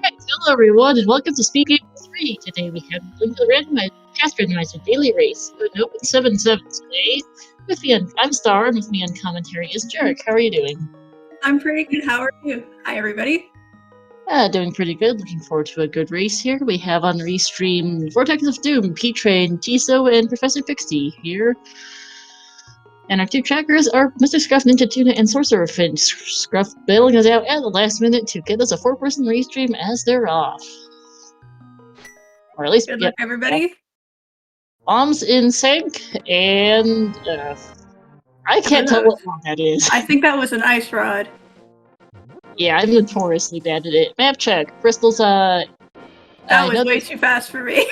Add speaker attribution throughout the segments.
Speaker 1: Alright, hello everyone, and welcome to Speed Game 3. Today we have the Randomizer Daily Race, with an open 7-7 today. I'm Star, and with me on commentary is Jarek. How are you doing?
Speaker 2: I'm pretty good. How are you? Hi, everybody.
Speaker 1: Doing pretty good. Looking forward to a good race here. We have on restream Vortex of Doom, P-Train, Tiso, and Professor Pixie here. And our two trackers are Mr. Scruff, Ninja Tuna, and Sorcerer Finch. Scruff bailing us out at the last minute to get us a 4-person restream as they're off. Or at least
Speaker 2: good luck, everybody.
Speaker 1: Bombs in sync, and I can't tell what one that is.
Speaker 2: I think that was an ice rod.
Speaker 1: Yeah, I'm notoriously bad at it. Map check. Crystal's
Speaker 2: that was way too fast for me.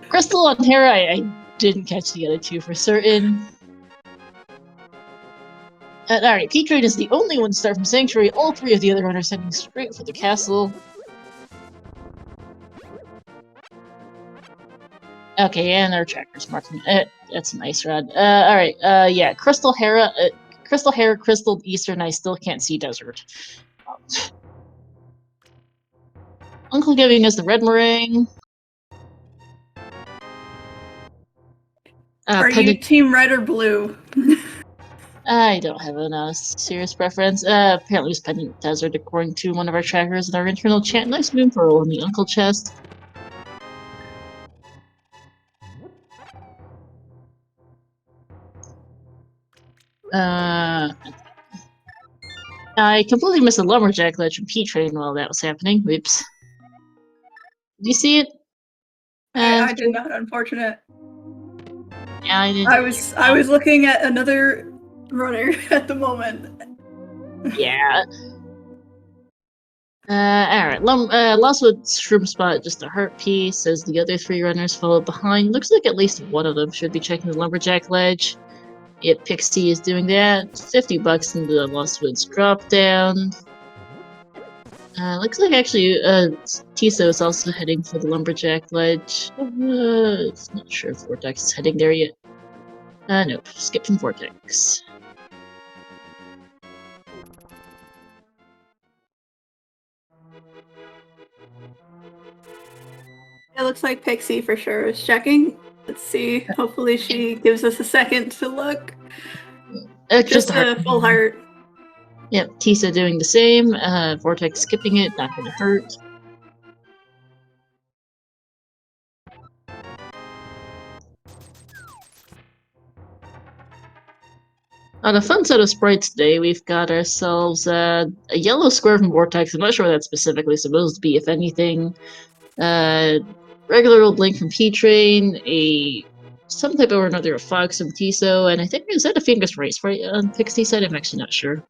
Speaker 1: Crystal and Hera, I didn't catch the other two for certain. Alright, P-Train is the only one to start from Sanctuary. All three of the other runners heading straight for the castle. Okay, and our tracker's marking it. That's a nice rod. Alright, yeah, Crystal, Hera, Crystal, Eastern, I still can't see Desert. Uncle giving us the red meringue.
Speaker 2: Are you team red or blue?
Speaker 1: I don't have a serious preference. Apparently it's Pendant Desert according to one of our trackers in our internal chat. Nice moon pearl in the Uncle chest. I completely missed the lumberjack ledge from P-Train while that was happening. Whoops. Did you see it?
Speaker 2: I did not, unfortunate.
Speaker 1: Yeah, I didn't.
Speaker 2: I was looking at another runner at the moment.
Speaker 1: Yeah. Alright. Lostwood's shroom spot, just a heart piece, as the other three runners follow behind. Looks like at least one of them should be checking the lumberjack ledge. Yep, Pixie is doing that. $50 into the Lostwood's drop down. Looks like actually Tiso is also heading for the lumberjack ledge. Not sure if Vortex is heading there yet. Nope. Skipping Vortex.
Speaker 2: It looks like Pixie for sure is checking. Let's see. Hopefully she gives us a second to look. Just a full heart.
Speaker 1: Yep, Tiso doing the same. Vortex skipping it, not gonna hurt. On a fun set of sprites today, we've got ourselves a yellow square from Vortex. I'm not sure what that's specifically supposed to be, if anything. Regular old Blink from P-Train, some type or another of Fox from Tiso, and I think, is that a Famous Race right on Pixie side? I'm actually not sure.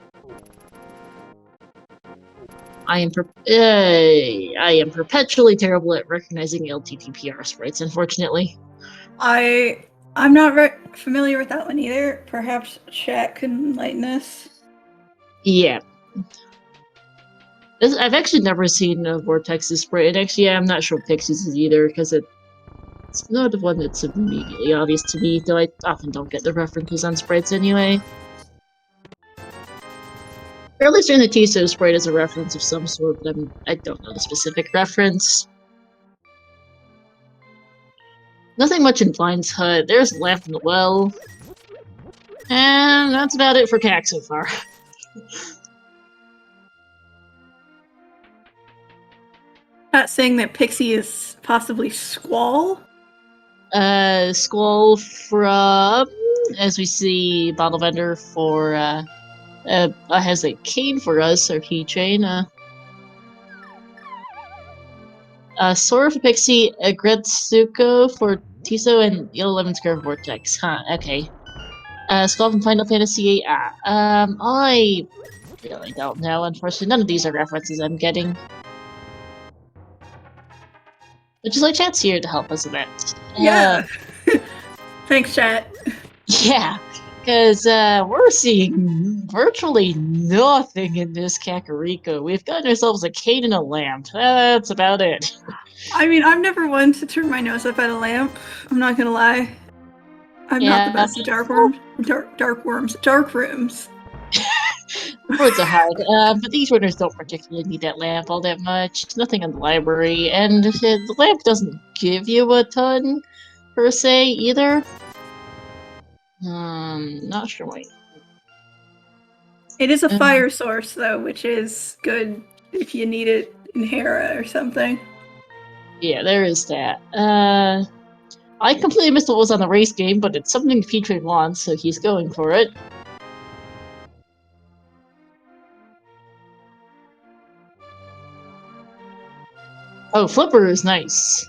Speaker 1: I am perpetually terrible at recognizing ALTTP sprites, unfortunately.
Speaker 2: I'm not familiar with that one either. Perhaps chat can enlighten us.
Speaker 1: Yeah. I've actually never seen a Vortex's sprite, and actually, I'm not sure Pixie's is either, because it's not the one that's immediately obvious to me, though I often don't get the references on sprites anyway. Or at least in the Tiso sprite is a reference of some sort, but I don't know the specific reference. Nothing much in Blind's Hut. There's Lamp in the Well. And that's about it for CAC so far.
Speaker 2: Not saying that Pixie is possibly Squall?
Speaker 1: Squall from, as we see, Bottle Vendor for, has a cane for us, or keychain, Sora for Pixie, Gretsuko for Tiso, and Yellow Lemon Square Vortex. Huh, okay. Skull from Final Fantasy VIII. I really don't know, unfortunately. None of these are references I'm getting. Which is why chat's here to help us with that.
Speaker 2: Yeah. Thanks, chat.
Speaker 1: Yeah, because we're seeing virtually nothing in this Kakariko. We've gotten ourselves a cane and a lamp. That's about it.
Speaker 2: I mean, I'm never one to turn my nose up at a lamp. I'm not gonna lie. I'm not the best at dark rooms.
Speaker 1: Words are hard, but these runners don't particularly need that lamp all that much. It's nothing in the library, and the lamp doesn't give you a ton, per se, either. Not sure why.
Speaker 2: It is a fire source, though, which is good if you need it in Hera or something.
Speaker 1: Yeah, there is that. I completely missed what was on the race game, but it's something P-Train wants, so he's going for it. Oh, Flipper is nice.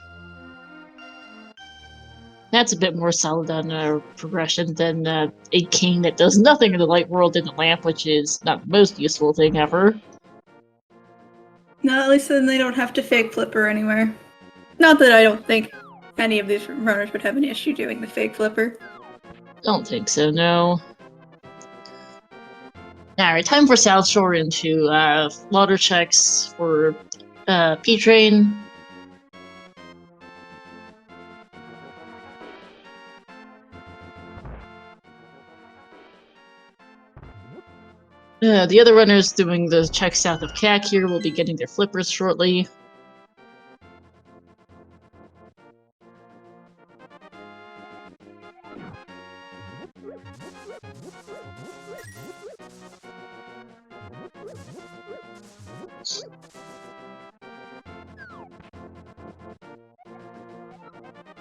Speaker 1: That's a bit more solid on progression than a king that does nothing in the light world in the lamp, which is not the most useful thing ever.
Speaker 2: No, at least then they don't have to fake Flipper anywhere. Not that I don't think any of these runners would have an issue doing the fake Flipper.
Speaker 1: Don't think so, no. Alright, time for South Shore into water checks for P-Train. The other runners doing the checks south of CAC here will be getting their flippers shortly.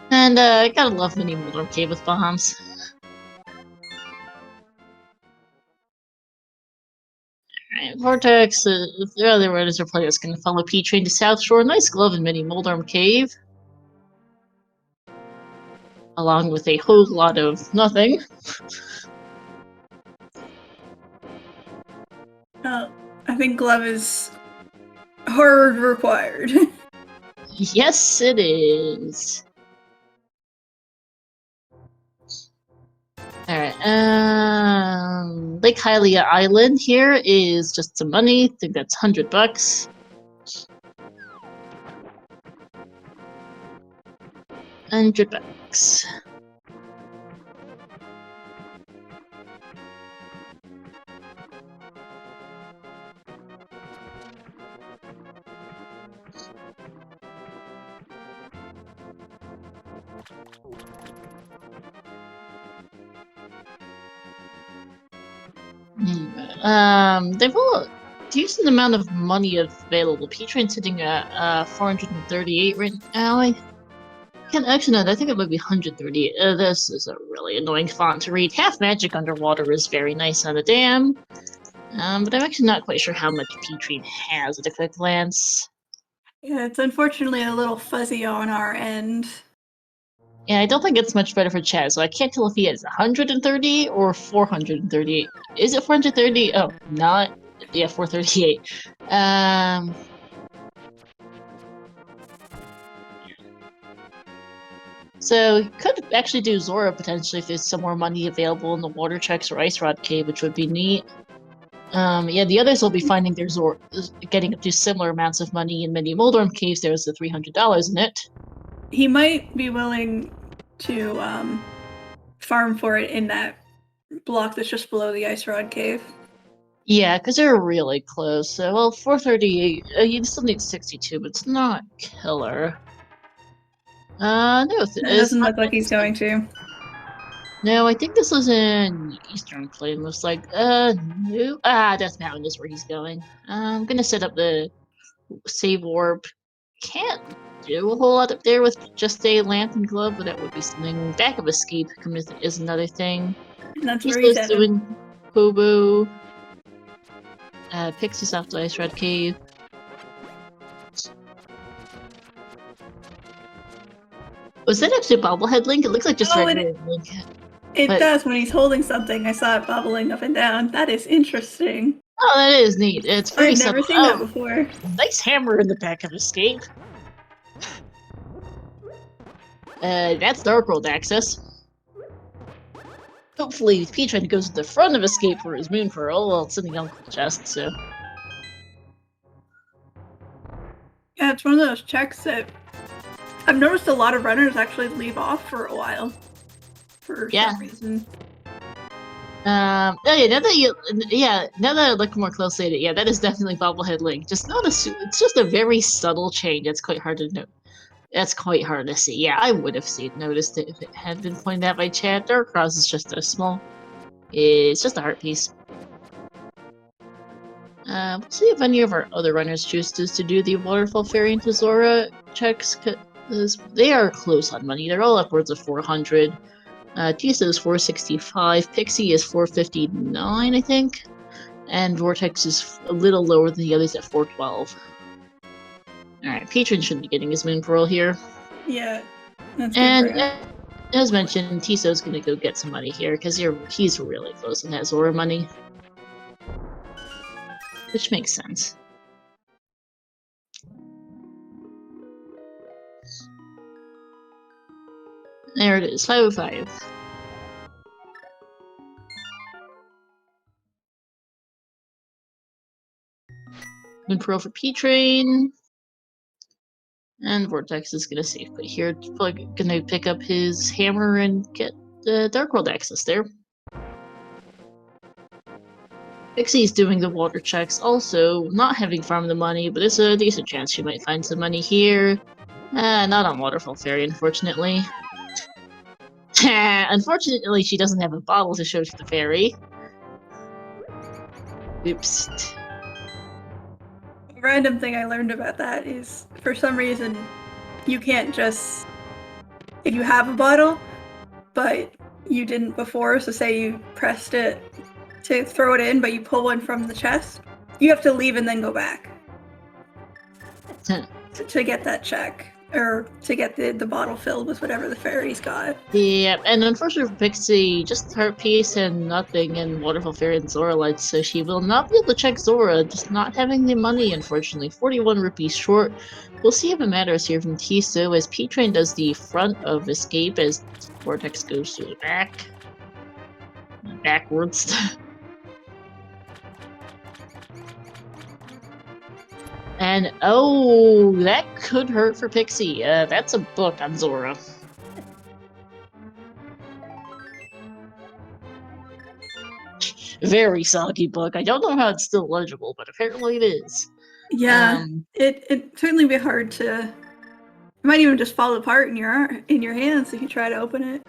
Speaker 1: And I gotta love Mini Mulder Cave with bombs. Alright, Vortex, the other runners are players gonna follow P-Train to South Shore. Nice glove in Mini Mulder Cave. Along with a whole lot of nothing.
Speaker 2: I think glove is hard required.
Speaker 1: Yes, it is. Alright, Lake Hylia Island here is just some money. I think that's $100. $100. They've all a decent amount of money available. P-Train's sitting at 438 right now. I can't actually no, I think it might be 138. This is a really annoying font to read. Half Magic Underwater is very nice on a dam. But I'm actually not quite sure how much P-Train has at a quick glance.
Speaker 2: Yeah, it's unfortunately a little fuzzy on our end.
Speaker 1: Yeah, I don't think it's much better for Chaz, so I can't tell if he has 130 or 438. Is it 430? Oh, not. Yeah, 438. So, you could actually do Zora potentially if there's some more money available in the Water Checks or Ice Rod Cave, which would be neat. Yeah, the others will be finding their Zora, getting up to similar amounts of money in many Moldorm caves. There's the $300 in it.
Speaker 2: He might be willing to farm for it in that block that's just below the Ice Rod Cave.
Speaker 1: Yeah, because they're really close. So, well, 438. You still need 62, but it's not killer. No,
Speaker 2: It doesn't look like he's going to.
Speaker 1: No, I think this was in Eastern Claim. Looks like, no. Death Mountain is where he's going. I'm gonna set up the save warp. Can't do a whole lot up there with just a lamp and glove, but that would be something. Back of escape is another thing.
Speaker 2: And that's where he's
Speaker 1: doing Hobo. Pixies off the Ice Red Cave. Was that actually a bobblehead link? It looks like just regular link.
Speaker 2: It does when he's holding something. I saw it bubbling up and down. That is interesting.
Speaker 1: Oh, that is neat. It's very
Speaker 2: I've never seen that before.
Speaker 1: Nice hammer in the back of escape. That's Dark World access. Hopefully, P-Train goes to the front of escape for his Moon Pearl while it's in the Uncle chest, so.
Speaker 2: Yeah, it's one of those checks that I've noticed a lot of runners actually leave off for a while. For some reason.
Speaker 1: Oh yeah, now that I look more closely at it, yeah, that is definitely bobblehead Link. Just not a, it's just a very subtle change. It's quite hard to know. That's quite hard to see. Yeah, I would have noticed it if it had been pointed out by chat. Darkross is just a small. It's just a heart piece. We'll see if any of our other runners chooses to do the Waterfall Fairy into Zora checks, because they are close on money. They're all upwards of 400. Tisa is 465, Pixie is 459, I think, and Vortex is a little lower than the others at 412. Alright, Patron should be getting his Moon Pearl here.
Speaker 2: Yeah, that's good
Speaker 1: and
Speaker 2: for him.
Speaker 1: As mentioned, Tiso's gonna go get some money here, because he's really close and has Zora money. Which makes sense. There it is, 505. Moon Pearl for P-Train. And Vortex is gonna save put here. Probably gonna pick up his hammer and get the Dark World access there. Pixie's doing the water checks, also not having farmed the money, but there's a decent chance she might find some money here. Not on Waterfall Fairy, unfortunately. Unfortunately, she doesn't have a bottle to show to the fairy. Oops.
Speaker 2: A random thing I learned about that is, for some reason, you can't just... If you have a bottle, but you didn't before, so say you pressed it to throw it in, but you pull one from the chest, you have to leave and then go back to get that check, or to get the bottle filled with whatever the fairy's got.
Speaker 1: Yeah, and unfortunately for Pixie, just heart piece and nothing in Waterfall Fairy and Zora Light, so she will not be able to check Zora, just not having the money, unfortunately. 41 rupees short. We'll see if it matters here from Tiso as P-Train does the front of Escape as Vortex goes to the back. Backwards. And oh, that could hurt for Pixie. That's a book on Zora. Very soggy book. I don't know how it's still legible, but apparently it is.
Speaker 2: Yeah, it'd certainly be hard to... It might even just fall apart in your hands if you try to open it.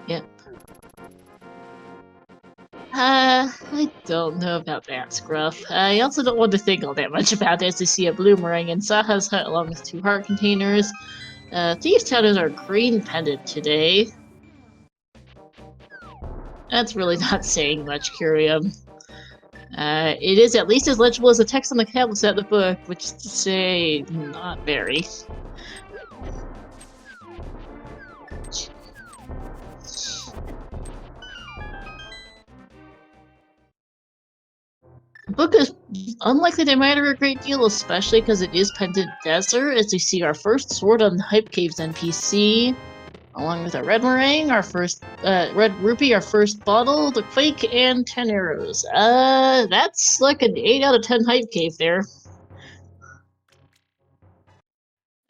Speaker 1: Yep. I don't know about that, Scruff. I also don't want to think all that much about it as I see a Bloomerang in Saha's hut along with 2 heart containers. Thieves' Town is our green pendant today. That's really not saying much, Curium. It is at least as legible as the text on the tablets at the book, which is to say, not very. The book is unlikely to matter a great deal, especially because it is Pendant Desert, as we see our first Sword on Hype Caves NPC, along with our Red Meringue, our first Red Rupee, our first bottle, the Quake, and 10 arrows. That's like an 8 out of 10 Hype Cave there.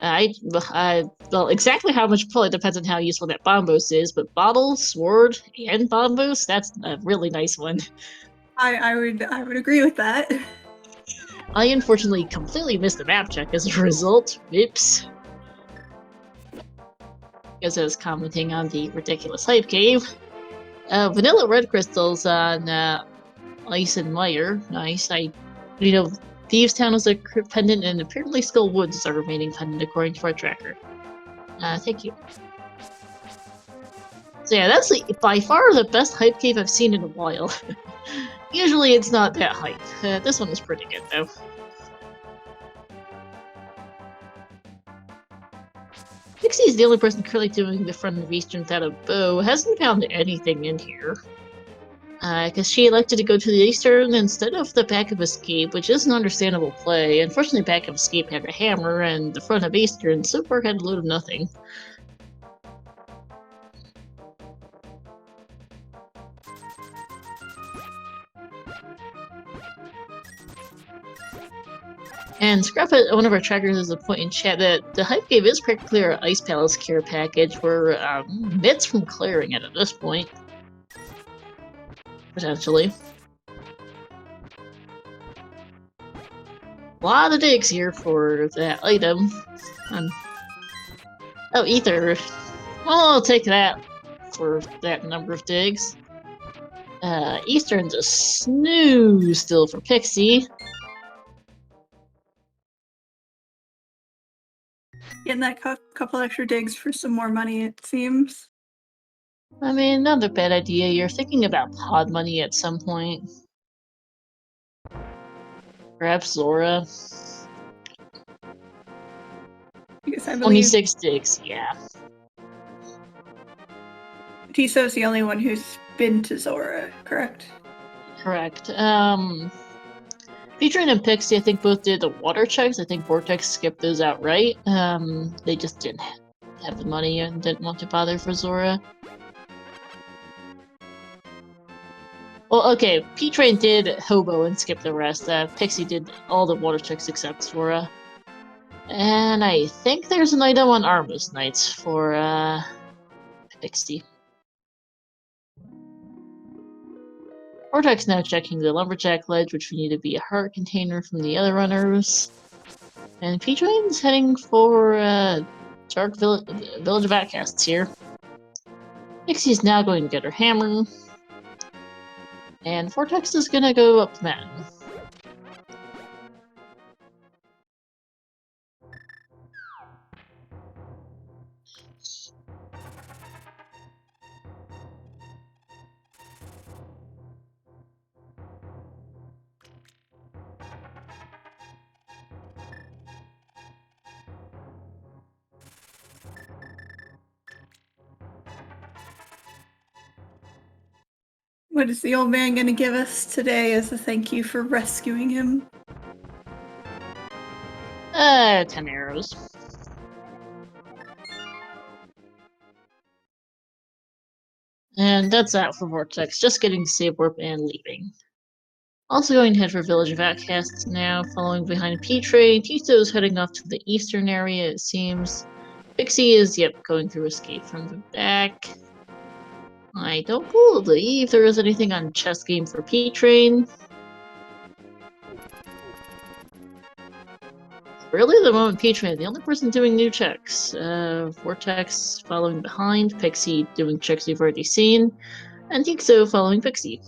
Speaker 1: Well, exactly how much probably depends on how useful that Bombos is, but bottle, sword, and Bombos, that's a really nice one.
Speaker 2: I would agree with that.
Speaker 1: I unfortunately completely missed the map check as a result. Oops. Because I was commenting on the ridiculous hype cave. Vanilla red crystals on Ice and Mire. Nice. Thieves' Town is a pendant, and apparently Skull Woods is our remaining pendant according to our tracker. Thank you. So yeah, that's by far the best hype cave I've seen in a while. Usually it's not that hype. This one is pretty good though. Pixie is the only person currently doing the front of Eastern without a bow. Hasn't found anything in here. Because she elected to go to the Eastern instead of the back of Escape, which is an understandable play. Unfortunately, back of Escape had a hammer, and the front of Eastern so far had a load of nothing. And Scruff at one of our trackers has a point in chat that the hype cave is practically our Ice Palace care package. We're bits from clearing it at this point. Potentially. A lot of digs here for that item. Oh, ether. Well, I'll take that for that number of digs. Eastern's a snooze still for Pixie.
Speaker 2: Getting that couple extra digs for some more money, it seems.
Speaker 1: I mean, not a bad idea. You're thinking about pod money at some point. Perhaps Zora.
Speaker 2: Because I believe
Speaker 1: 26 digs, yeah.
Speaker 2: Tiso's the only one who's been to Zora, correct?
Speaker 1: Correct. Featuring and Pixie, I think both did the water checks. I think Vortex skipped those outright. They just didn't have the money and didn't want to bother for Zora. Well, okay, P-Train did Hobo and skip the rest. Pixie did all the water checks except Zora. And I think there's an item on Armos Knights for, Pixie. Vortex now checking the Lumberjack Ledge, which we need to be a heart container from the other runners. And P-Train's heading for, Dark Village of Outcasts here. Pixie's now going to get her hammer. And Vortex is gonna go up the mountain.
Speaker 2: What is the old man gonna give us today as a thank you for rescuing him?
Speaker 1: 10 arrows. And that's that for Vortex, just getting Save Warp and leaving. Also going to head for Village of Outcasts now, following behind P-Train. Tiso's heading off to the eastern area, it seems. Pixie is, going through Escape from the back. I don't believe there is anything on Chess Game for P-Train. Really, the moment P-Train, the only person doing new checks. Vortex following behind, Pixie doing checks you've already seen, and Tiso following Pixie.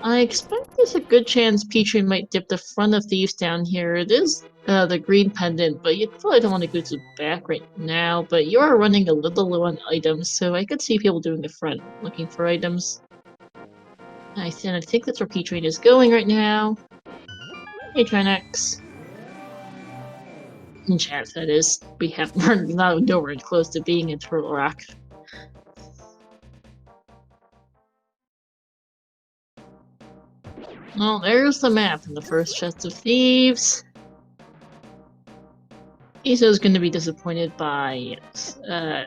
Speaker 1: I expect there's a good chance P-Train might dip the front of Thieves down here. It is the green pendant, but you probably don't want to go to the back right now. But you are running a little low on items, so I could see people doing the front, looking for items. I think that's where P-Train is going right now. Hey, Trinex. In chat, that is. We're nowhere close to being in Turtle Rock. Well, there's the map in the first chest of thieves. Tiso's going to be disappointed by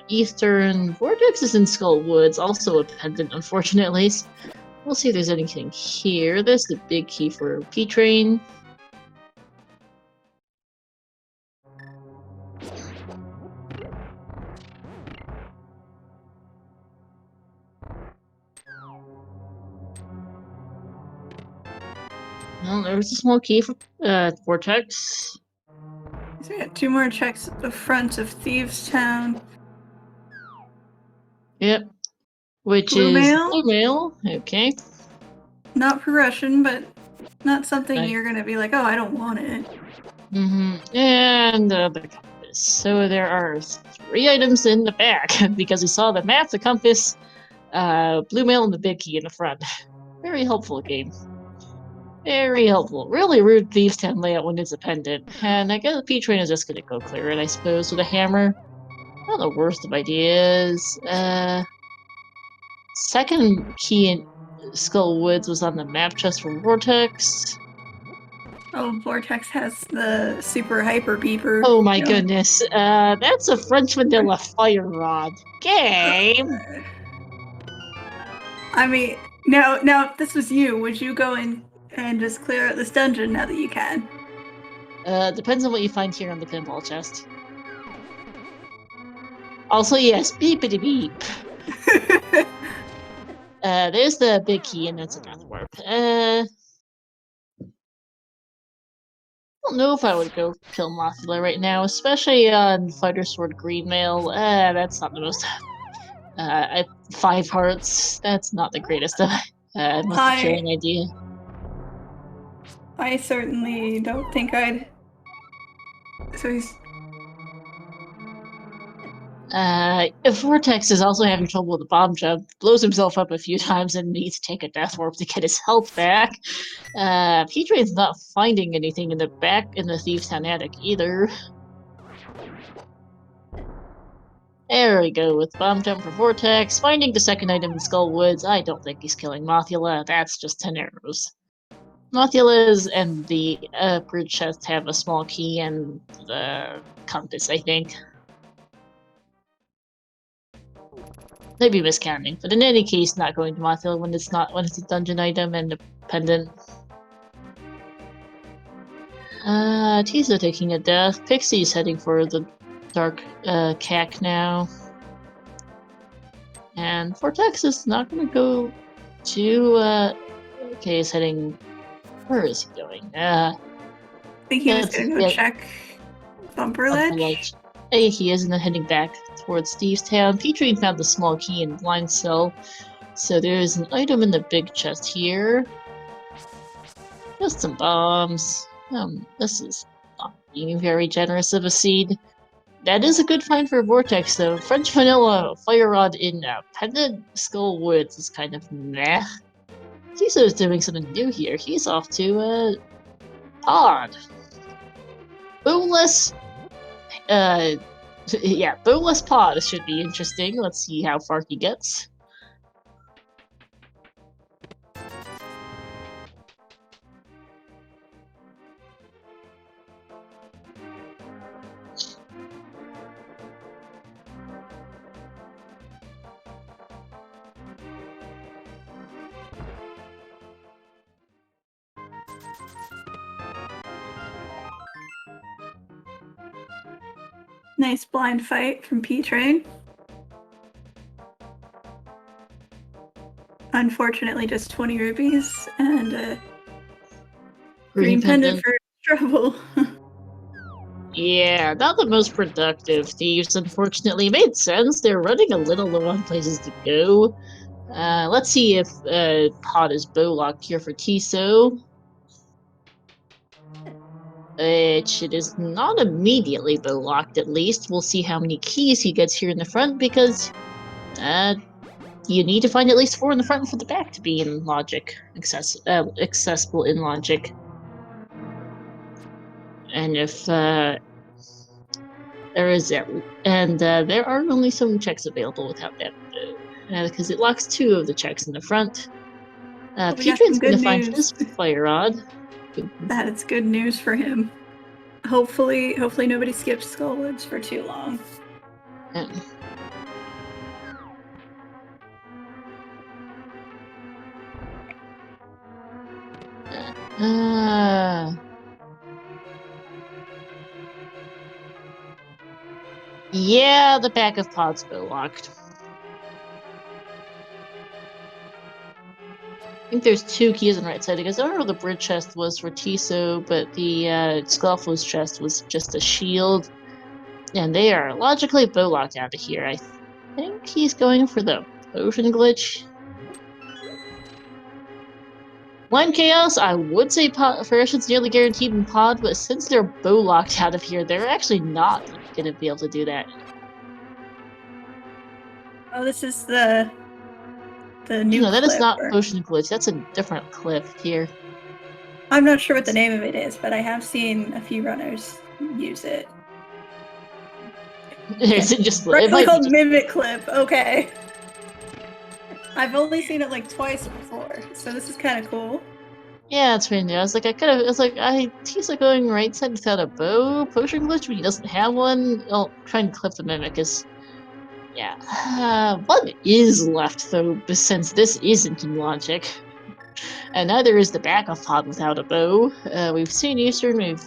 Speaker 1: Eastern. Vortex is in Skull Woods, also a pendant, unfortunately. We'll see if there's anything here. There's the big key for P-Train. Well, there's a small key for Vortex.
Speaker 2: So we got 2 more checks at the front of Thieves Town.
Speaker 1: Yep. Which
Speaker 2: Blue
Speaker 1: is
Speaker 2: mail?
Speaker 1: Blue Mail. Okay.
Speaker 2: Not progression, but not something
Speaker 1: Right.
Speaker 2: you're gonna be like, oh, I don't want it.
Speaker 1: And the compass. So there are 3 items in the back because we saw the map, the compass, Blue Mail, and the big key in the front. Very helpful game. Very helpful. Really rude Thieves Town layout when it's a pendant. And I guess P-Train is just gonna go clear it, I suppose, with a hammer. Not the worst of ideas. Second key in Skull Woods was on the map chest for Vortex.
Speaker 2: Oh, Vortex has the super hyper beeper.
Speaker 1: Oh my goodness. That's a French vanilla fire rod. Game!
Speaker 2: I mean, now if this was you, would you go and and just clear out this dungeon now that you can.
Speaker 1: Depends on what you find here on the pinball chest. Also, yes, beepity beep. There's the big key, and that's a death warp. I don't know if I would go kill Mothula right now, especially on Fighter Sword Green Mail. That's not the most. 5 hearts. That's not the greatest of most killing idea.
Speaker 2: I certainly don't think I'd. So he's.
Speaker 1: Vortex is also having trouble with the bomb jump, blows himself up a few times and needs to take a death warp to get his health back. P-Train's not finding anything in the Thieves' Town attic either. There we go, with bomb jump for Vortex, finding the second item in Skull Woods. I don't think he's killing Mothula, that's just 10 arrows. Mothula's and the bridge chest have a small key and the compass, I think. Maybe miscounting, but in any case, not going to Mothula when it's a dungeon item and a pendant. Tiso taking a death. Pixie's heading for the dark cack now. And Vortex is not gonna go to okay, he's heading. Where is he going?
Speaker 2: I think he was gonna go check Bumper Ledge.
Speaker 1: Hey, he is, and then heading back towards Thieves' Town. P-Train found the small key in Blind Cell, so there's an item in the big chest here. Just some bombs. This is not being very generous of a seed. That is a good find for Vortex, though. French Vanilla Fire Rod in Pendant Skull Woods is kind of meh. Tiso is doing something new here. He's off to Pod. Bootless. Yeah, Bootless Pod should be interesting. Let's see how far he gets.
Speaker 2: Nice blind fight from P-Train. Unfortunately, just 20 rupees and a green pendant for trouble.
Speaker 1: Yeah, not the most productive thieves, unfortunately. Made sense. They're running a little low on places to go. Let's see if Pod is bow locked here for Tiso. It is not immediately bow locked, at least. We'll see how many keys he gets here in the front, because you need to find at least 4 in the front and for the back to be in logic, accessible in logic. And if there is that, and there are only some checks available without that, because it locks 2 of the checks in the front. P-Train's going to find his fire rod.
Speaker 2: That is good news for him. Hopefully nobody skips Skull Woods for too long.
Speaker 1: Yeah, the back of Pod's bow locked. I think there's 2 keys on the right side, because I don't know what the bridge chest was for Tiso, but the Skullflow's chest was just a shield. And they are logically bow locked out of here. I think he's going for the potion glitch. Blind Chaos, I would say Ferocious nearly guaranteed in Pod, but since they're bow locked out of here, they're actually not going to be able to do that.
Speaker 2: Oh, this is the new
Speaker 1: No, that is not
Speaker 2: or...
Speaker 1: potion glitch. That's a different cliff here.
Speaker 2: I'm not sure what the name of it is, but I have seen a few runners use it.
Speaker 1: Is it just
Speaker 2: it might called Mimic Clip? Okay. I've only seen it like twice before, so this is kind of cool.
Speaker 1: Yeah, it's pretty new. I was like, he's like going right side without a bow potion glitch, but he doesn't have one. I'll try and clip the mimic is. Yeah. What is left though, since this isn't in logic? And neither is the backup pod without a bow. We've seen Eastern, we've...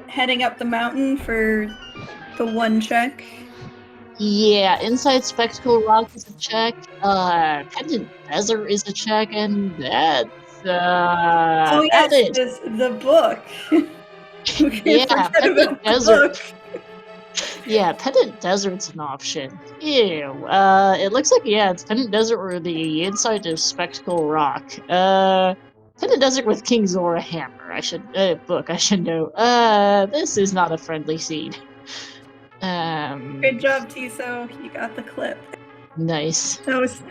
Speaker 2: Heading up the mountain for the one check.
Speaker 1: Yeah, Inside Spectacle Rock is a check, Pendant Desert is a check, and that's,
Speaker 2: Oh
Speaker 1: about
Speaker 2: yes,
Speaker 1: it.
Speaker 2: there's the book. We can't
Speaker 1: Yeah,
Speaker 2: forget
Speaker 1: Pendant
Speaker 2: about the
Speaker 1: Desert.
Speaker 2: book.
Speaker 1: Yeah, Pendant Desert's an option. Ew. It looks like, yeah, it's Pendant Desert or the inside of Spectacle Rock. Pendant Desert with King Zora Hammer. I should know. This is not a friendly scene.
Speaker 2: Good job, Tiso. You got the clip.
Speaker 1: Nice.
Speaker 2: That was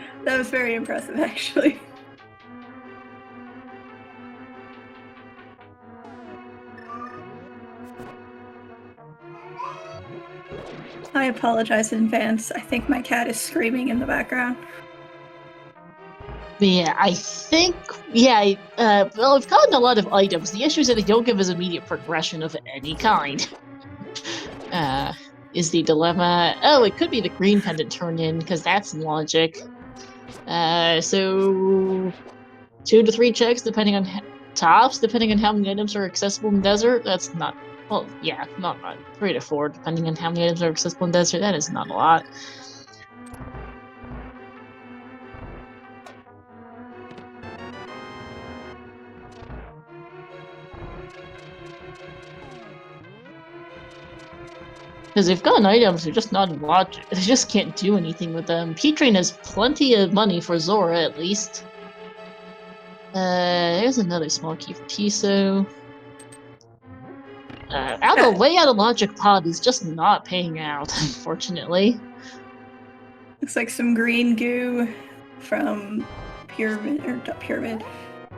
Speaker 2: very impressive, actually. I apologize in advance. I think my cat is screaming in the background.
Speaker 1: Yeah, I think, well, we've gotten a lot of items. The issue is that they don't give us immediate progression of any kind. Is the dilemma. Oh, it could be the green pendant turn in, because that's logic. So 2 to 3 checks, depending on tops, depending on how many items are accessible in desert. That's not, well, yeah, not 3 to 4, depending on how many items are accessible in desert. That is not a lot. Because they've got items, they're just not in logic. They just can't do anything with them. P-Train has plenty of money for Zora, at least. There's another small key for Tiso. The way out of logic pod is just not paying out, unfortunately.
Speaker 2: Looks like some green goo from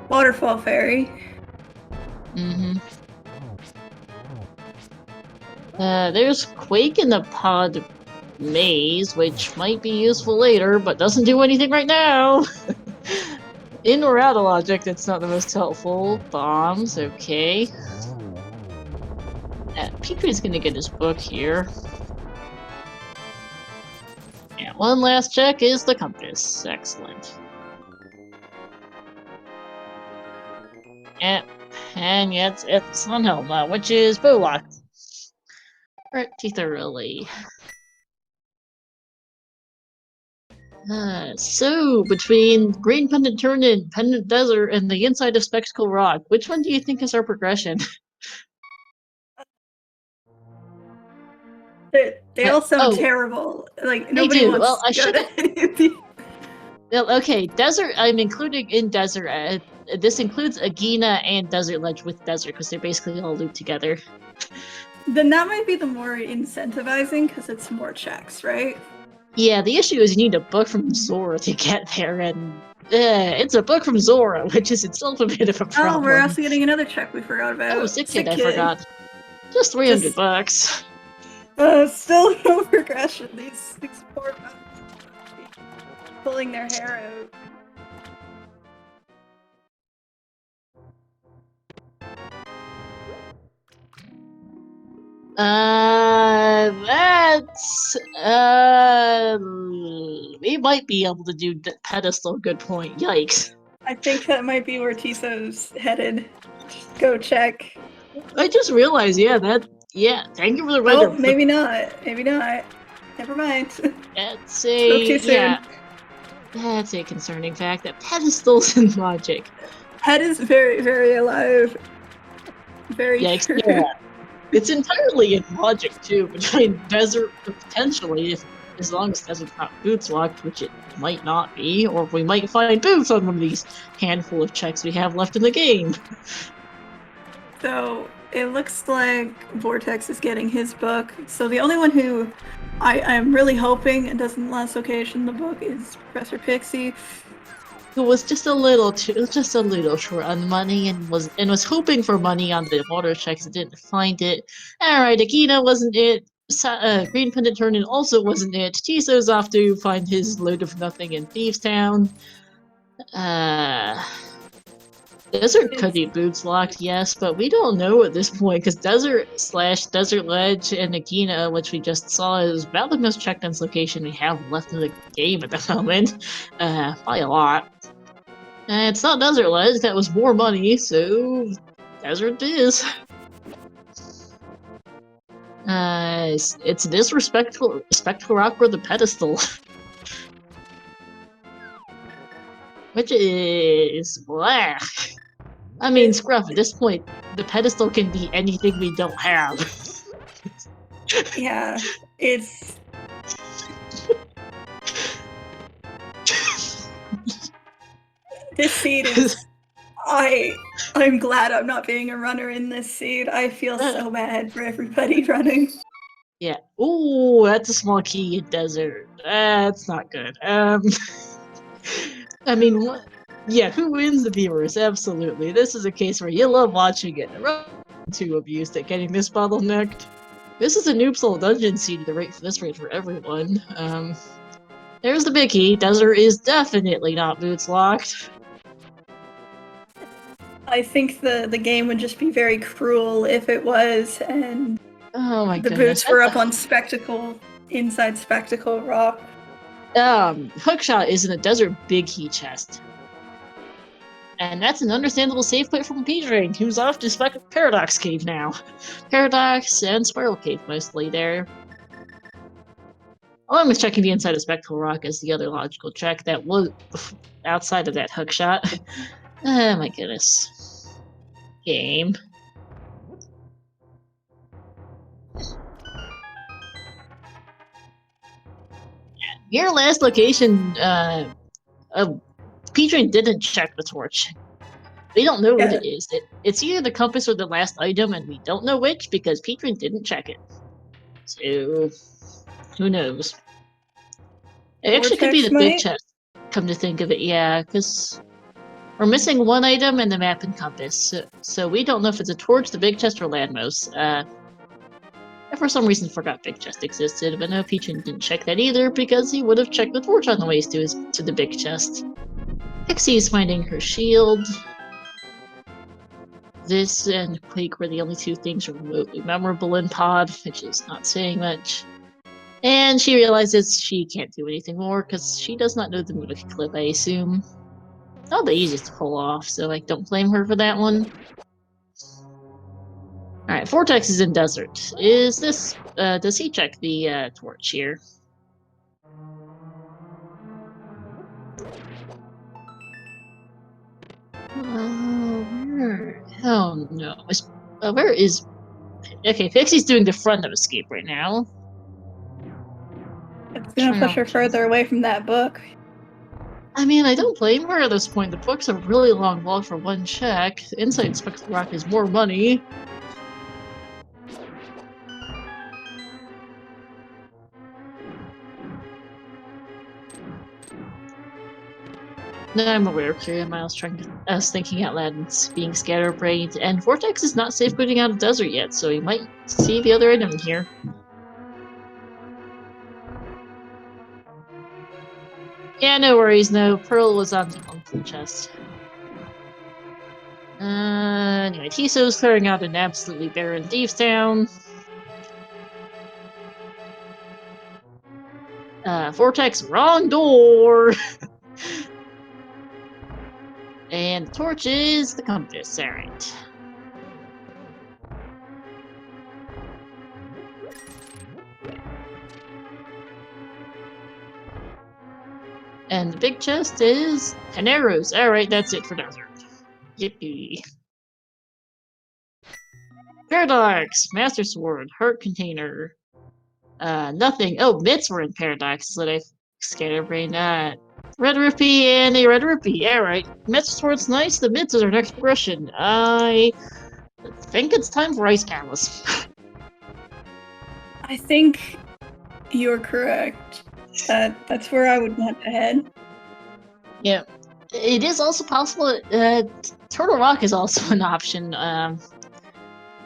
Speaker 2: Waterfall Fairy.
Speaker 1: Mm-hmm. There's Quake in the pod maze, which might be useful later, but doesn't do anything right now. In or out of logic, that's not the most helpful. Bombs, okay. P-Train's gonna get his book here. Yeah, one last check is the compass. Excellent. Yep, and yet it's on Helma, which is Bowlock. Pretty thoroughly. So, between Green Pendant Turn-In, Pendant Desert, and the inside of Spectacle Rock, which one do you think is our progression?
Speaker 2: They all sound terrible. Like, nobody
Speaker 1: do.
Speaker 2: wants
Speaker 1: Well, I
Speaker 2: to go
Speaker 1: should.
Speaker 2: to any of these.
Speaker 1: Well, okay, Desert, I'm including in Desert. This includes Agina and Desert Ledge with Desert, because they're basically all looped together.
Speaker 2: Then that might be the more incentivizing, because it's more checks, right?
Speaker 1: Yeah, the issue is you need a book from Zora to get there, and it's a book from Zora, which is itself a bit of a problem.
Speaker 2: Oh, we're also getting another check we forgot about.
Speaker 1: Oh, Sick Kid, I forgot. Just 300 bucks.
Speaker 2: Still no progression. These poor mountains pulling their hair out.
Speaker 1: We might be able to do pedestal. Good point. Yikes.
Speaker 2: I think that might be where Tiso's headed. Just go check.
Speaker 1: I just realized, thank you for the render.
Speaker 2: Oh, maybe not. Maybe not. Never mind.
Speaker 1: That's a concerning fact that pedestals in logic.
Speaker 2: Head is very, very alive. Very true.
Speaker 1: Yeah. It's entirely in logic too, between Desert potentially, as long as Desert's not boots locked, which it might not be, or we might find boots on one of these handful of checks we have left in the game.
Speaker 2: So it looks like Vortex is getting his book. So the only one who I'm really hoping doesn't last occasion the book is Professor Pixie,
Speaker 1: who was just a little short on money and was hoping for money on the water checks and didn't find it. Alright, Akina wasn't it. Green Pendant Turn-In also wasn't it. Tiso's off to find his load of nothing in Thieves Town. Desert could be boots locked, yes, but we don't know at this point, because Desert/Desert Ledge and Agina, which we just saw, is about the most checked in location we have left in the game at the moment. By a lot. And it's not Desert Ledge, that was more money, so Desert it is. It's this respectful rock with the pedestal. Which is black. I mean, Scruff, at this point, the pedestal can be anything we don't have.
Speaker 2: Yeah, it's... This seed is... I'm glad I'm not being a runner in this seed. I feel so bad for everybody running.
Speaker 1: Yeah. Ooh, that's a small key in Desert. That's not good. I mean, yeah, who wins the viewers? Absolutely. This is a case where you love watching it. Too abused at getting this bottlenecked. This is a Noob Soul Dungeon seed at the rate for this rate for everyone. There's the big key. Desert is definitely not boots locked.
Speaker 2: I think the game would just be very cruel if it was, and
Speaker 1: oh my
Speaker 2: the
Speaker 1: goodness.
Speaker 2: boots were up on Spectacle, inside Spectacle Rock.
Speaker 1: Hookshot is in a Desert big key chest. And that's an understandable safe play from P-Drain, who's off to Paradox Cave now. Paradox and Spiral Cave mostly there. Along with checking the inside of Spectral Rock as the other logical check that was outside of that hookshot. Oh my goodness. Game. Your last location, P-Drain didn't check the torch. We don't know what it is. It's either the compass or the last item, and we don't know which because P-Drain didn't check it. So, who knows? It actually could be the big chest, come to think of it, yeah, because we're missing one item in the map and compass, so we don't know if it's a torch, the big chest, or landmost. I for some reason forgot big chest existed, but no, P-Drain didn't check that either because he would have checked the torch on the way to the big chest. Pixie's finding her shield. This and Quake were the only two things remotely memorable in Pod, which is not saying much. And she realizes she can't do anything more because she does not know the Moonlight clip, I assume. Not the easiest to pull off, so I don't blame her for that one. Alright, Vortex is in Desert. Is this, does he check the, torch here? Where? Oh no. Where is... Okay, Pixie's doing the front of Escape right now.
Speaker 2: It's gonna push her further away from that book.
Speaker 1: I mean, I don't blame her at this point. The book's a really long log for one check. Inside Spectral Rock is more money. No, I'm aware of Kyria Miles I was thinking out loud and being scatterbrained, and Vortex is not safe putting out a Desert yet, so he might see the other item here. Yeah, no worries, no. Pearl was on the full chest. Anyway, Tiso's clearing out an absolutely barren Thieves Town. Vortex, wrong door! And the torch is the compass, alright. And the big chest is 10 arrows. Alright, that's it for Desert. Yippee. Paradox, Master Sword, Heart Container. Nothing. Oh, mitts were in Paradox, so I scatterbrained. Red Rupee and a Red Rupee. Alright. Mitts Sword's nice, the mitts is our next progression. I think it's time for Ice Palace.
Speaker 2: I think you're correct. That's where I would want to head.
Speaker 1: Yeah. It is also possible, Turtle Rock is also an option,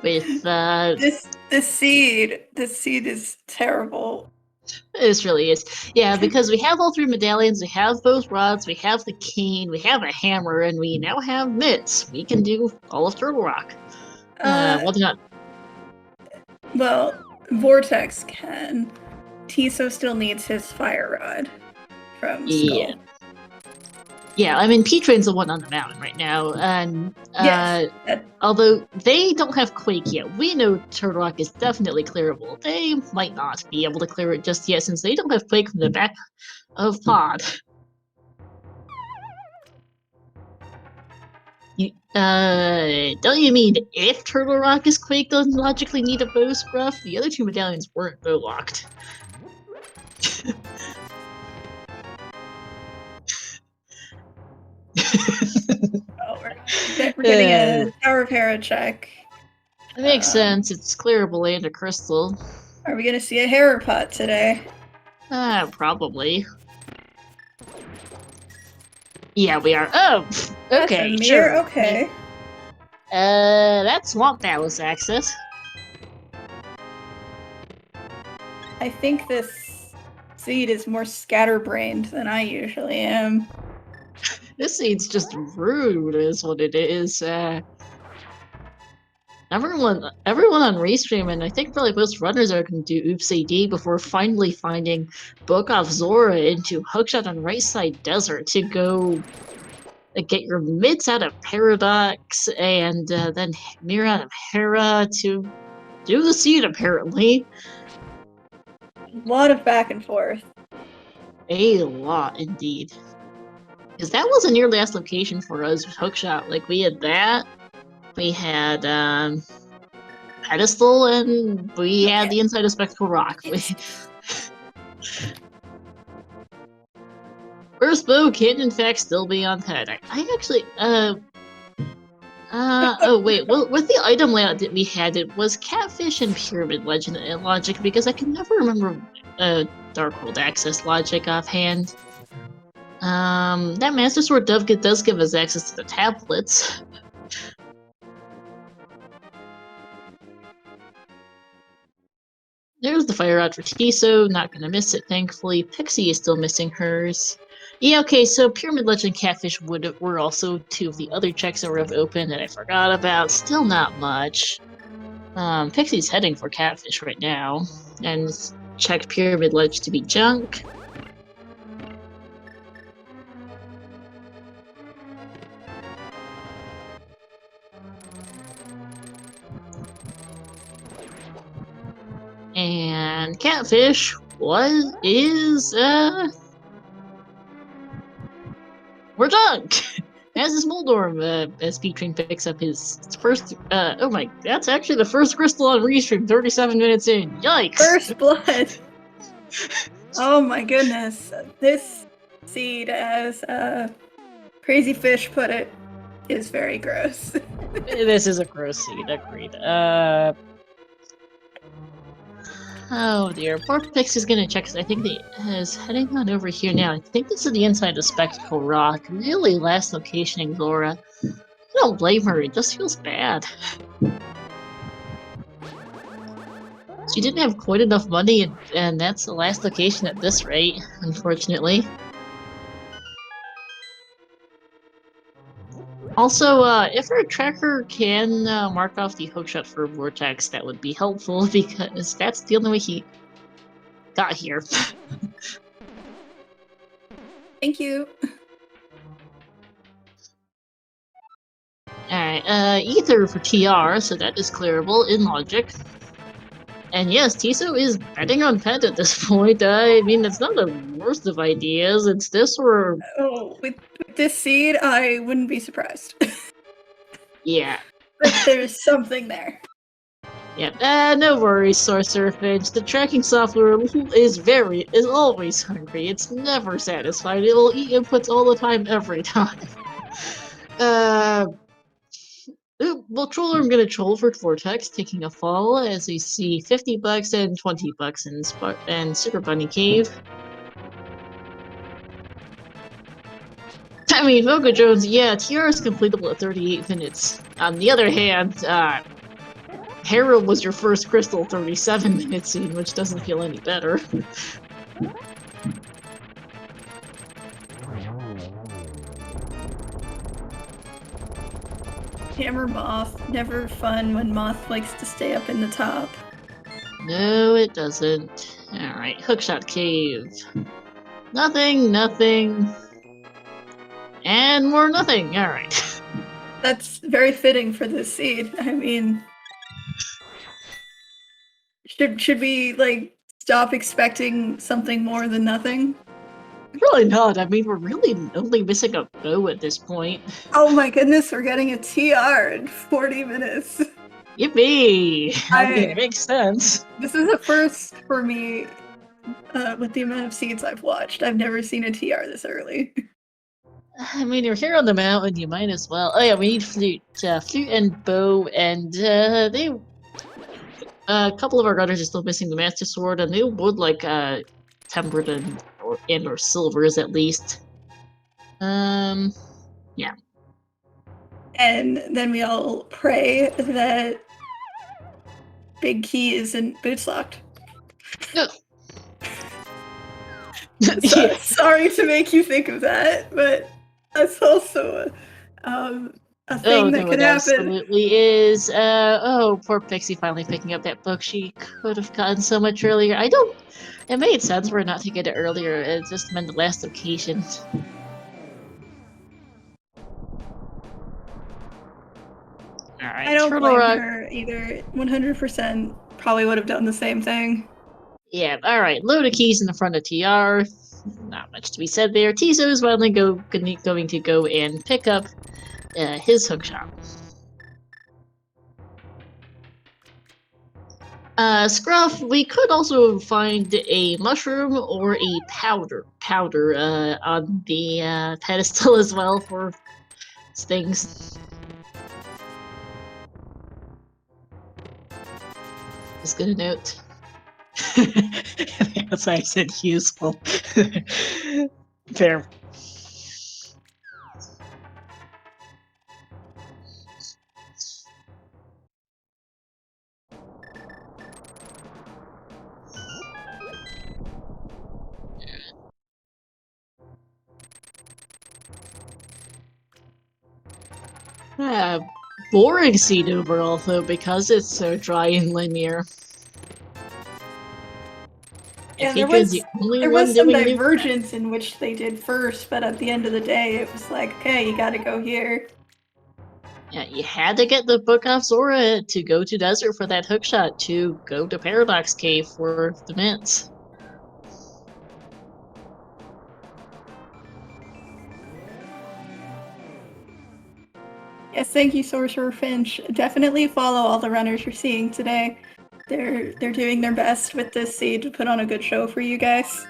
Speaker 1: with,
Speaker 2: This seed is terrible.
Speaker 1: This really is. Yeah, because we have all three medallions, we have both rods, we have the cane, we have a hammer, and we now have mitts. We can do all of Turtle Rock. Well, not.
Speaker 2: Well, Vortex can. Tiso still needs his fire rod from Skull.
Speaker 1: Yeah. Yeah, I mean, P-Train's the one on the mountain right now, and
Speaker 2: Yes.
Speaker 1: although they don't have Quake yet, we know Turtle Rock is definitely clearable. They might not be able to clear it just yet since they don't have Quake from the back of Pod. Don't you mean if Turtle Rock is Quake doesn't logically need a bow scruff? The other two medallions weren't bow locked.
Speaker 2: Oh, we're getting a Tower of Hera check.
Speaker 1: It makes sense. It's clearable and a crystal.
Speaker 2: Are we gonna see a Hera pot today?
Speaker 1: Probably. Yeah, we are. Oh, okay,
Speaker 2: That's a
Speaker 1: sure.
Speaker 2: mirror. Okay.
Speaker 1: That's Swamp Palace access.
Speaker 2: I think this seed is more scatterbrained than I usually am.
Speaker 1: This seed's just rude, is what it is. Everyone on Restream, and I think probably most runners are going to do Oops AD before finally finding Book Off Zora into Hookshot on Right Side Desert to go get your mids out of Paradox and then Mirror out of Hera to do the seed, apparently.
Speaker 2: A lot of back and forth.
Speaker 1: A lot, indeed. Because that wasn't your last location for us, Hookshot. Like, we had that, we had Pedestal, and we had the inside of Spectacle Rock. First bow can in fact still be on head. I actually oh wait, well, with the item layout that we had, it was Catfish and Pyramid Legend and Logic, because I can never remember Darkworld Access Logic offhand. That Master Sword does give us access to the tablets. There's the Fire Rod for Tiso, not gonna miss it, thankfully. Pixie is still missing hers. Yeah, okay, so Pyramid Legend Catfish were also two of the other checks that were open that I forgot about. Still not much. Pixie's heading for Catfish right now, and checked Pyramid Ledge to be junk. And Catfish we're junk! As is Moldorm, as P-Train picks up his first, oh my, that's actually the first crystal on Restream, 37 minutes in. Yikes!
Speaker 2: First blood! Oh my goodness. This seed, as Crazy Fish put it, is very gross.
Speaker 1: This is a gross seed, agreed. Oh dear, poor Pix is gonna check, because I think he is heading on over here now. I think this is the inside of Spectacle Rock. Really last locationing Laura. I don't blame her, it just feels bad. She didn't have quite enough money, and that's the last location at this rate, unfortunately. Also, if our tracker can mark off the hookshot for Vortex, that would be helpful, because that's the only way he got here.
Speaker 2: Thank you.
Speaker 1: Alright, Ether for TR, so that is clearable in logic. And yes, Tiso is betting on Pet at this point. I mean, it's not the worst of ideas. It's this or...
Speaker 2: Oh, with this seed, I wouldn't be surprised.
Speaker 1: Yeah.
Speaker 2: But there's something there.
Speaker 1: Yeah, no worries, Sorcerer Finch. The tracking software is always hungry. It's never satisfied. It will eat inputs all the time, every time. Well, Troller, I'm gonna troll for Vortex, taking a fall as we see $50 and $20 in Super Bunny Cave. I mean, Mocha Jones, yeah, TR is completable at 38 minutes. On the other hand, Hera was your first crystal 37 minutes in, which doesn't feel any better.
Speaker 2: Hammer Moth, never fun when Moth likes to stay up in the top.
Speaker 1: No, it doesn't. Alright, Hookshot Cave. Nothing. And more nothing. Alright.
Speaker 2: That's very fitting for this seed. I mean, should we like stop expecting something more than nothing?
Speaker 1: Really not. I mean, we're really only missing a bow at this point.
Speaker 2: Oh my goodness, we're getting a TR in 40 minutes.
Speaker 1: Yippee! I mean, it makes sense.
Speaker 2: This is a first for me with the amount of seeds I've watched. I've never seen a TR this early.
Speaker 1: I mean, you're here on the mountain, you might as well. Oh yeah, we need flute. Flute and bow, and they... a couple of our runners are still missing the Master Sword, and they would like tempered and or silvers at least. Yeah.
Speaker 2: And then we all pray that Big Key isn't boots locked. Sorry to make you think of that, but that's also a thing that could happen.
Speaker 1: Absolutely is. Oh, poor Pixie finally picking up that book she could have gotten so much earlier. It made sense for her not to get it earlier. It just meant the last occasion. Alright,
Speaker 2: I don't
Speaker 1: Turtle
Speaker 2: blame
Speaker 1: Rock.
Speaker 2: her either. 100% probably would have done the same thing.
Speaker 1: Yeah, alright. Load of keys in the front of TR. Not much to be said there. Tiso is finally going to go and pick up his hookshot. Scruff, we could also find a mushroom or a powder on the pedestal as well for things. Just gonna note. That's why I said useful. Fair. Boring seed overall, though, because it's so dry and linear.
Speaker 2: Yeah, there was some divergence in which they did first, but at the end of the day, it was like, okay, you gotta go here.
Speaker 1: Yeah, you had to get the book off Zora to go to Desert for that hookshot, to go to Paradox Cave for the mints.
Speaker 2: Yes, thank you, Sorcerer Finch. Definitely follow all the runners you're seeing today. They're doing their best with this seed to put on a good show for you guys.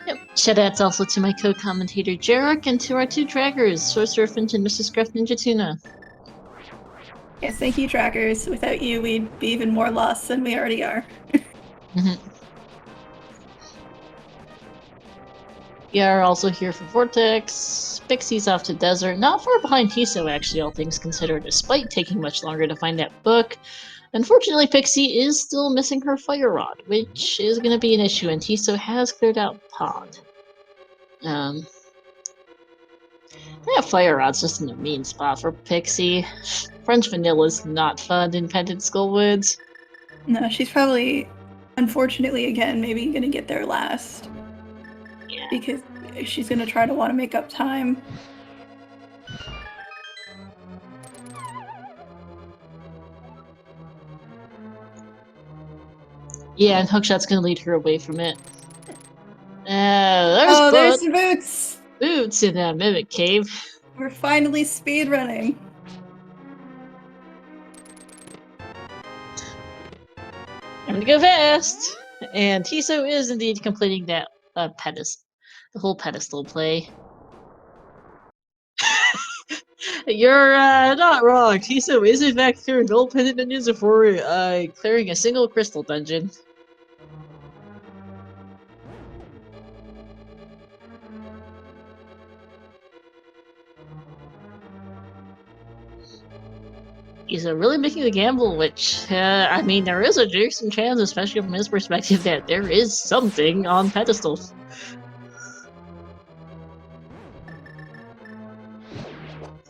Speaker 1: Yep. Shoutouts also to my co-commentator Jarek and to our two trackers, Sorcerer Finch and Mrs. Scruff Ninja Tuna.
Speaker 2: Yes, thank you, trackers. Without you, we'd be even more lost than we already are.
Speaker 1: We are also here for Vortex. Pixie's off to Desert, not far behind Tiso, actually, all things considered, despite taking much longer to find that book. Unfortunately, Pixie is still missing her Fire Rod, which is going to be an issue, and Tiso has cleared out Pod. Yeah, Fire Rod's just in a mean spot for Pixie. French Vanilla's not fun in Pendant Skullwoods.
Speaker 2: No, she's probably, unfortunately, again, maybe gonna get there last.
Speaker 1: Yeah.
Speaker 2: Because she's gonna try to want to make up time.
Speaker 1: Yeah, and Hookshot's gonna lead her away from it. There's
Speaker 2: the boots!
Speaker 1: Boots in that Mimic Cave.
Speaker 2: We're finally speedrunning.
Speaker 1: I'm gonna go fast! And Tiso is indeed completing that pedestal, the whole pedestal play. You're not wrong. Tiso is in fact clearing gold pendant dungeons before clearing a single crystal dungeon. He's really making the gamble, which, I mean, there is a decent chance, especially from his perspective, that there is something on pedestals.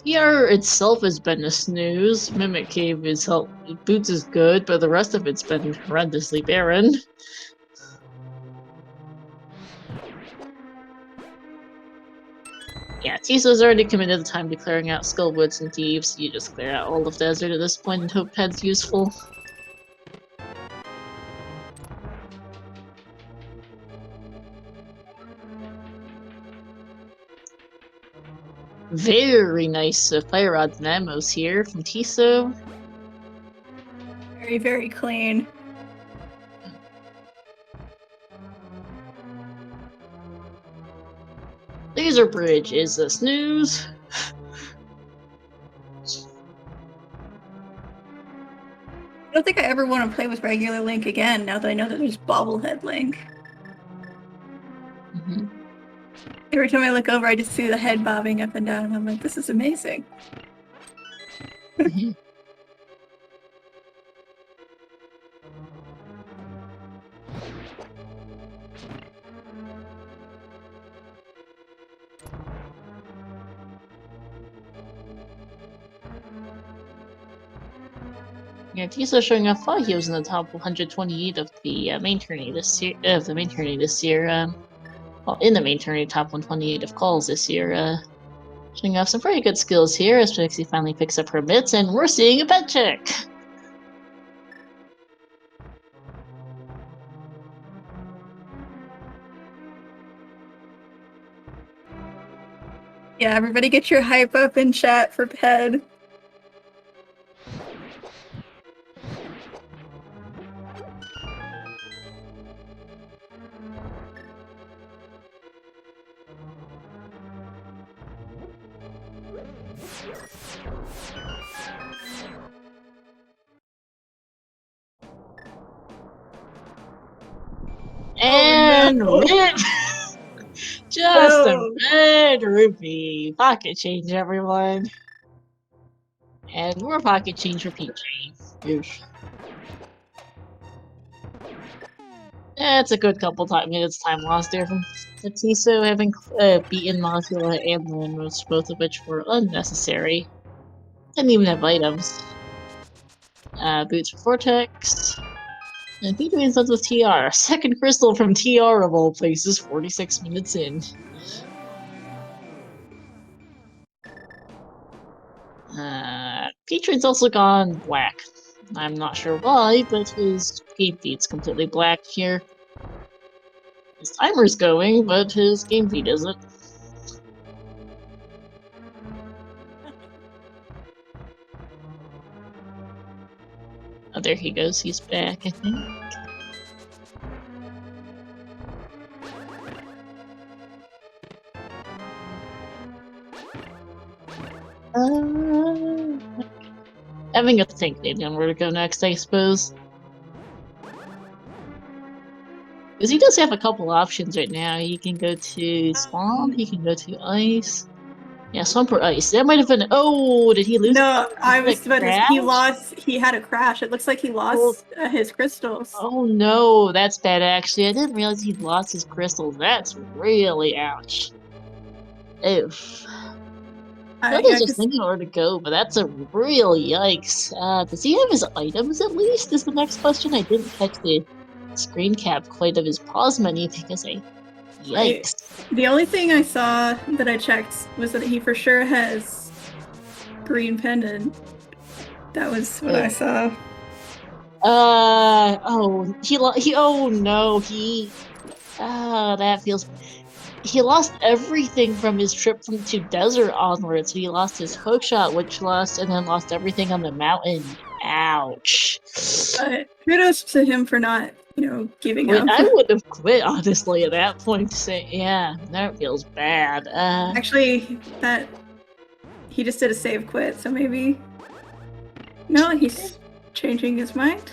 Speaker 1: PR itself has been a snooze. Mimic Cave is Boots is good, but the rest of it's been horrendously barren. Yeah, Tiso's already committed the time to clearing out Skullwoods and Thieves. You just clear out all of Desert at this point and hope Ped's useful. Very nice fire rods and ammos here from Tiso.
Speaker 2: Very, very clean.
Speaker 1: Laser Bridge is a snooze.
Speaker 2: I don't think I ever want to play with regular Link again now that I know that there's bobblehead Link.
Speaker 1: Mm-hmm.
Speaker 2: Every time I look over, I just see the head bobbing up and down, and I'm like, this is amazing.
Speaker 1: Mm-hmm. Yeah, Tiso showing off why he was in the top 128 of the main tourney this year. Well, in the main tourney, top 128 of calls this year. Showing off some pretty good skills here as Pixie finally picks up her bits, and we're seeing a pet check.
Speaker 2: Yeah, everybody get your hype up in chat for Ped.
Speaker 1: And
Speaker 2: no.
Speaker 1: rip! Just a red rupee. Pocket change, everyone. And more pocket change for PJ. Oof. It's a good couple minutes time lost there from Tiso, having beaten Mothula and Moonmoose, both of which were unnecessary. Didn't even have items. Boots for Vortex. And P2 ends with TR. Second crystal from TR of all places, 46 minutes in. P-Train's also gone black. I'm not sure why, but his game feed's completely black here. His timer's going, but his game feed isn't. Oh, there he goes. He's back, I think. Having a think maybe on where to go next, I suppose. Because he does have a couple options right now. He can go to Swamp, he can go to Ice. Yeah, Swamp or Ice. That might have been. Oh, did he lose?
Speaker 2: No, I was about to. He
Speaker 1: crash?
Speaker 2: lost. He had a crash. It looks like he lost his crystals.
Speaker 1: Oh no, that's bad actually. I didn't realize he'd lost his crystals. That's really ouch. Oof. I was just thinking where to go, but that's a real yikes. Does he have his items at least? Is the next question. I didn't catch the screen cap quite of his pause menu because yikes.
Speaker 2: The only thing I saw that I checked was that he for sure has green pendant. That was what I saw.
Speaker 1: That feels. He lost everything from his trip to Desert onwards. He lost his hookshot, and then lost everything on the mountain. Ouch.
Speaker 2: Kudos to him for not, giving up.
Speaker 1: I would have quit, honestly, at that point. That feels bad.
Speaker 2: Actually, he just did a save quit, so maybe. No, he's changing his mind.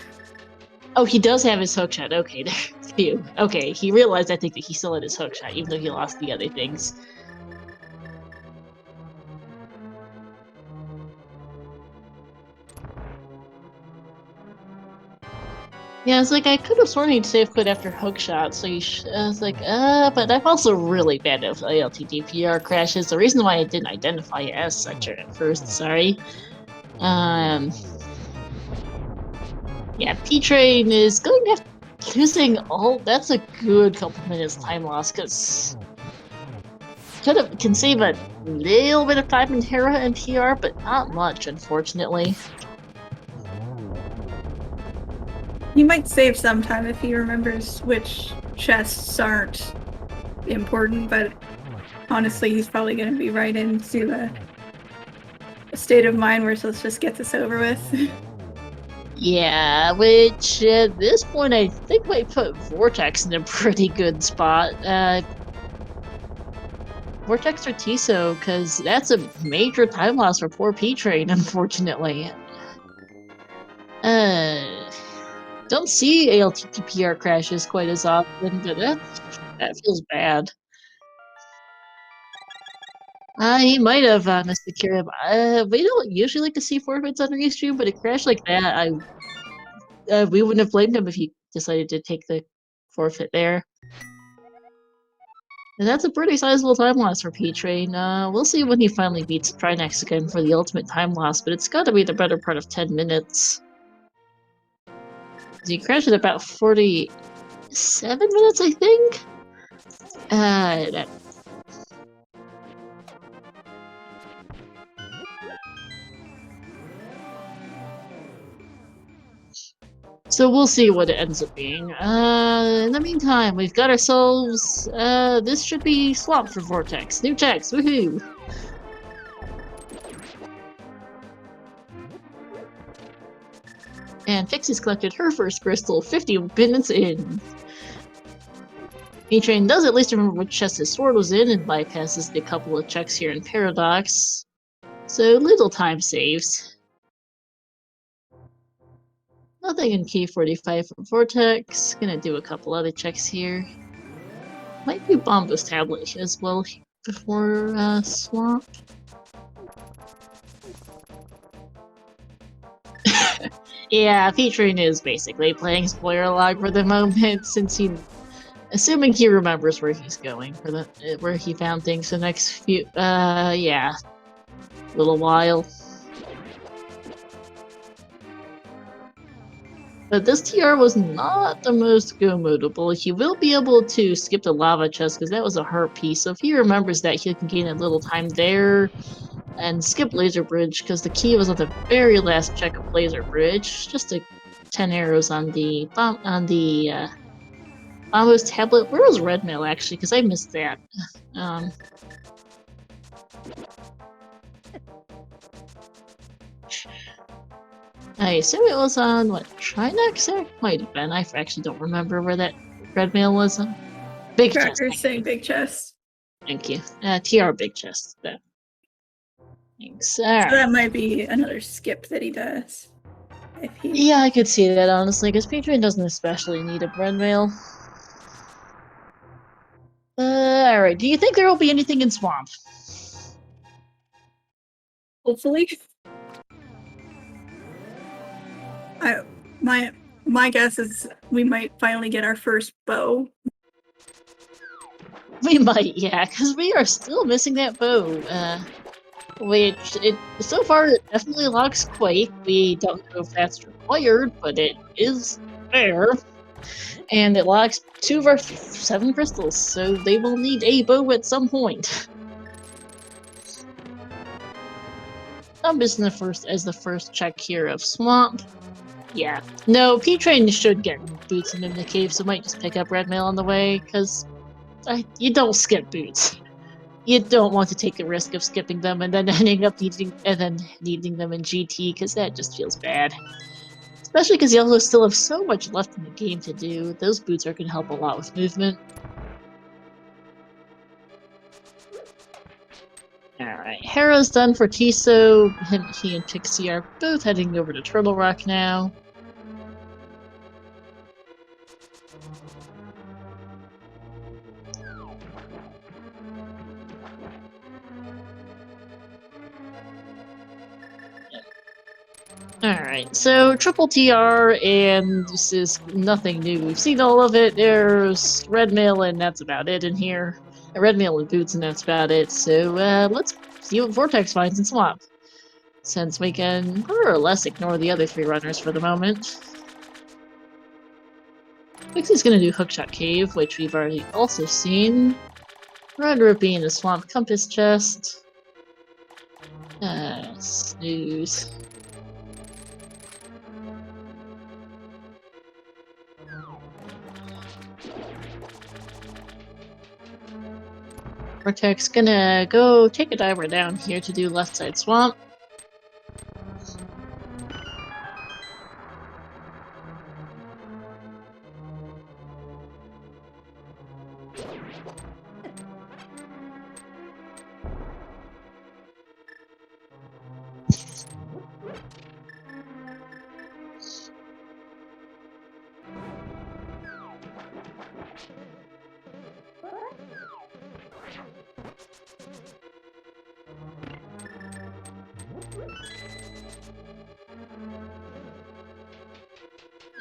Speaker 1: Oh, he does have his hookshot. Okay, there. Phew. Okay, he realized, I think, that he still had his hookshot, even though he lost the other things. Yeah, it's like, I could have sworn he'd save quit after hookshot, so I was like, but I'm also really bad at ALTTP crashes. The reason why I didn't identify it as such at first, sorry. Yeah, P-Train is going to have losing all. That's a good couple minutes time loss, because can save a little bit of time in Hera and PR, but not much, unfortunately.
Speaker 2: He might save some time if he remembers which chests aren't important, but honestly, he's probably going to be right into a state of mind where let's just get this over with.
Speaker 1: Yeah, which at this point I think might put Vortex in a pretty good spot. Vortex or Tiso, because that's a major time loss for poor P-Train, unfortunately. Don't see ALTTPR crashes quite as often, but that feels bad. He might have missed the cure. We don't usually like to see forfeits on restream, but a crash like that, we wouldn't have blamed him if he decided to take the forfeit there. And that's a pretty sizable time loss for P-Train. We'll see when he finally beats Trinex again for the ultimate time loss, but it's gotta be the better part of 10 minutes. He crashed at about 47 minutes, I think? So we'll see what it ends up being. In the meantime, we've got ourselves, this should be swapped for Vortex. New text, woohoo! And Pixie's collected her first crystal 50 minutes in. P-Train does at least remember which chest his sword was in and bypasses the couple of checks here in Paradox. So little time saves. Nothing in K45 from Vortex. Gonna do a couple other checks here. Might do Bombo's tablet as well before swap. Yeah, P-Train is basically playing spoiler log for the moment, since assuming he remembers where he's going for where he found things the next few yeah, little while. But this TR was not the most go-modable. He will be able to skip the lava chest because that was a hard piece. So if he remembers that, he can gain a little time there and skip Laser Bridge because the key was on the very last check of Laser Bridge. Just 10 arrows on the Bombo's tablet. Where was Red Mail actually? Because I missed that. I assume it was on what, Trinex? Might have been. I actually don't remember where that Red Mail was on. Big chest.
Speaker 2: Saying big chest.
Speaker 1: Thank you. TR big chest. Thanks.
Speaker 2: So that might be another skip that he does.
Speaker 1: Yeah, I could see that honestly, because P-Train doesn't especially need a Red Mail. Alright, do you think there will be anything in Swamp?
Speaker 2: Hopefully. My guess is we might finally get our first bow.
Speaker 1: We might, yeah, because we are still missing that bow. Which, so far, it definitely locks Quake. We don't know if that's required, but it is there. And it locks 2 of our 7 crystals, so they will need a bow at some point. I'm just as the first check here of Swamp. Yeah. No, P-Train should get boots in the cave, so might just pick up Red Mail on the way, because you don't skip boots. You don't want to take the risk of skipping them and then ending up needing them in GT, because that just feels bad. Especially because you also still have so much left in the game to do. Those boots are going to help a lot with movement. Alright, Hera's done for Tiso. He and Pixie are both heading over to Turtle Rock now. Alright, so triple TR, and this is nothing new. We've seen all of it. There's Red Mail, and that's about it in here. Red Mail and boots, and that's about it. So let's see what Vortex finds in Swamp, since we can more or less ignore the other 3 runners for the moment. Pixie's gonna do Hookshot Cave, which we've already also seen. Red rupee in the swamp compass chest. Snooze. Vortex gonna go take a diver down here to do left side swamp.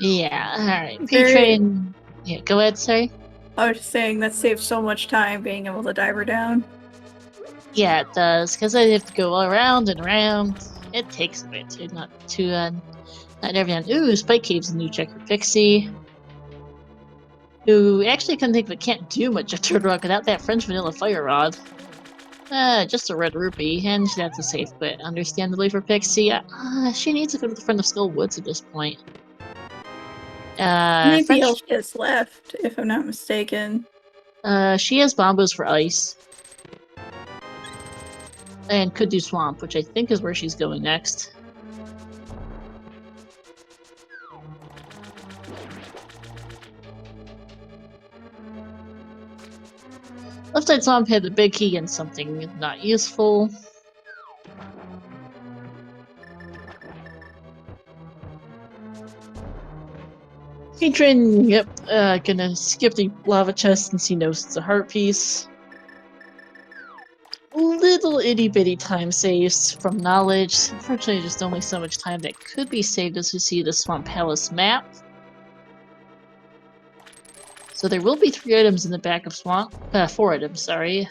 Speaker 1: Yeah, alright. P-Train. Yeah, go ahead, sorry.
Speaker 2: I was just saying that saves so much time being able to dive her down.
Speaker 1: Yeah, it does, because I have to go around and around. It takes a bit to not everyone. Ooh, Spike Cave's a new check for Pixie. Who actually couldn't think of it, can't do much at Turtle Rock without that French Vanilla Fire Rod. Just a red rupee, and that's a safe bet, understandably, for Pixie. She needs to go to the front of Skull Woods at this point.
Speaker 2: Maybe
Speaker 1: French...
Speaker 2: all she has left, if I'm not mistaken.
Speaker 1: She has Bombos for Ice. And could do Swamp, which I think is where she's going next. Left side Swamp had the big key and something not useful. Patron, yep, gonna skip the lava chest since he knows it's a heart piece. Little itty bitty time saves from knowledge. Unfortunately, just only so much time that could be saved as we see the Swamp Palace map. So there will be 3 items in the back of Swamp, 4 items, sorry,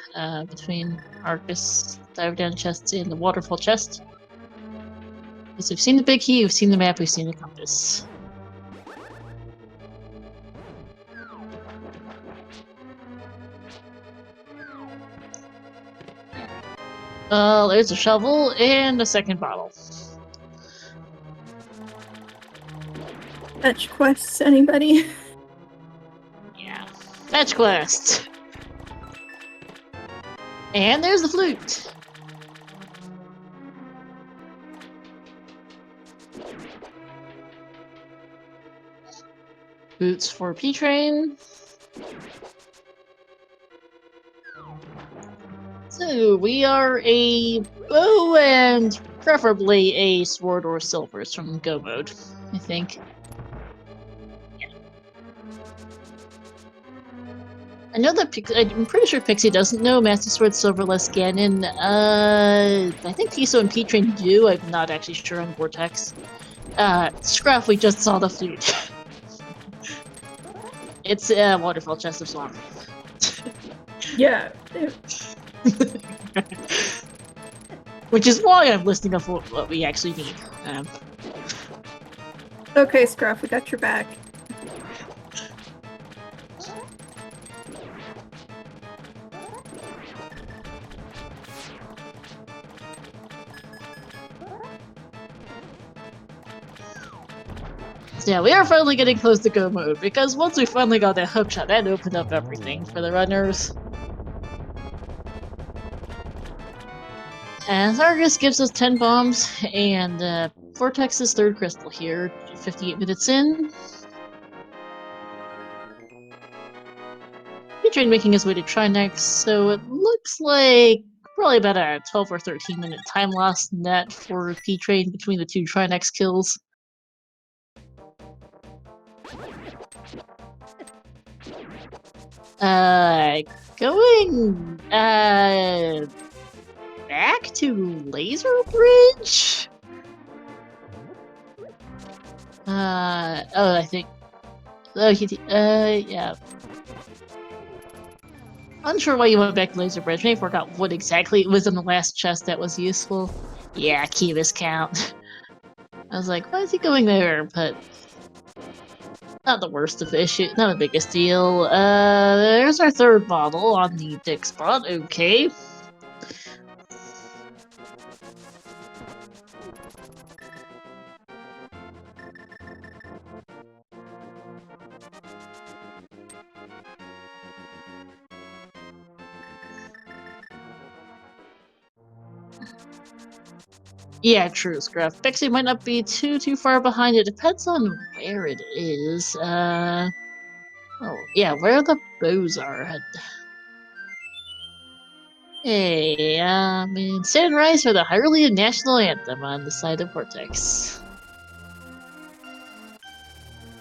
Speaker 1: between Arcus Dive Down chests and the Waterfall chest. Because we've seen the big key, we've seen the map, we've seen the compass. There's a shovel and a second bottle.
Speaker 2: Fetch quests, anybody?
Speaker 1: Yeah. Fetch quest! And there's the flute! Boots for P-Train. So, we are a bow and preferably a sword or silvers from Go mode, I think. Yeah. I know that I'm pretty sure Pixie doesn't know Master Sword Silverless Ganon. I think Tiso and P-Train do. I'm not actually sure on Vortex. Scruff, we just saw the flute. It's a waterfall chest of swamp.
Speaker 2: Yeah.
Speaker 1: Which is why I'm listing off what we actually need.
Speaker 2: Okay, Scruff, we got your back.
Speaker 1: So yeah, we are finally getting close to Go mode, because once we finally got that hookshot, that opened up everything for the runners. And Argus gives us 10 bombs, and Vortex's 3rd crystal here, 58 minutes in. P-Train making his way to Trinex, so it looks like probably about a 12 or 13 minute time loss net for P-Train between the 2 Trinex kills. Going back to Laser Bridge? I think... yeah. Unsure why you went back to Laser Bridge. Maybe forgot what exactly it was in the last chest that was useful. Yeah, key viscount. I was like, why is he going there? But... Not the worst of the issue, not the biggest deal. There's our third bottle on the dick spot, okay. Yeah, true, Scruff. Pixie might not be too far behind. It depends on where it is. Oh, yeah, where the bows are. Hey, in Sunrise for the Hyrulean National Anthem on the side of Vortex.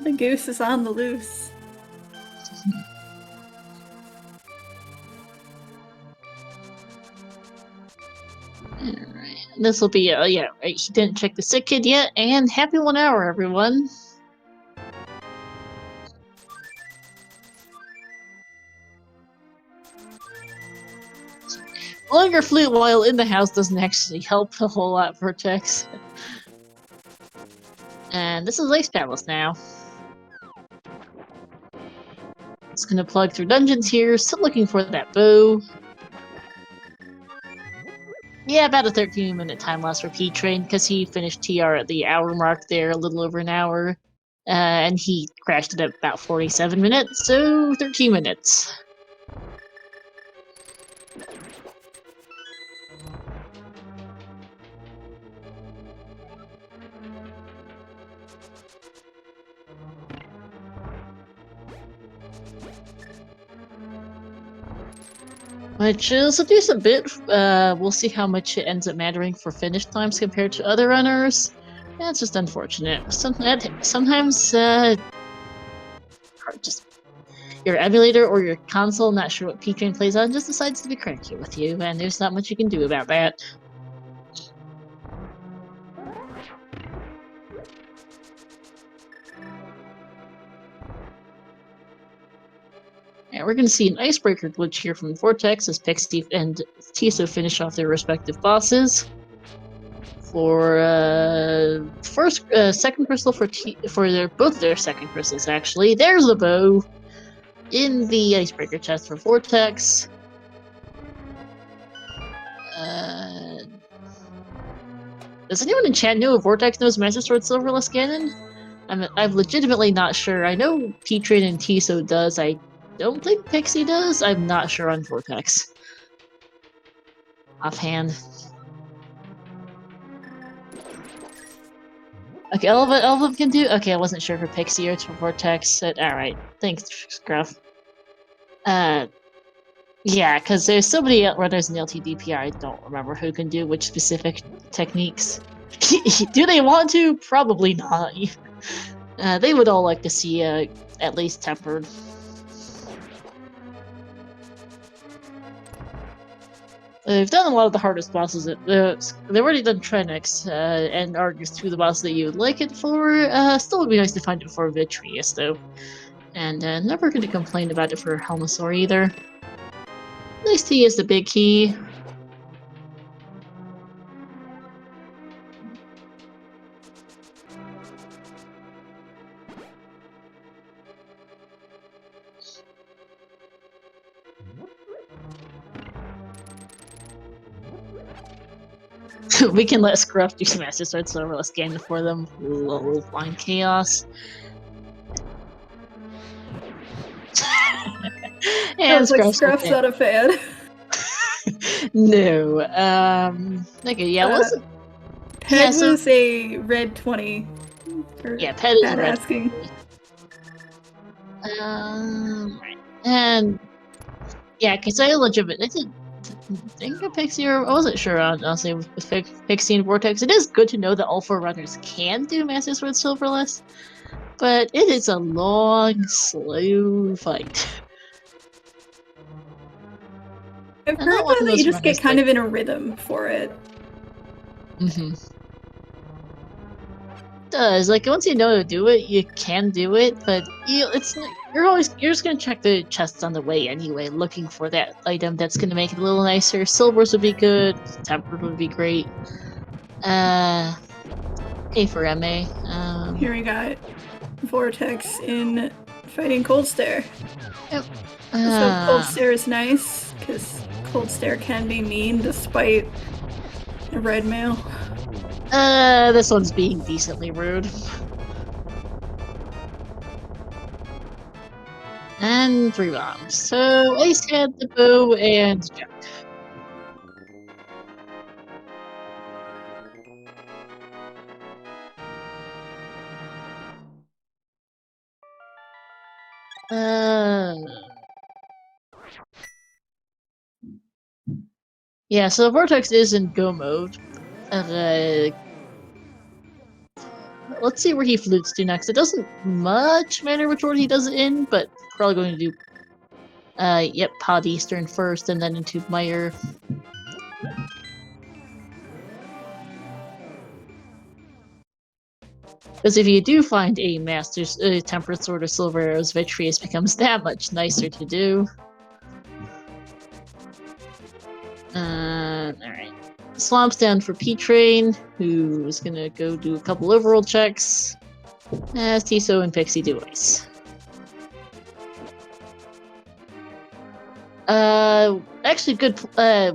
Speaker 2: The goose is on the loose.
Speaker 1: Alright, this will be, yeah, right, he didn't check the sick kid yet, and happy 1 hour, everyone! Blowing your flute while in the house doesn't actually help a whole lot, Vortex. And this is Ice Palace now. It's gonna plug through dungeons here, still looking for that bow. Yeah, about a 13-minute time loss for P-Train, because he finished TR at the hour mark there, a little over an hour. And he crashed it at about 47 minutes, so 13 minutes. Which is a decent bit. We'll see how much it ends up mattering for finish times compared to other runners. That's just unfortunate. Sometimes, just your emulator or your console, not sure what P-Train plays on, just decides to be cranky with you, and there's not much you can do about that. And we're going to see an icebreaker glitch here from Vortex as Pixie and Tiso finish off their respective bosses. For second crystal for both their second crystals actually. There's the bow in the icebreaker chest for Vortex. Does anyone in chat know if Vortex knows Master Sword Silverless Ganon? I'm legitimately not sure. I know P-Train and Tiso does. I don't think Pixie does. I'm not sure on Vortex. Offhand. Okay, all of them can do? Okay, I wasn't sure for Pixie or for Vortex. Alright, thanks, Scruff. Yeah, because there's so many runners in the ALTTP, I don't remember who can do which specific techniques. Do they want to? Probably not. They would all like to see at least tempered. They've done a lot of the hardest bosses. They've already done Trenix and Argus, two of the bosses that you would like it for. Still would be nice to find it for Vitreous, though. And never going to complain about it for Helmasaur either. Nice T is the big key. We can let Scruff do some Master Sword Silverless Ganon for them. Lol, blind chaos. And
Speaker 2: Scruff's not a fan.
Speaker 1: No. Okay, yeah, listen.
Speaker 2: Ped was a red 20.
Speaker 1: Yeah, Ped is red
Speaker 2: asking.
Speaker 1: 20. Right. And yeah, because I legitimately didn't think of Pixie, or I wasn't sure, honestly, with Pixie and Vortex. It is good to know that all 4 runners can do Master Sword Silverless, but it is a long, slow fight.
Speaker 2: I've heard that you just get kind of in a rhythm for it.
Speaker 1: Mm-hmm. Does, like, once you know how to do it, you can do it, but you're just gonna check the chests on the way anyway, looking for that item that's gonna make it a little nicer. Silvers would be good, tempered would be great. A for MA.
Speaker 2: Here we got Vortex in fighting Cold Stare.
Speaker 1: Yep.
Speaker 2: So Cold Stare is nice, because Cold Stare can be mean despite a red mail.
Speaker 1: This one's being decently rude. And 3 bombs. So Ice had the bow and Jack. Yeah, so Vortex is in go mode. Let's see where he flutes to next. It doesn't much matter which order he does it in, but probably going to do yep, Pod Eastern first and then into Meyer. Because if you do find a Master's Temperate Sword or Silver Arrows, Vitreous becomes that much nicer to do. Alright. Swamp's down for P-Train, who's gonna go do a couple overall checks, as Tiso and Pixie do Ice. Actually, good.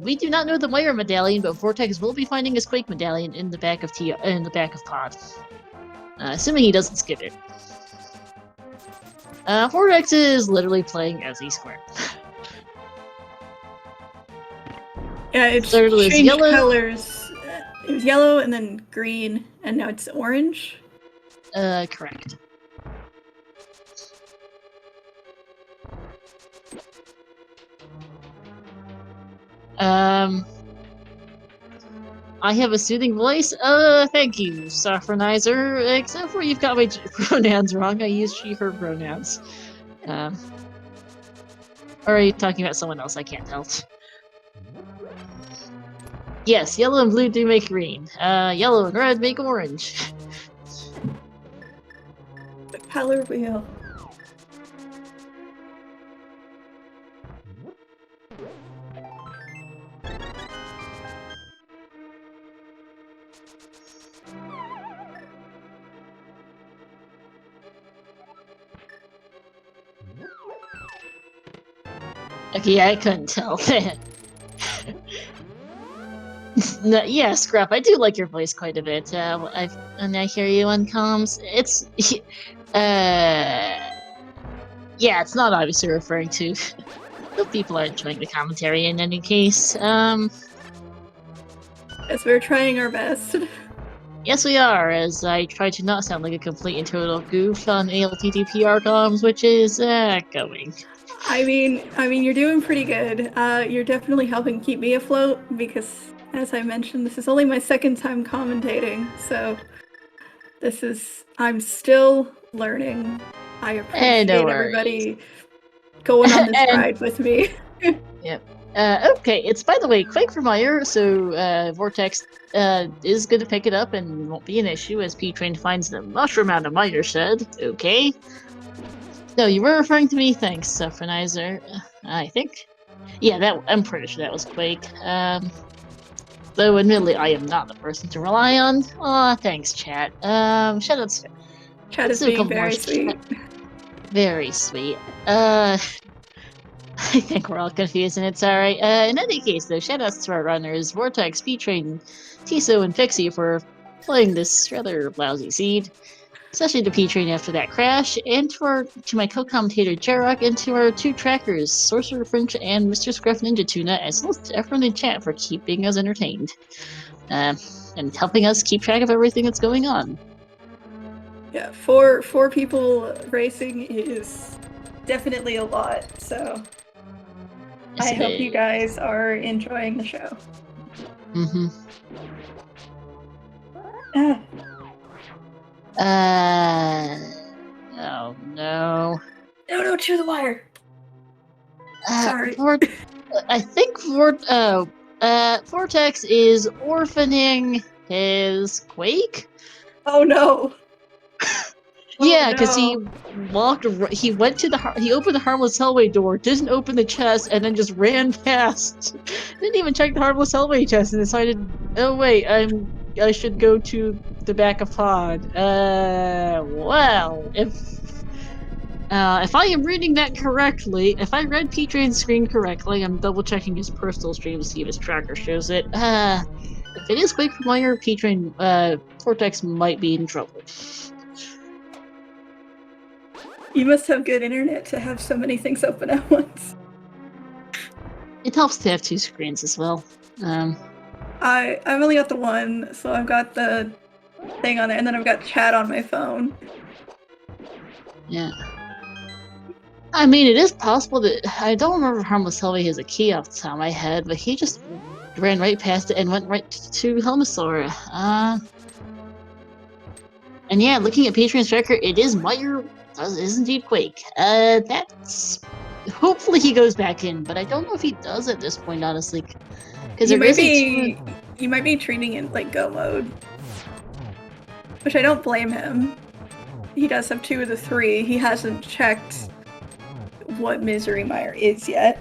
Speaker 1: We do not know the Meyer medallion, but Vortex will be finding his Quake medallion in the back of Pod. Assuming he doesn't skip it. Vortex is literally playing as E-Square.
Speaker 2: Yeah, it's
Speaker 1: So it was
Speaker 2: changed
Speaker 1: yellow.
Speaker 2: colors. It was yellow and then green, and now it's orange.
Speaker 1: Correct. I have a soothing voice. Thank you, Sophronizer. Except for you've got my pronouns wrong. I use she/her pronouns. Or are you talking about someone else? I can't tell. Yes, yellow and blue do make green. Yellow and red make orange.
Speaker 2: The color wheel.
Speaker 1: Okay, I couldn't tell that. No, yeah, Scrap, I do like your voice quite a bit. And I hear you on comms. It's, yeah, it's not obviously referring to. The people are enjoying the commentary in any case.
Speaker 2: As we're trying our best.
Speaker 1: Yes, we are. As I try to not sound like a complete and total goof on ALTTP comms, which is going.
Speaker 2: I mean, you're doing pretty good. You're definitely helping keep me afloat because, as I mentioned, this is only my second time commentating, so I'm still learning. I appreciate
Speaker 1: No
Speaker 2: everybody going on this ride with me.
Speaker 1: Yep. Okay, it's by the way, Quake for Meyer, so Vortex is going to pick it up and won't be an issue as P-Train finds the mushroom out of Meyer shed. Okay. No, you were referring to me. Thanks, Sophronizer. I think. Yeah, I'm pretty sure that was Quake. Though admittedly, I am not the person to rely on. Aw, thanks, chat. Shoutouts.
Speaker 2: Chat is being very sweet.
Speaker 1: Very sweet. I think we're all confused, and it's alright. In any case, though, shoutouts to our runners, Vortex, P-Train, Tiso, and Pixie for playing this rather lousy seed. Especially to P-Train after that crash, and to my co-commentator Jarok, and to our 2 trackers, Sorcerer French and Mr. Scruff Ninja Tuna, as well as to everyone in chat for keeping us entertained. And helping us keep track of everything that's going on.
Speaker 2: Yeah, four people racing is definitely a lot, so yes, I hope you guys are enjoying the show.
Speaker 1: Mm-hmm. Oh no.
Speaker 2: No, chew the wire. Sorry.
Speaker 1: I think Vortex is orphaning his Quake?
Speaker 2: Oh no.
Speaker 1: Yeah, because he went to he opened the Harmless Hellway door, didn't open the chest, and then just ran past. Didn't even check the Harmless Hellway chest and decided, oh wait, I should go to the back of pod. Well, if I am reading that correctly, if I read P-Train's screen correctly, I'm double checking his personal stream to see if his tracker shows it. If it is Quake familiar, P-Train, Vortex might be in trouble.
Speaker 2: You must have good internet to have so many things open at once.
Speaker 1: It helps to have two screens as well.
Speaker 2: I've only got the one, so I've got the thing on it, and then I've got chat on my phone.
Speaker 1: Yeah. I mean, it is possible that I don't remember if Harmless Helvey has a key off the top of my head, but he just ran right past it and went right to Helmosaur. And yeah, looking at Patreon's tracker, it is Meyer. Is indeed Quake. That's hopefully he goes back in, but I don't know if he does at this point, honestly, because
Speaker 2: You might be treating it like go mode, which I don't blame him. He does have 2 of the 3. He hasn't checked what Misery Mire is yet.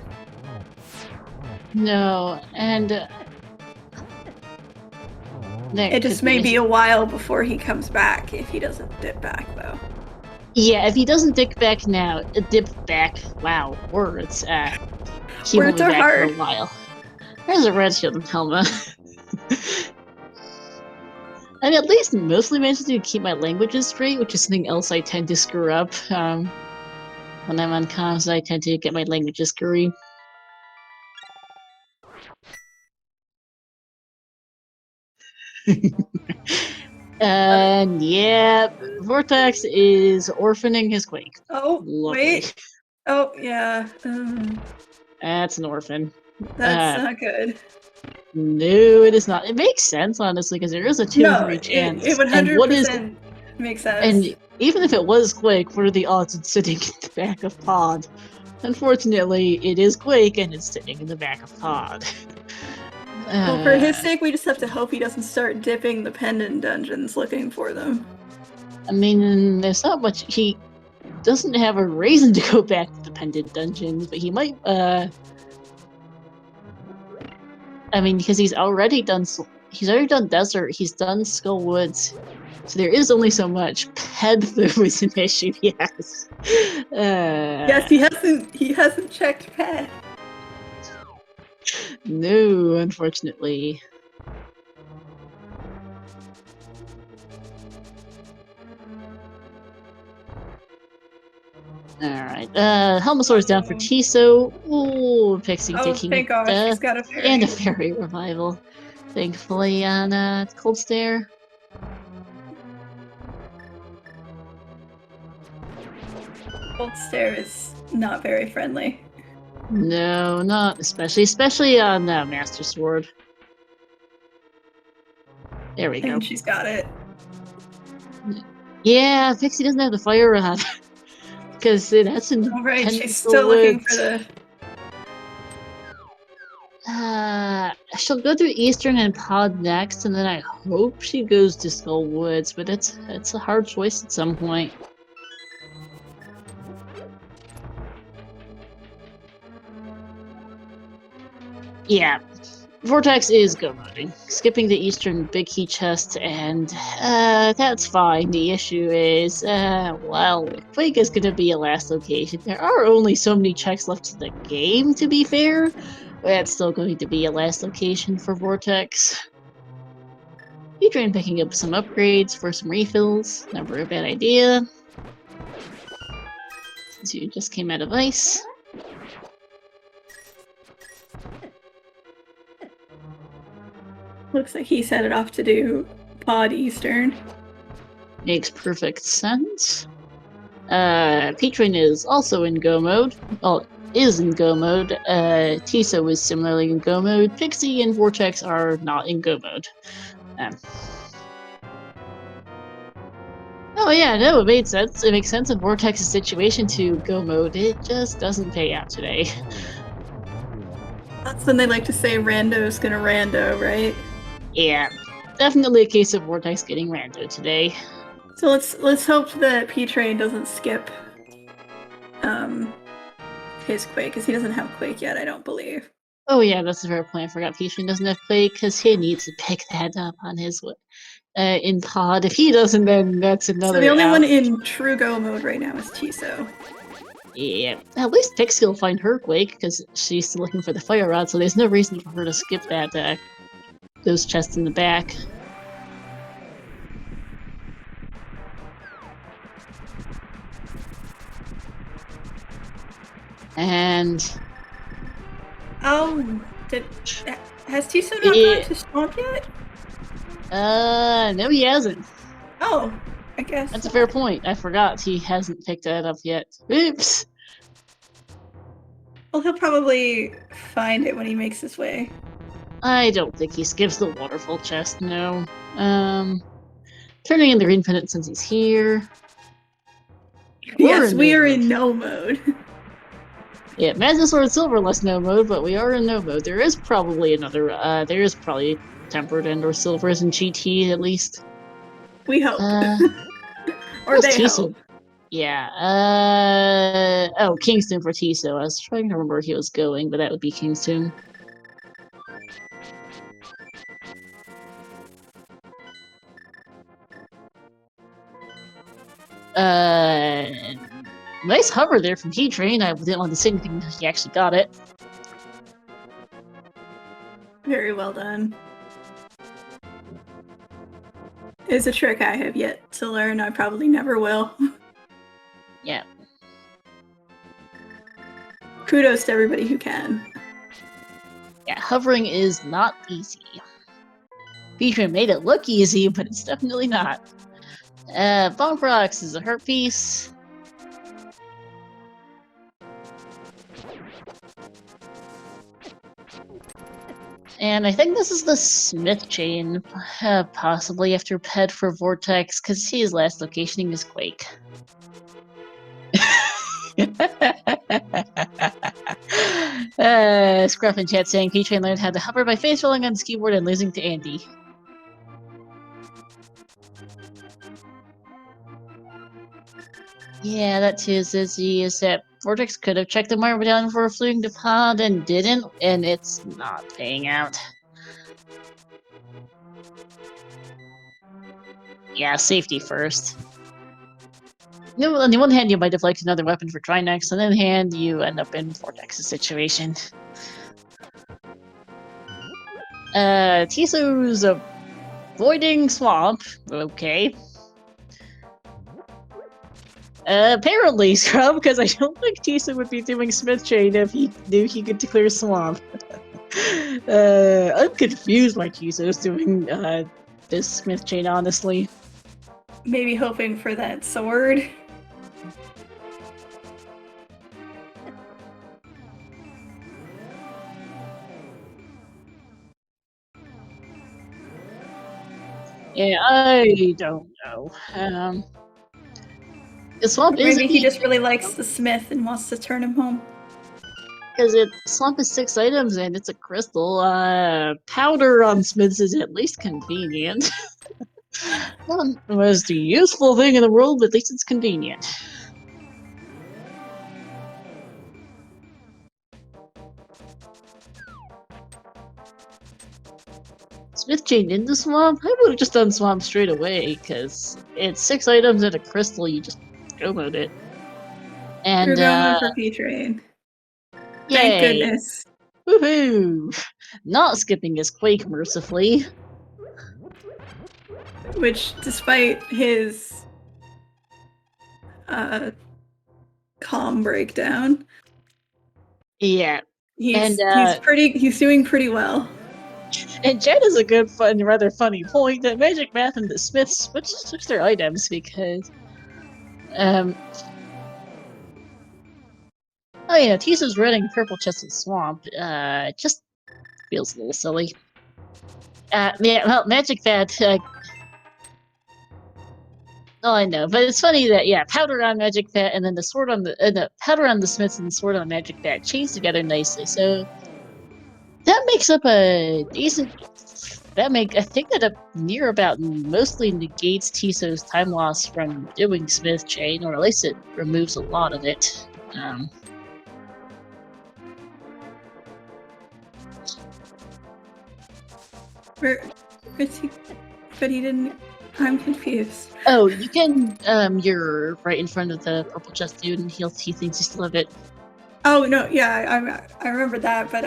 Speaker 1: No, and
Speaker 2: it just may be a while before he comes back if he doesn't dip back, though.
Speaker 1: Yeah, if he doesn't dip back now, dip back. Wow, words. He won't be back for a while. There's a red shield in Helma. I at least mostly managed to keep my languages straight, which is something else I tend to screw up. When I'm on comms, I tend to get my languages screwy. And yeah, Vortex is orphaning his Quake.
Speaker 2: Oh, wait. Oh, yeah.
Speaker 1: That's an orphan.
Speaker 2: That's not good.
Speaker 1: No, it is not. It makes sense, honestly, because there is a 2-3 chance.
Speaker 2: It would 100% make sense.
Speaker 1: And even if it was Quake, what are the odds it's sitting in the back of pod? Unfortunately, it is Quake, and it's sitting in the back of pod.
Speaker 2: Well, for his sake, we just have to hope he doesn't start dipping the pendant dungeons looking for them.
Speaker 1: I mean, there's not much. He doesn't have a reason to go back to the pendant dungeons, but he might. I mean, because he's already done. He's already done desert. He's done Skull Woods, so there is only so much. Ped Foo is an issue. Yes.
Speaker 2: Yes, he hasn't checked Ped.
Speaker 1: No, unfortunately. Alright, Helmosaur's down for Tiso. Ooh, Pixie taking
Speaker 2: thank God, she's got a fairy.
Speaker 1: And a fairy revival. Thankfully on Cold Stare.
Speaker 2: Cold Stare is not very friendly.
Speaker 1: No, not especially on Master Sword. There we go.
Speaker 2: And she's got it.
Speaker 1: Yeah, Pixie doesn't have the fire rod. Because that's an
Speaker 2: Alright, she's still looking for the...
Speaker 1: she'll go through Eastern and Pod next, and then I hope she goes to Skull Woods, but it's a hard choice at some point. Yeah, Vortex is go-moding, skipping the Eastern Big Key Chest, and that's fine. The issue is, well, Quake is going to be a last location. There are only so many checks left in the game, to be fair. That's still going to be a last location for Vortex. P-Train picking up some upgrades for some refills. Never a bad idea. Since you just came out of ice.
Speaker 2: Looks like he set it off to do Pod Eastern.
Speaker 1: Makes perfect sense. P-Train is also in go mode. Well, is in go mode. Tiso is similarly in go mode. Pixie and Vortex are not in go mode. Oh yeah, no, it made sense. It makes sense in Vortex's situation to go mode. It just doesn't pay out today.
Speaker 2: That's when they like to say rando's gonna rando, right?
Speaker 1: Yeah, definitely a case of Vortex getting rando today.
Speaker 2: So let's hope that P-Train doesn't skip his Quake, because he doesn't have Quake yet, I don't believe.
Speaker 1: Oh yeah, that's a fair point. I forgot P-Train doesn't have Quake, because he needs to pick that up on his in pod. If he doesn't, then that's another
Speaker 2: So the only
Speaker 1: out.
Speaker 2: one in true go mode right now is Tiso.
Speaker 1: Yeah, at least Pixie will find her Quake, because she's still looking for the fire rod, so there's no reason for her to skip that those chests in the back. And
Speaker 2: Oh, has Tiso not gone to Swamp yet?
Speaker 1: No, he hasn't.
Speaker 2: Oh, I guess
Speaker 1: That's a
Speaker 2: not.
Speaker 1: fair point. I forgot he hasn't picked that up yet. Oops.
Speaker 2: Well, he'll probably find it when he makes his way.
Speaker 1: I don't think he skips the waterfall chest, no. Turning in the green pendant since he's here.
Speaker 2: Yes, we are in no mode.
Speaker 1: Yeah, Magic Sword Silverless no mode, but we are in no mode. There is probably another, there is probably Tempered and or Silvers in GT at least.
Speaker 2: We hope. Or
Speaker 1: What's
Speaker 2: they
Speaker 1: Tiso?
Speaker 2: hope.
Speaker 1: Yeah, oh, Kingston for Tiso. I was trying to remember where he was going, but that would be Kingston. Nice hover there from Heat Train. I didn't want to say anything. He actually got it.
Speaker 2: Very well done. It's a trick I have yet to learn. I probably never will.
Speaker 1: Yeah.
Speaker 2: Kudos to everybody who can.
Speaker 1: Yeah, hovering is not easy. Heat Train made it look easy, but it's definitely not. Bonk Rocks is a hurt piece. And I think this is the Smith chain, possibly after Ped for Vortex, because his last locationing is Quake. Scruff in chat saying P-Train learned how to hover by face rolling on his keyboard and losing to Andy. Yeah, that too is that Vortex could have checked the marble down for fluting to pod and didn't, and it's not paying out. Yeah, safety first. You know, on the one hand, you might have liked another weapon for Trinex, on the other hand, you end up in Vortex's situation. Tiso's avoiding Swamp. Okay. Apparently, Scrub, because I don't think Tiso would be doing Smith Chain if he knew he could clear Swamp. I'm confused why Tiso's doing this Smith Chain, honestly.
Speaker 2: Maybe hoping for that sword.
Speaker 1: Yeah, I don't know. The Swamp is
Speaker 2: Maybe he just really likes the Smith and wants to turn him home.
Speaker 1: Because Swamp is 6 items and it's a crystal. Powder on Smiths is at least convenient. Not the most useful thing in the world, but at least it's convenient. Smith chained into Swamp? I would have just done Swamp straight away, because it's 6 items and a crystal, you just go mode it. And,
Speaker 2: for P-Train.
Speaker 1: yay!
Speaker 2: Thank goodness.
Speaker 1: Woohoo! Not skipping his Quake, mercifully.
Speaker 2: Which, despite his calm breakdown,
Speaker 1: Yeah.
Speaker 2: he's doing pretty well.
Speaker 1: And Jen is a good, fun, rather funny point that Magic Math and the Smiths switch their items because, oh yeah, Tisa's running purple chest in Swamp. Just feels a little silly. Yeah, well, Magic Vat. Oh, I know, but it's funny that powder on Magic Vat and then the sword on the powder on the Smiths and the sword on Magic Vat chains together nicely. So that makes up a decent. I think that near about mostly negates Tiso's time loss from doing Smith Chain, or at least it removes a lot of it.
Speaker 2: Where is he? but he didn't. I'm confused.
Speaker 1: Oh, you can. You're right in front of the purple chest dude, and he thinks he still have it.
Speaker 2: Oh no, yeah, I remember that, but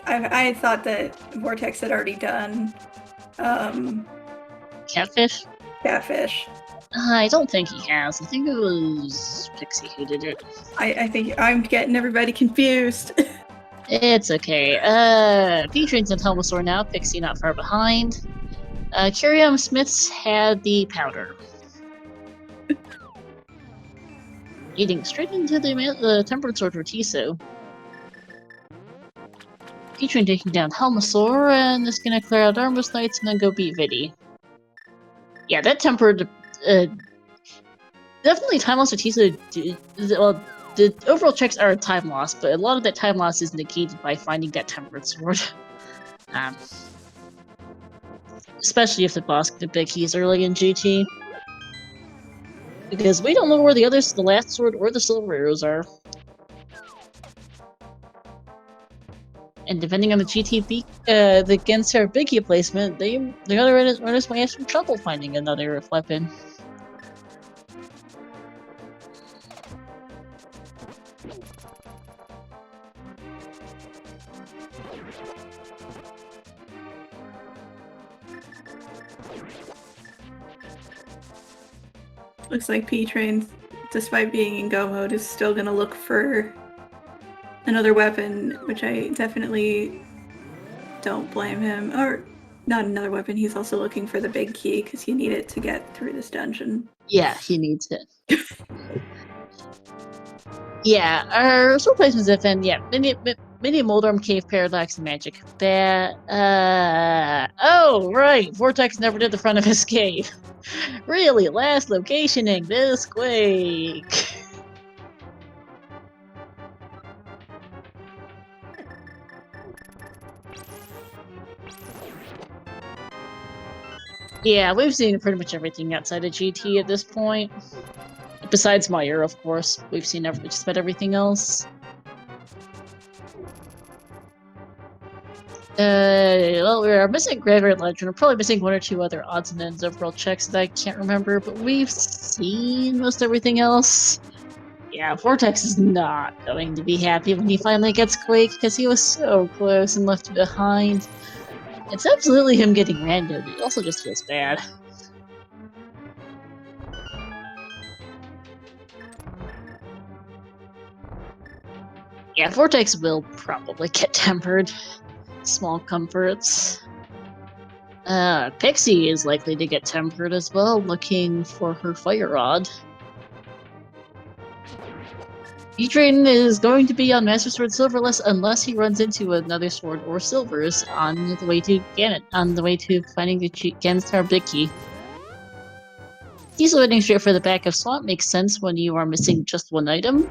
Speaker 2: I thought that Vortex had already done
Speaker 1: Catfish?
Speaker 2: Catfish.
Speaker 1: I don't think he has. I think it was Pixie who did it.
Speaker 2: I think I'm getting everybody confused.
Speaker 1: It's okay. P-Train's in Helmasaur now, Pixie not far behind. Curium Smith's had the powder. Eating straight into the Tempered Sword for Tiso. P-Train taking down Helmasaur, and is gonna clear out Armos Knights and then go beat Viddy. Yeah, that Tempered... definitely time loss for Tiso... well, the overall checks are a time loss, but a lot of that time loss is negated by finding that Tempered Sword. Especially if the boss get the big keys early in GT. Because we don't know where the others, the last sword or the silver arrows are. And depending on the GT the Genstar big key placement, the other runners might have some trouble finding another weapon.
Speaker 2: Looks like P-Train, despite being in go mode, is still gonna look for another weapon, which I definitely don't blame him. Or, not another weapon, he's also looking for the big key, because you need it to get through this dungeon.
Speaker 1: Yeah, he needs it. Yeah, our sword placements have been, yeah, mini Moldarm Cave Paradox and Magic. Oh, right, Vortex never did the front of his cave. Really, last locationing this quake. Yeah, we've seen pretty much everything outside of GT at this point. Besides Meyer, of course. We've seen just about everything else. Well, we're missing Graveyard Legend. We're probably missing one or two other odds and ends overall checks that I can't remember, but we've seen most everything else. Yeah, Vortex is not going to be happy when he finally gets Quake, because he was so close and left behind. It's absolutely him getting randomed. It also just feels bad. Yeah, Vortex will probably get tempered. Small comforts. Pixie is likely to get tempered as well, looking for her Fire Rod. P-Train is going to be on Master Sword Silverless unless he runs into another sword or silvers on the way to finding the Genstar Big Key. Diesel heading straight for the back of Swamp makes sense when you are missing just one item.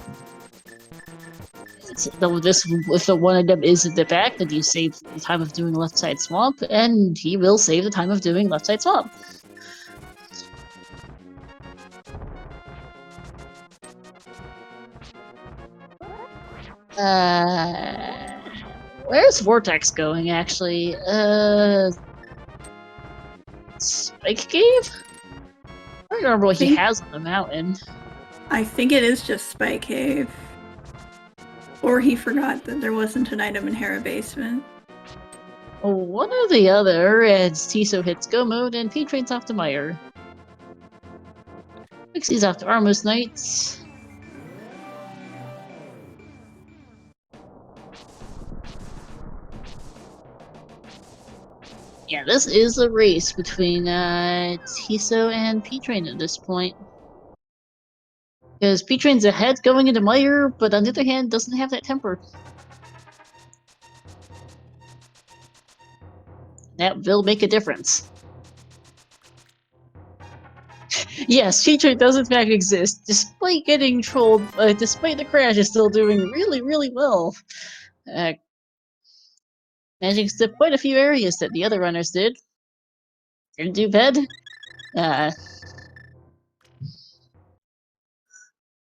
Speaker 1: If the one item is at the back, then you save the time of doing left side swamp, and he will save the time of doing left side swamp. Where's Vortex going, actually? Spike Cave? I don't remember what he has on the mountain.
Speaker 2: I think it is just Spike Cave. Or he forgot that there wasn't an item in Hera Basement.
Speaker 1: One or the other, as Tiso hits go mode and P-Train's off to Meyer. Pixie's off to Armos Knights. Yeah, this is a race between Tiso and P-Train at this point. Because P-Train's ahead going into Meyer, but on the other hand, doesn't have that temper. That will make a difference. Yes, P-Train does in fact exist, despite getting trolled, despite the crash, is still doing really, really well. Managing to skip quite a few areas that the other runners did. Didn't do bad.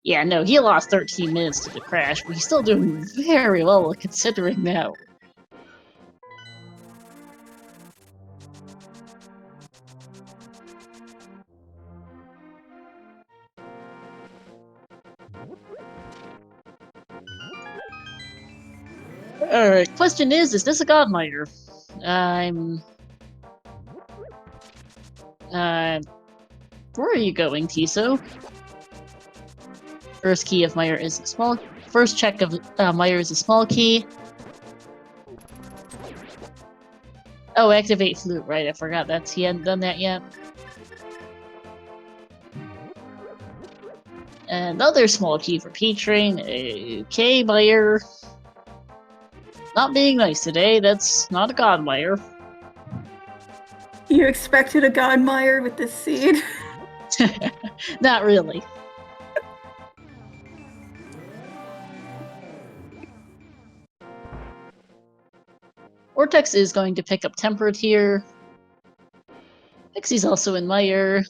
Speaker 1: Yeah, no, he lost 13 minutes to the crash, but he's still doing very well considering that. Alright, question is this a Godmire? Where are you going, Tiso? First key of Mire is a small... First check of Mire is a small key. Oh, activate flute, right, I forgot that he hadn't done that yet. Another small key for P-Train. Okay, Mire. Not being nice today, that's not a Godmire.
Speaker 2: You expected a Godmire with this seed?
Speaker 1: Not really. Vortex is going to pick up Tempered here. Pixie's also in Mire.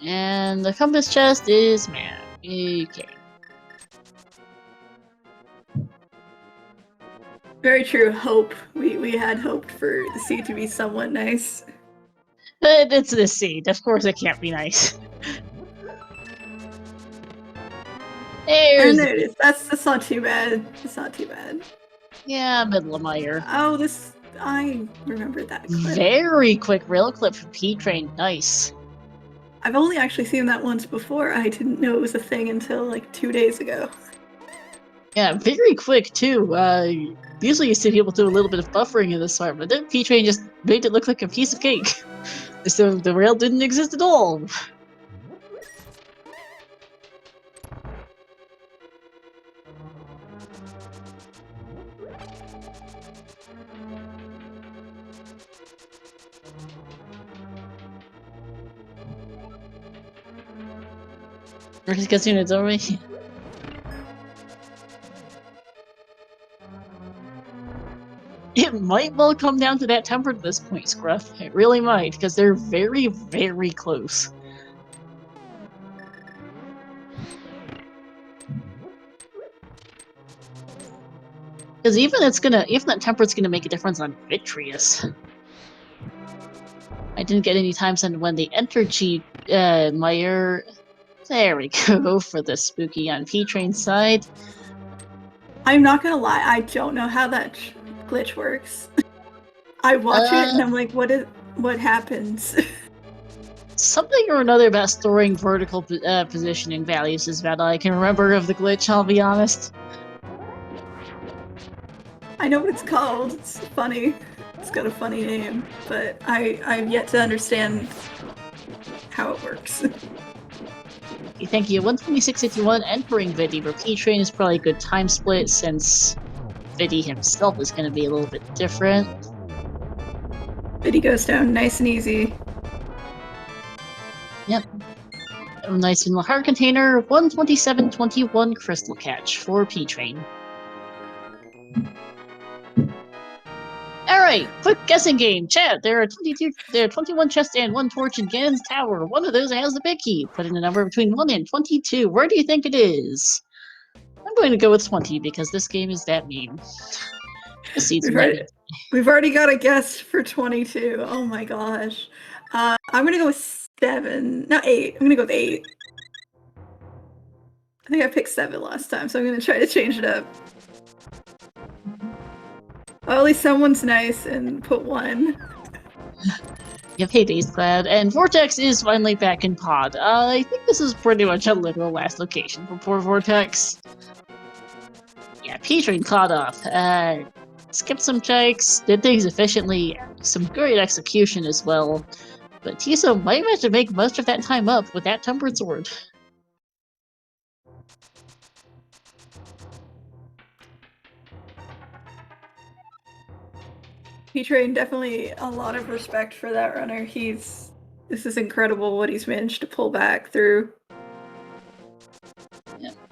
Speaker 1: And the compass chest is man. Okay.
Speaker 2: Very true. Hope. We had hoped for the seed to be somewhat nice.
Speaker 1: But it's this seed. Of course it can't be nice.
Speaker 2: And there it is. That's not too bad. It's not too bad.
Speaker 1: Yeah, middle of Mire.
Speaker 2: Oh, I remember that clip.
Speaker 1: Very quick rail clip from P-Train. Nice.
Speaker 2: I've only actually seen that once before. I didn't know it was a thing until like 2 days ago.
Speaker 1: Yeah, very quick too. Usually you see people do a little bit of buffering in this part, but then P-Train just made it look like a piece of cake. So the rail didn't exist at all. Versus Casino, it's already. It might well come down to that Tempered at this point, Scruff. It really might, because they're very, very close. Because even that Tempered's gonna make a difference on Vitreous. I didn't get any times on when they entered Mire. There we go for the spooky on P-Train's side.
Speaker 2: I'm not gonna lie, I don't know how that glitch works. I watch it and I'm like, what happens?
Speaker 1: Something or another about storing vertical positioning values is about all I can remember of the glitch, I'll be honest.
Speaker 2: I know what it's called. It's funny. It's got a funny name, but I've yet to understand how it works.
Speaker 1: Thank you. 126.51 entering Vidi, where P-Train is probably a good time split since Vidi himself is going to be a little bit different.
Speaker 2: Vidi goes down nice and easy.
Speaker 1: Yep. A nice little heart container. 127.21 crystal catch for P-Train. Alright, quick guessing game. Chat, there are 21 chests and 1 torch in Ganon's tower. One of those has the big key. Put in a number between 1 and 22. Where do you think it is? I'm going to go with 20 because this game is that mean.
Speaker 2: We've already got a guess for 22. Oh my gosh. I'm gonna go with 7. No, 8. I'm gonna go with 8. I think I picked 7 last time, so I'm gonna try to change it up. Well, at least someone's nice and put 1.
Speaker 1: Yep, hey Days Glad. And Vortex is finally back in pod. I think this is pretty much a literal last location for poor Vortex. Yeah, P-Train caught up. Skipped some checks, did things efficiently, some great execution as well. But Tiso might have to make most of that time up with that Tempered Sword.
Speaker 2: P-Train, definitely a lot of respect for that runner. This is incredible what he's managed to pull back through.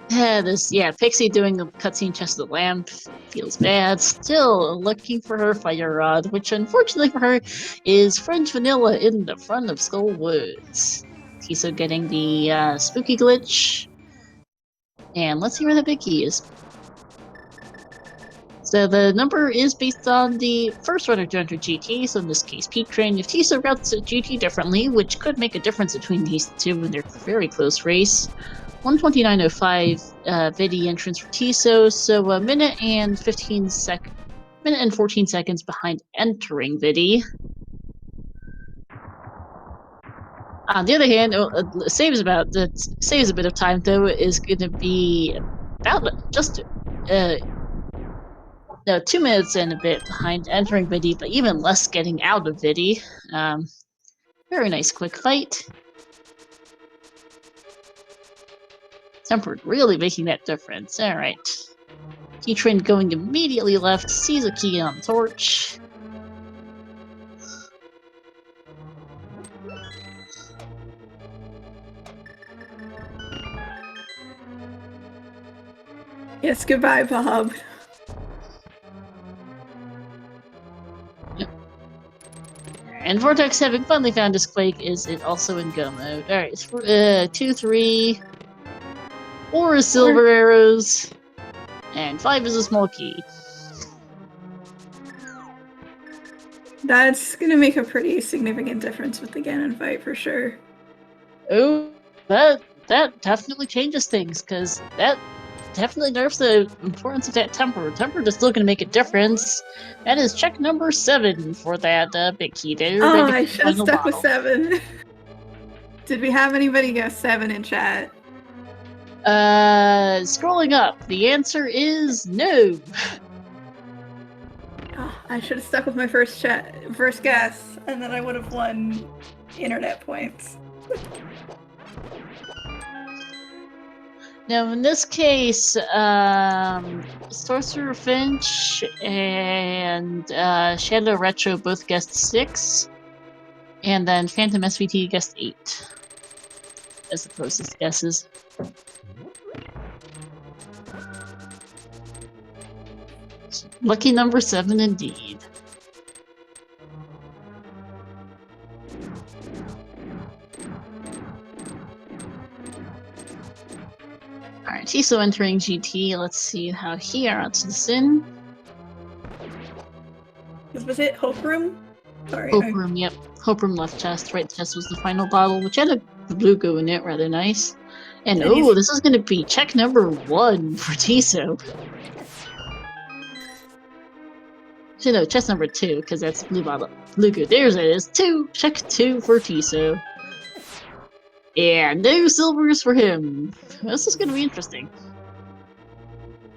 Speaker 1: Yeah, Pixie doing the cutscene chest of the lamp feels bad. Still looking for her fire rod, which unfortunately for her is French vanilla in the front of Skull Woods. Tiso getting the spooky glitch. And let's see where the big key is. So the number is based on the first runner to enter GT, so in this case P-Train. If Tiso routes GT differently, which could make a difference between these two in their very close race, 1:29:05 Vidi entrance for Tiso, so a minute and 14 seconds behind entering Vidi. On the other hand, saves a bit of time though. Is going to be about just 2 minutes and a bit behind entering Vidi, but even less getting out of Vidi. Very nice quick fight. Tempered really making that difference. Alright. Key-Train going immediately left, sees a key on the torch.
Speaker 2: Yes, goodbye, Bob.
Speaker 1: And Vortex, having finally found his Quake, is also in go mode. Alright, 2, 3, 4 is silver arrows, and 5 is a small key.
Speaker 2: That's gonna make a pretty significant difference with the Ganon fight for sure.
Speaker 1: Oh, that definitely changes things, because that definitely nerfs the importance of that temper. Temper is still going to make a difference. That is check number 7 for that big key there.
Speaker 2: Oh, I should have stuck with 7. Did we have anybody guess 7 in chat?
Speaker 1: Scrolling up, the answer is no.
Speaker 2: Oh, I should have stuck with my first guess, and then I would have won internet points.
Speaker 1: Now, in this case, Sorcerer Finch and Shadow Retro both guessed 6, and then Phantom SVT guessed 8 as the closest guesses. Lucky number 7 indeed. Alright, Tiso entering GT. Let's see how he routes this in.
Speaker 2: Was it Hope Room? Sorry.
Speaker 1: Hope Room, yep. Hope Room left chest. Right chest was the final bottle, which had a blue goo in it. Rather nice. And oh, this is going to be check number 1 for Tiso. Actually, no, chest number 2, because that's blue bottle. Blue goo. There's it is. 2. Check 2 for Tiso. Yeah, no silvers for him. This is going to be interesting.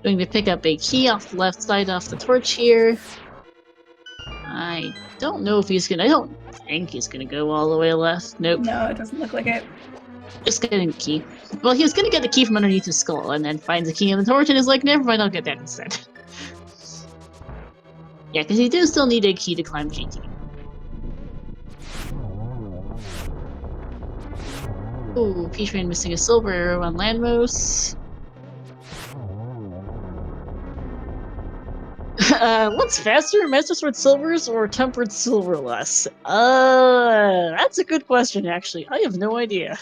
Speaker 1: Going to pick up a key off the left side off the torch here. I don't know if he's gonna. I don't think he's gonna go all the way left. Nope.
Speaker 2: No, it doesn't look like it.
Speaker 1: Just getting the key. Well, he was gonna get the key from underneath his skull and then finds the key in the torch and is like, never mind, I'll get that instead. Yeah, because he do still need a key to climb GT. Ooh, P-Train missing a silver arrow on Landmos. What's faster, Master Sword Silvers or Tempered Silverless? That's a good question, actually. I have no idea.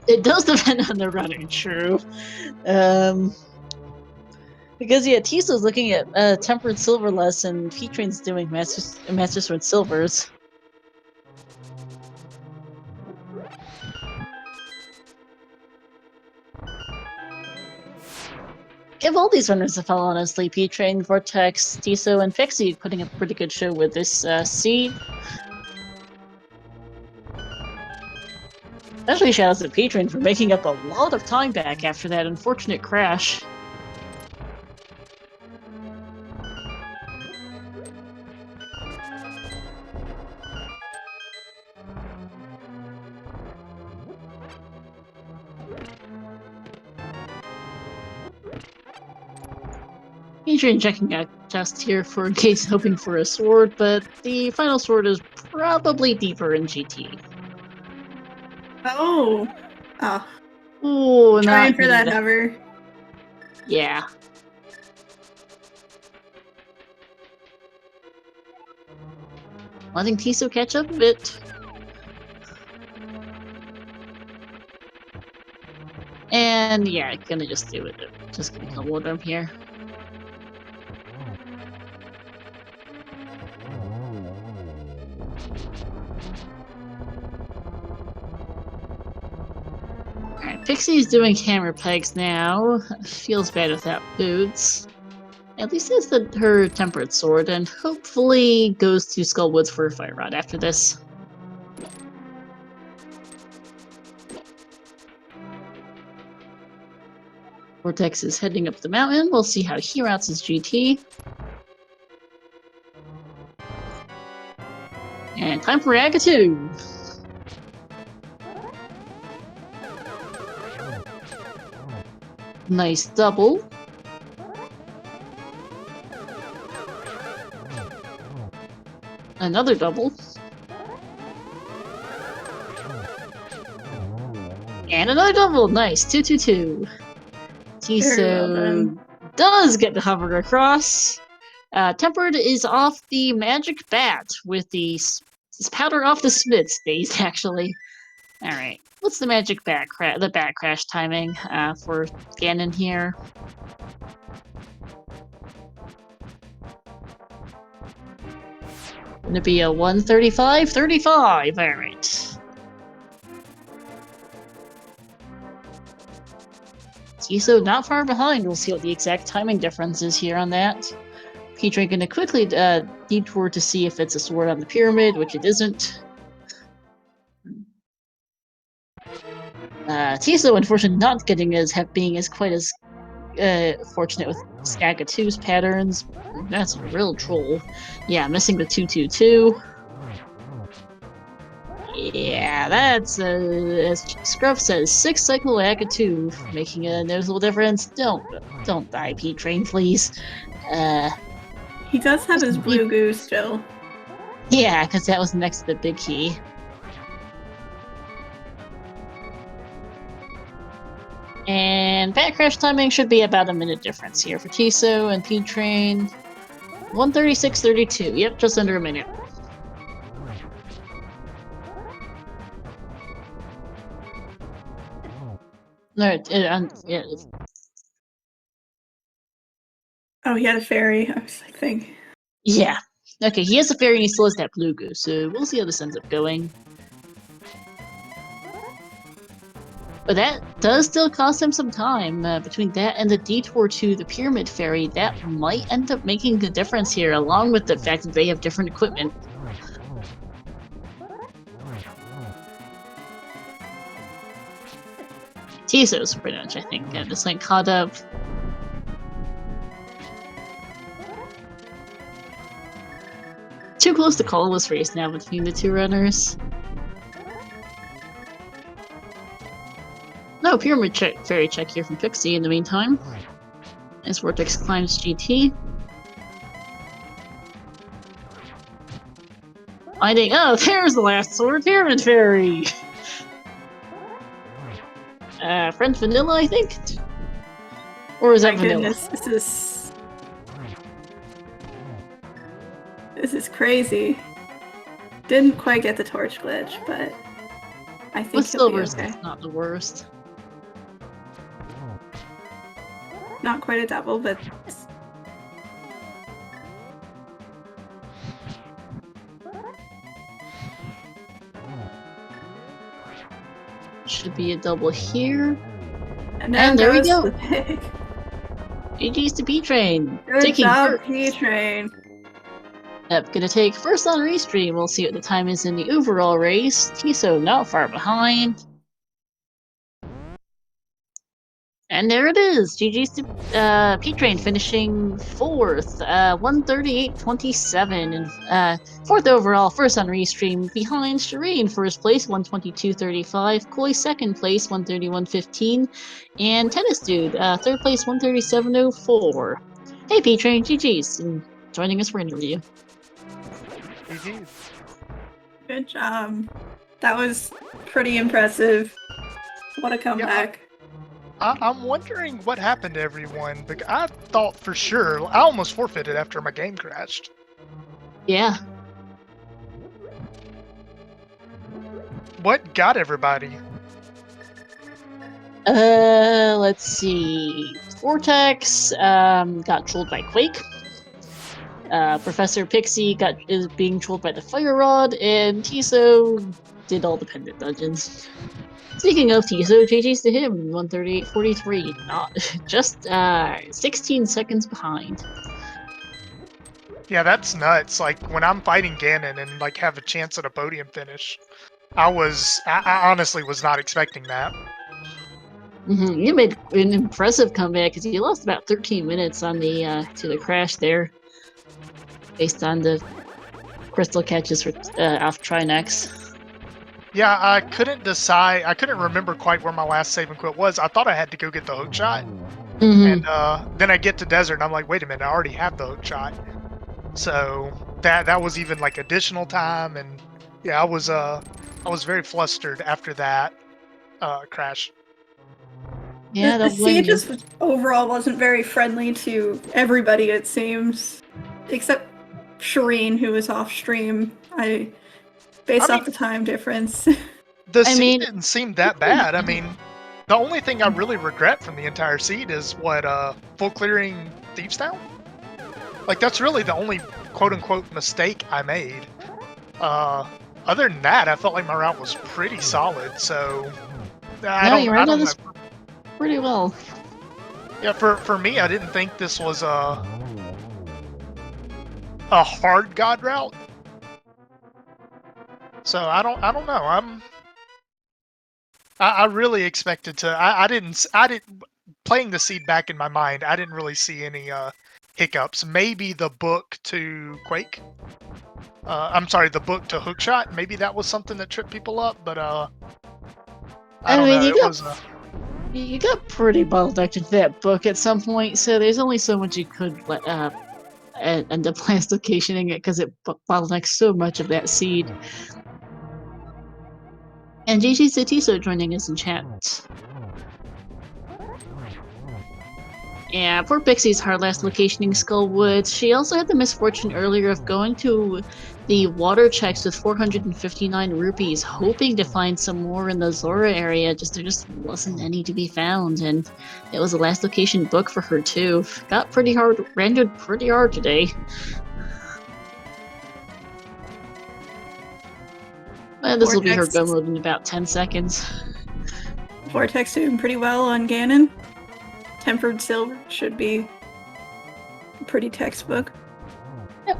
Speaker 1: It does depend on the runner, true. Because yeah, Tiso's looking at Tempered Silverless and P-Train's doing Master Sword Silvers. Give all these runners a follow, honestly. P-Train, Vortex, Tiso, and Pixie putting up a pretty good show with this seed. Especially shoutouts to P-Train for making up a lot of time back after that unfortunate crash. P-Train checking out chest here for in case hoping for a sword, but the final sword is probably deeper in GT.
Speaker 2: Oh.
Speaker 1: Ooh,
Speaker 2: trying for that hover.
Speaker 1: Yeah. letting Tiso catch up a bit. And yeah, gonna just do it. Just gonna kill one of them here. Alright, Pixie's doing hammer pegs now. Feels bad without boots. At least has her tempered sword, and hopefully goes to Skullwoods for a fire rod after this. Vortex is heading up the mountain. We'll see how he routes his GT. And time for Agatu! Nice double. Another double. And another double! Nice! 2-2-2. Tiso does get the hover across. Tempered is off the magic bat with the powder off the smith's base, actually. Alright, what's the magic bat crash timing for Ganon here? Gonna be a 1:35:35. Alright. Tiso not far behind. We'll see what the exact timing difference is here on that. P-Train gonna quickly detour to see if it's a sword on the pyramid, which it isn't. Tiso, unfortunately, not getting being as quite as fortunate with Skagatu's patterns. That's a real troll. Yeah, missing the 2-2-2. Yeah, that's as Scruff says, 6-cycle Agatu, making a noticeable difference. Don't die, P-Train, please.
Speaker 2: He does have his blue goo still.
Speaker 1: Yeah, because that was next to the big key. And bat crash timing should be about a minute difference here for Tiso and P-Train. 1:36:32. Yep, just under a minute. No, yeah.
Speaker 2: Oh, he had a fairy. I was like, thinking.
Speaker 1: Yeah. Okay, he has a fairy and he still has that blue goo, so we'll see how this ends up going. But that does still cost him some time. Between that and the detour to the Pyramid Fairy, that might end up making the difference here, along with the fact that they have different equipment. Tiso's pretty much, I think, just like caught up. Too close to call this race now between the two runners. No Pyramid Fairy check here from Pixie in the meantime. As Vortex climbs GT. Finding, oh, there's the last sword, Pyramid Fairy! French Vanilla, I think? Or is that Vanilla?
Speaker 2: Goodness, this is crazy. Didn't quite get the torch glitch, but I think he'll be okay.
Speaker 1: Not the worst.
Speaker 2: Not quite a double, but
Speaker 1: should be a double here.
Speaker 2: And
Speaker 1: there we go.
Speaker 2: The pig.
Speaker 1: GG's to P-Train.
Speaker 2: Good job, P-Train.
Speaker 1: Yep, gonna take first on restream. We'll see what the time is in the overall race. Tiso not far behind. And there it is. GG's to P-Train finishing fourth. 1:38:27. And fourth overall, first on restream. Behind Shireen, first place, 1:22:35. Koi, second place, 1:31:15. And Tennis Dude, third place, 1:37:04. Hey P-Train, GG's, and joining us for an interview.
Speaker 3: GG's.
Speaker 2: Good job. That was pretty impressive. What a comeback.
Speaker 3: Yeah, I'm wondering what happened to everyone. I thought for sure, I almost forfeited after my game crashed.
Speaker 1: Yeah.
Speaker 3: what got everybody?
Speaker 1: Let's see. Vortex got trolled by Quake. Professor Pixie is being trolled by the Fire Rod, and Tiso did all the pendant dungeons. Speaking of Tiso, GG's to him, 138.43. Not just 16 seconds behind.
Speaker 3: Yeah, that's nuts. Like when I'm fighting Ganon and like have a chance at a podium finish, I honestly was not expecting that.
Speaker 1: You made an impressive comeback because you lost about 13 minutes on the to the crash there, based on the crystal catches for off Trinex.
Speaker 3: Yeah, I couldn't decide. I couldn't remember quite where my last save and quit was. I thought I had to go get the hook shot, and then I get to desert and I'm like, wait a minute, I already have the hook shot. So that was even like additional time, and yeah, I was very flustered after that crash.
Speaker 1: Yeah,
Speaker 2: the siege just overall wasn't very friendly to everybody, it seems, except Shireen, who was off stream. Based off the time difference.
Speaker 3: The seed didn't seem that bad. I mean, the only thing I really regret from the entire seed is full clearing Thieves Town. Like that's really the only quote unquote mistake I made. Other than that, I felt like my route was pretty solid. So I don't know.
Speaker 1: Pretty well.
Speaker 3: Yeah, for me, I didn't think this was a hard god route. So I don't know. I really expected to. I didn't playing the seed back in my mind. I didn't really see any hiccups. Maybe the book to Quake. I'm sorry, the book to Hookshot. Maybe that was something that tripped people up. But I don't know.
Speaker 1: You got pretty bottlenecked into that book at some point, so there's only so much you could end up last locationing it because it bottlenecks so much of that seed. And GG's to Tiso joining us in chat. Yeah, poor Pixie's hard last locationing Skullwoods. She also had the misfortune earlier of going to the water checks with 459 rupees, hoping to find some more in the Zora area. There just wasn't any to be found, and it was the last location book for her too. Got pretty hard, rendered pretty hard today. Well, this will be her go mode in about 10 seconds.
Speaker 2: Vortex doing pretty well on Ganon. Tempered Silver should be pretty textbook.
Speaker 1: Yep.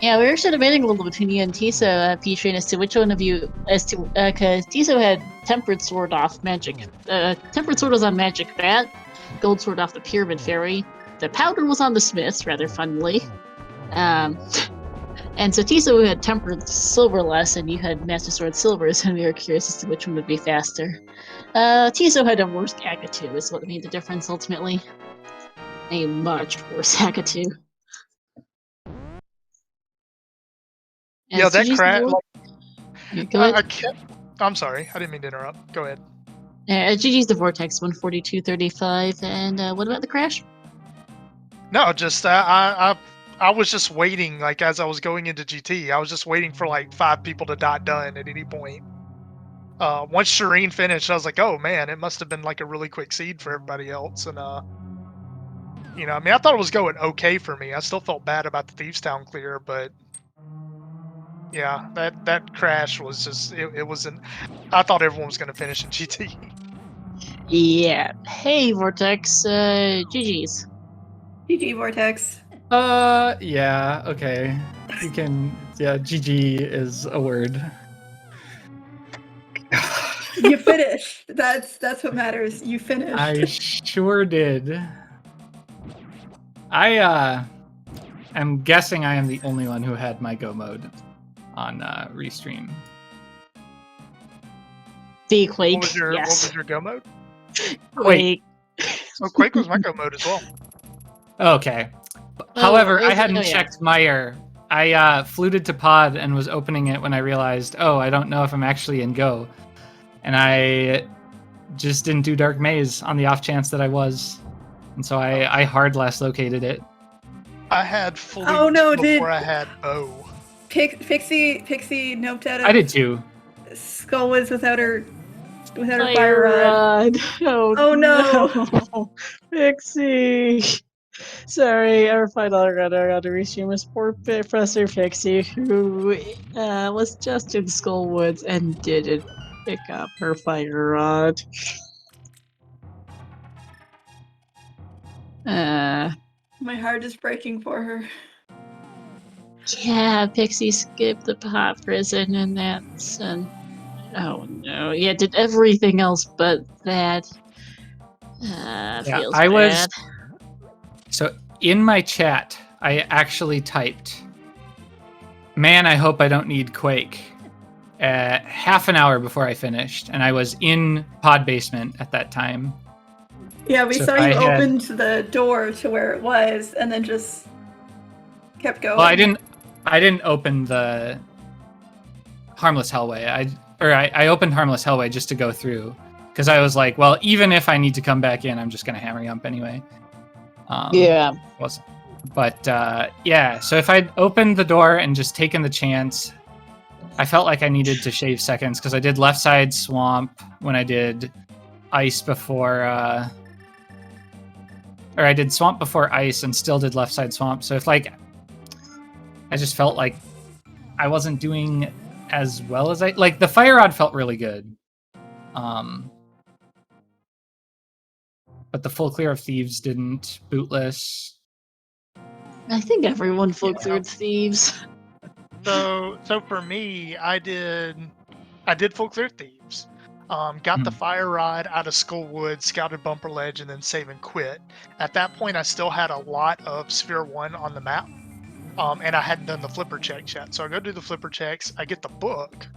Speaker 1: Yeah, we were actually debating a little between you and Tiso, P-Train, as to which one of you, because Tiso had Tempered Sword off Magic. Tempered Sword was on Magic Bat, Gold Sword off the Pyramid Fairy. The Powder was on the Smiths, rather funnily. And so Tiso had Tempered Silverless, and you had Master Sword Silvers, and we were curious as to which one would be faster. Tiso had a worse Akatu, is what made the difference ultimately. A much worse Akatu.
Speaker 3: Yeah, that crash.
Speaker 1: Go ahead.
Speaker 3: I'm sorry, I didn't mean to interrupt. Go ahead.
Speaker 1: GG's the Vortex, 142.35, and what about the crash?
Speaker 3: No, just I was just waiting, like as I was going into GT, I was just waiting for like 5 people to dot done at any point. Once Shireen finished, I was like, oh man, it must have been like a really quick seed for everybody else. And you know, I mean, I thought it was going okay for me. I still felt bad about the Thieves Town clear, but yeah, that crash was just it wasn't. I thought everyone was gonna finish in GT.
Speaker 1: Yeah. Hey Vortex, GG's.
Speaker 2: GG Vortex.
Speaker 4: Yeah, okay. You can, yeah, GG is a word.
Speaker 2: You finished. That's what matters. You finished.
Speaker 4: I sure did. I am guessing I am the only one who had my go mode on Restream.
Speaker 1: The Quake,
Speaker 3: What was your go mode?
Speaker 1: Quake.
Speaker 3: Oh, Quake was my go mode as well.
Speaker 4: Okay. However, I hadn't checked Meyer. I fluted to pod and was opening it when I realized, oh, I don't know if I'm actually in Go. And I just didn't do Dark Maze on the off chance that I was. And so I hard last located it.
Speaker 3: I had flute before I had bow.
Speaker 2: Pixie noped out of.
Speaker 4: I did too.
Speaker 2: Skullwoods without her fire
Speaker 1: Fire
Speaker 2: rod.
Speaker 1: rod.
Speaker 2: Oh no.
Speaker 1: Pixie. Sorry, our final runner on the restream was poor Professor Pixie, who was just in Skullwoods and didn't pick up her fire rod.
Speaker 2: My heart is breaking for her.
Speaker 1: Yeah, Pixie skipped the pot prison and oh no, yeah, did everything else but that. Feels bad.
Speaker 4: So in my chat, I actually typed, "Man, I hope I don't need Quake." Half an hour before I finished, and I was in pod basement at that time.
Speaker 2: Yeah, we saw you opened the door to where it was, and then just kept going.
Speaker 4: Well, I didn't open the Harmless Hellway. I opened Harmless Hellway just to go through, because I was like, well, even if I need to come back in, I'm just gonna hammer jump anyway.
Speaker 1: Yeah.
Speaker 4: Yeah. So if I'd opened the door and just taken the chance, I felt like I needed to shave seconds because I did left side swamp when I did ice before, or I did swamp before ice and still did left side swamp. So if I just felt like I wasn't doing as well as the fire rod felt really good. But the full clear of thieves didn't. Bootless.
Speaker 1: I think everyone full cleared thieves.
Speaker 3: So for me, I did full clear thieves. Got the fire rod out of Skullwood, scouted Bumper Ledge, and then save and quit. At that point, I still had a lot of Sphere 1 on the map, and I hadn't done the flipper checks yet. So I go do the flipper checks, I get the book.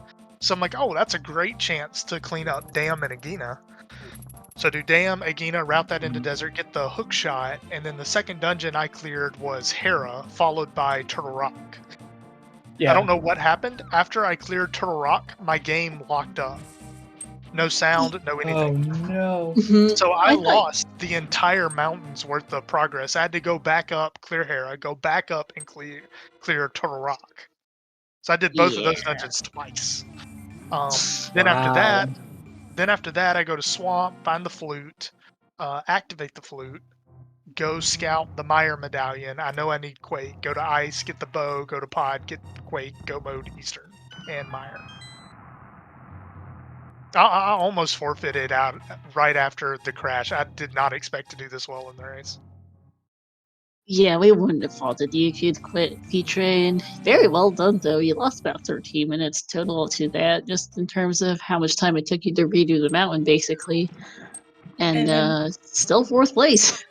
Speaker 3: So I'm like, oh, that's a great chance to clean up Dam and Agena. So do Dam, Agena, route that into Desert, get the hook shot, and then the second dungeon I cleared was Hera, followed by Turtle Rock. Yeah. I don't know what happened. After I cleared Turtle Rock, my game locked up. No sound, no anything.
Speaker 4: Oh no.
Speaker 3: So I lost the entire mountain's worth of progress. I had to go back up, clear Hera, go back up and clear Turtle Rock. So I did both of those dungeons twice. Then after that, I go to Swamp, find the flute, activate the flute, go scout the Meyer medallion. I know I need Quake. Go to Ice, get the bow, go to Pod, get Quake, go mode Eastern, and Meyer. I almost forfeited out right after the crash. I did not expect to do this well in the race.
Speaker 1: Yeah, we wouldn't have faulted you if you'd quit P-Train. Very well done, though. You lost about 13 minutes total to that, just in terms of how much time it took you to redo the mountain, basically. And still 4th place.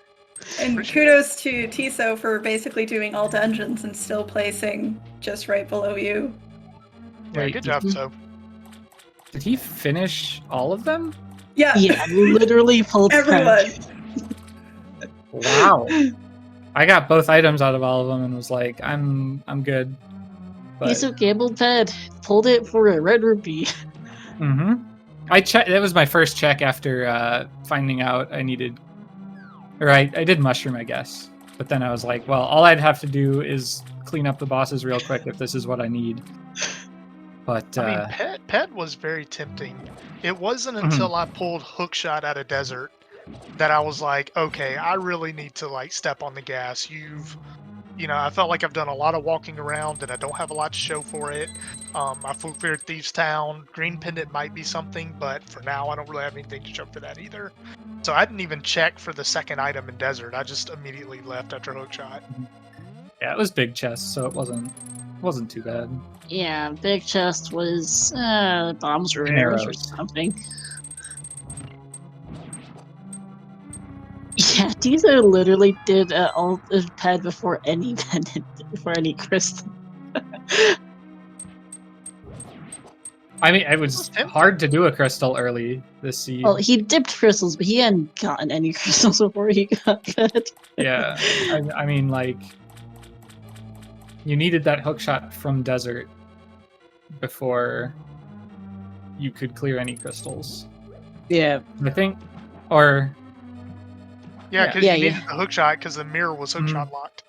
Speaker 2: And kudos to Tiso for basically doing all dungeons and still placing just right below you.
Speaker 3: Yeah, good job, So.
Speaker 4: Did he finish all of them?
Speaker 2: Yeah.
Speaker 1: Yeah, literally pulled
Speaker 2: everyone.
Speaker 4: Wow. I got both items out of all of them and was like, I'm good.
Speaker 1: Tiso gambled bad. Pulled it for a red rupee.
Speaker 4: Mm-hmm. That was my first check after finding out I needed, or I did mushroom, I guess. But then I was like, well, all I'd have to do is clean up the bosses real quick if this is what I need. But
Speaker 3: I mean, Pet was very tempting. It wasn't until I pulled Hookshot out of Desert that I was like, okay, I really need to step on the gas. I felt like I've done a lot of walking around and I don't have a lot to show for it. I full cleared Thieves Town. Green Pendant might be something, but for now I don't really have anything to show for that either. So I didn't even check for the second item in Desert. I just immediately left after Hookshot.
Speaker 4: Yeah, it was big chest, so it wasn't too bad.
Speaker 1: Yeah, big chest was bombs or arrows or something. Yeah, Tiso literally did all the pad before any pendant, before any crystal.
Speaker 4: I mean, it was hard to do a crystal early this season.
Speaker 1: Well, he dipped crystals, but he hadn't gotten any crystals before he got fed.
Speaker 4: Yeah, I mean, you needed that hookshot from Desert before you could clear any crystals.
Speaker 1: Yeah.
Speaker 4: I think, or...
Speaker 3: Yeah, because you needed the hookshot because the mirror was hookshot locked.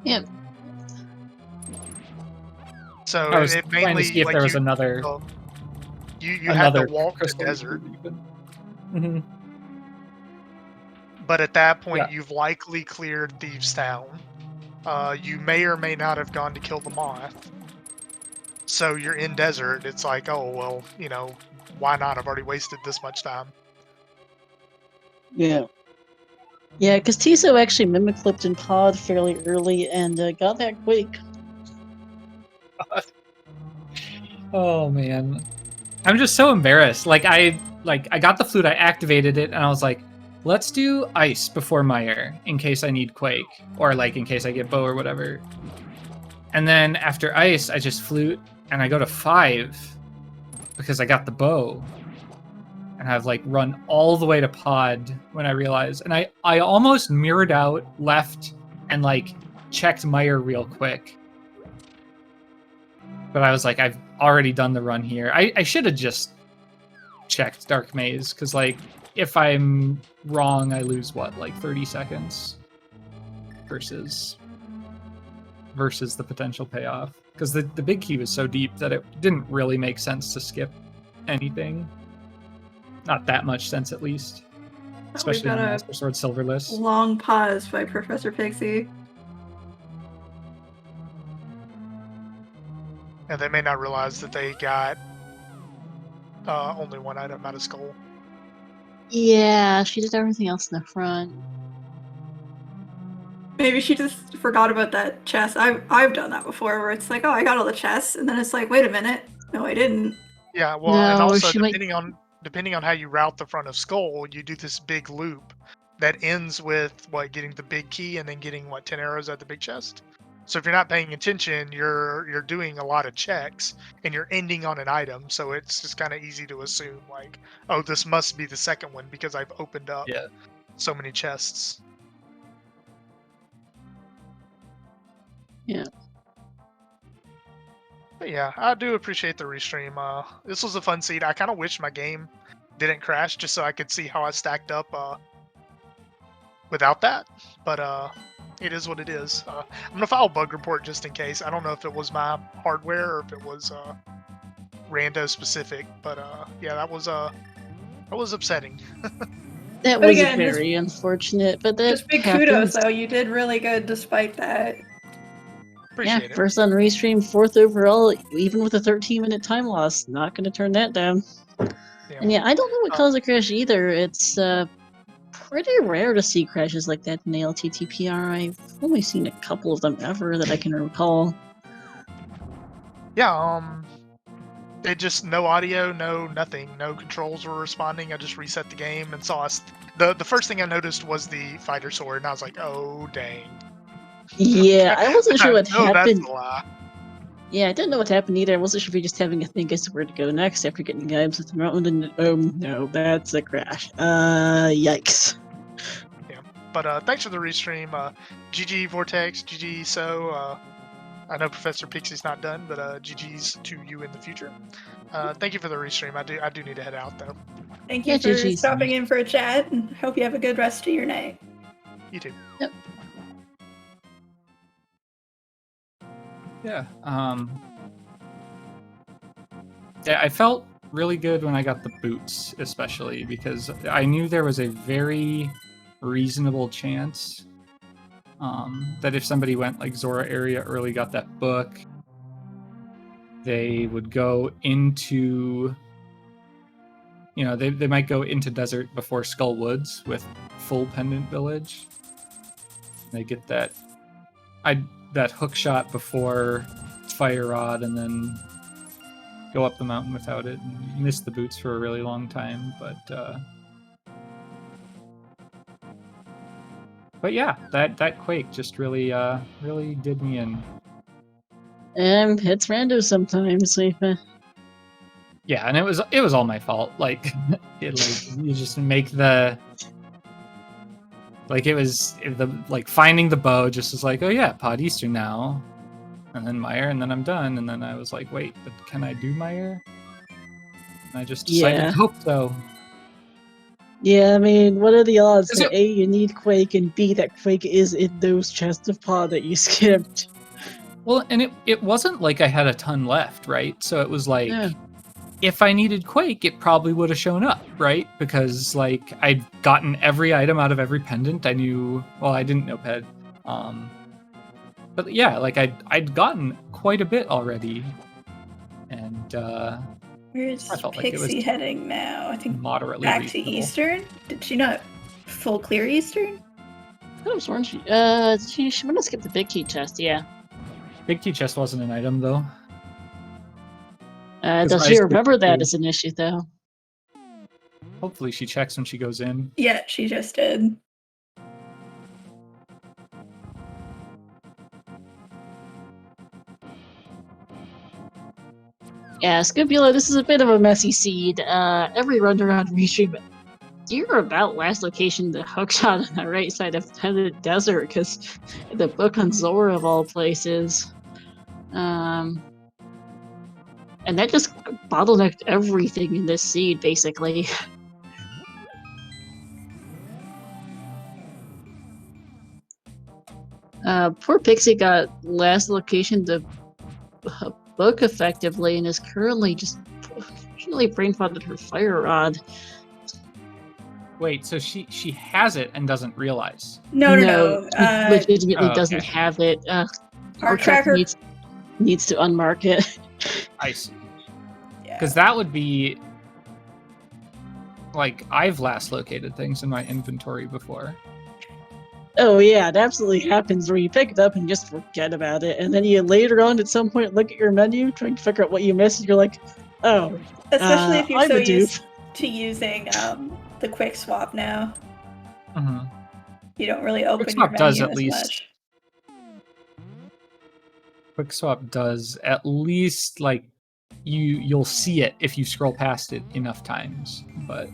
Speaker 1: Yeah.
Speaker 3: So
Speaker 4: I was
Speaker 3: it
Speaker 4: trying
Speaker 3: mainly
Speaker 4: to see if there was another
Speaker 3: you had to
Speaker 4: another
Speaker 3: walk to
Speaker 4: crystal.
Speaker 3: desert,
Speaker 4: Mm-hmm.
Speaker 3: but at that point
Speaker 4: Yeah.
Speaker 3: you've likely cleared Thieves Town. You may or may not have gone to kill the moth. So you're in desert. It's like, oh well, you know, why not? I've already wasted this much time.
Speaker 1: Yeah. Yeah, because Tiso actually mimic-clipped in pod fairly early and got that quake.
Speaker 4: Oh man, I'm just so embarrassed. I got the flute, I activated it, and I was like, let's do ice before Meyer in case I need quake or like in case I get bow or whatever. And then after ice, I just flute and I go to 5 because I got the bow. And I've like run all the way to pod when I realized, and I almost mirrored out, left, and like checked Meyer real quick. But I was like, I've already done the run here. I should have just checked Dark Maze, because like if I'm wrong, I lose what, like 30 seconds versus the potential payoff. Because the big key was so deep that it didn't really make sense to skip anything. Not that much sense, at least. Especially on Master Sword Silverless.
Speaker 2: Long pause by Professor Pixie.
Speaker 3: And they may not realize that they got only one item out of Skull.
Speaker 1: Yeah, she did everything else in the front.
Speaker 2: Maybe she just forgot about that chest. I've done that before, where it's like, oh, I got all the chests, and then it's like, wait a minute, no, I didn't.
Speaker 3: Yeah, well,
Speaker 1: No,
Speaker 3: and also
Speaker 1: she
Speaker 3: depending on how you route the front of Skull, you do this big loop that ends with getting the big key and then getting 10 arrows at the big chest. So if you're not paying attention, you're doing a lot of checks and you're ending on an item. So it's just kind of easy to assume like, oh, this must be the second one because I've opened up so many chests.
Speaker 1: Yeah.
Speaker 3: But yeah, I do appreciate the restream. This was a fun seed. I kind of wish my game didn't crash just so I could see how I stacked up without that. But it is what it is. I'm gonna file a bug report just in case. I don't know if it was my hardware or if it was rando specific. But yeah, that was upsetting.
Speaker 1: That was very unfortunate. But that
Speaker 2: just big kudos though. You did really good despite that.
Speaker 3: Appreciate it.
Speaker 1: First on restream, 4th overall, even with a 13-minute time loss. Not going to turn that down. Yeah. And yeah, I don't know what caused the crash either. It's pretty rare to see crashes like that in ALTTPR. I've only seen a couple of them ever that I can recall.
Speaker 3: Yeah, it just no audio, no nothing, no controls were responding. I just reset the game and saw the first thing I noticed was the fighter sword, and I was like, oh dang.
Speaker 1: Yeah, I wasn't sure what happened.
Speaker 3: That's a lie.
Speaker 1: Yeah, I didn't know what happened either. I wasn't sure if you're just having a think as to where to go next after getting items with the mountain, and oh no, that's a crash. Yikes.
Speaker 3: Yeah, but thanks for the restream. GG Vortex, GG So. I know Professor Pixie's not done, but GG's to you in the future. Thank you for the restream. I do need to head out though.
Speaker 2: Thank you for stopping in for a chat, and hope you have a good rest of your night.
Speaker 3: You too.
Speaker 1: Yep.
Speaker 4: Yeah. Yeah, I felt really good when I got the boots, especially because I knew there was a very reasonable chance that if somebody went like Zora area early, got that book, they would go into, they might go into desert before Skull Woods with full Pendant Village. They get that hook shot before Fire Rod and then go up the mountain without it and miss the boots for a really long time. But yeah, that quake just really did me in.
Speaker 1: It's random sometimes.
Speaker 4: Yeah, and it was all my fault. Like, you just make the. Like, it was finding the bow just was like, oh yeah, Pod Eastern now. And then Meyer, and then I'm done. And then I was like, wait, but can I do Meyer? And I just decided to hope so.
Speaker 1: Yeah, I mean, what are the odds that A, you need Quake, and B, that Quake is in those chests of pod that you skipped?
Speaker 4: Well, and it wasn't like I had a ton left, right? So it was like,
Speaker 1: Yeah.
Speaker 4: if I needed Quake, it probably would have shown up, right? Because like I'd gotten every item out of every pendant. I knew, well, I didn't know Ped. But yeah, like I'd gotten quite a bit already. And
Speaker 2: Where's
Speaker 4: I felt
Speaker 2: Pixie
Speaker 4: like it was
Speaker 2: heading now? I think
Speaker 4: moderately
Speaker 2: back
Speaker 4: reasonable.
Speaker 2: to Eastern? Did she not full clear Eastern?
Speaker 1: I was wondering, she might have skipped the big key chest, yeah.
Speaker 4: Big key chest wasn't an item though.
Speaker 1: Does she remember that as an issue, though?
Speaker 4: Hopefully she checks when she goes in.
Speaker 2: Yeah, she just did.
Speaker 1: Yeah, Scopula, this is a bit of a messy seed. Every run around Restream, you're about last location the hookshot on the right side of the desert, because the book on Zora of all places. And that just bottlenecked everything in this seed, basically. Poor Pixie got last location the book effectively and is currently just really brain potted her fire rod.
Speaker 4: Wait, so she has it and doesn't realize?
Speaker 2: No.
Speaker 1: She legitimately doesn't have it.
Speaker 2: Our tracker
Speaker 1: needs to unmark it.
Speaker 4: I see. Because that would be like I've last located things in my inventory before.
Speaker 1: Oh yeah, it absolutely happens where you pick it up and just forget about it, and then you later on at some point look at your menu trying to figure out what you missed, and you're like, oh.
Speaker 2: Especially if you're so used
Speaker 1: dude.
Speaker 2: to using the quick swap now.
Speaker 4: Mm-hmm.
Speaker 2: You don't really open
Speaker 4: quick
Speaker 2: your
Speaker 4: swap
Speaker 2: menu
Speaker 4: does at
Speaker 2: as
Speaker 4: least.
Speaker 2: much.
Speaker 4: Quick swap does at least like you'll see it if you scroll past it enough times, but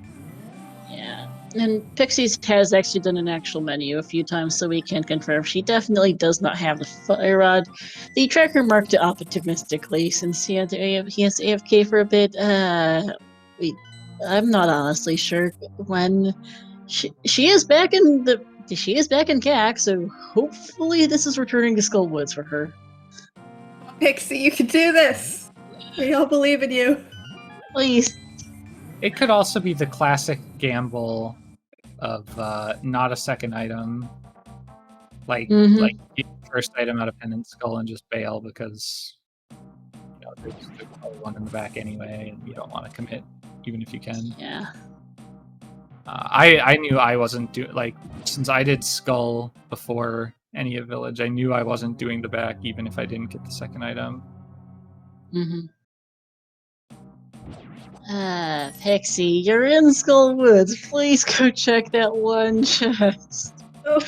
Speaker 1: yeah. And Pixie's has actually done an actual menu a few times, so we can confirm she definitely does not have the fire rod. The tracker marked it optimistically since he has AFK for a bit. I'm not honestly sure when she is back in CAC, so hopefully this is returning to Skullwoods for her.
Speaker 2: Pixie, you can do this. We all believe in you.
Speaker 1: Please.
Speaker 4: It could also be the classic gamble of not a second item, like get the first item out of Pendant Skull and just bail because there's probably one in the back anyway, and you don't want to commit even if you can.
Speaker 1: Yeah.
Speaker 4: I knew I wasn't doing since I did Skull before any of Village. I knew I wasn't doing the back even if I didn't get the second item.
Speaker 1: Pixie, you're in Skullwoods. Please go check that one chest.
Speaker 2: Oh.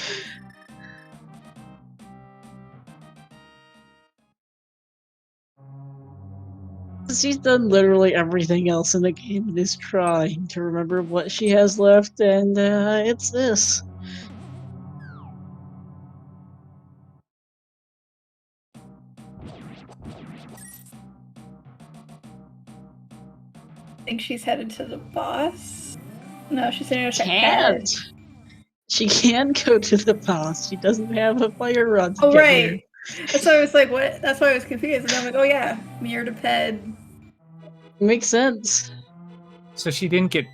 Speaker 1: She's done literally everything else in the game and is trying to remember what she has left, and it's this.
Speaker 2: I think she's headed to the boss. No, she's headed to
Speaker 1: Can't. She can go to the boss. She doesn't have a fire rod to
Speaker 2: get
Speaker 1: right.
Speaker 2: There. That's why I was like, what? That's why I was confused. And I'm like, oh yeah, mirror to Ped.
Speaker 1: Makes sense.
Speaker 4: So she didn't get.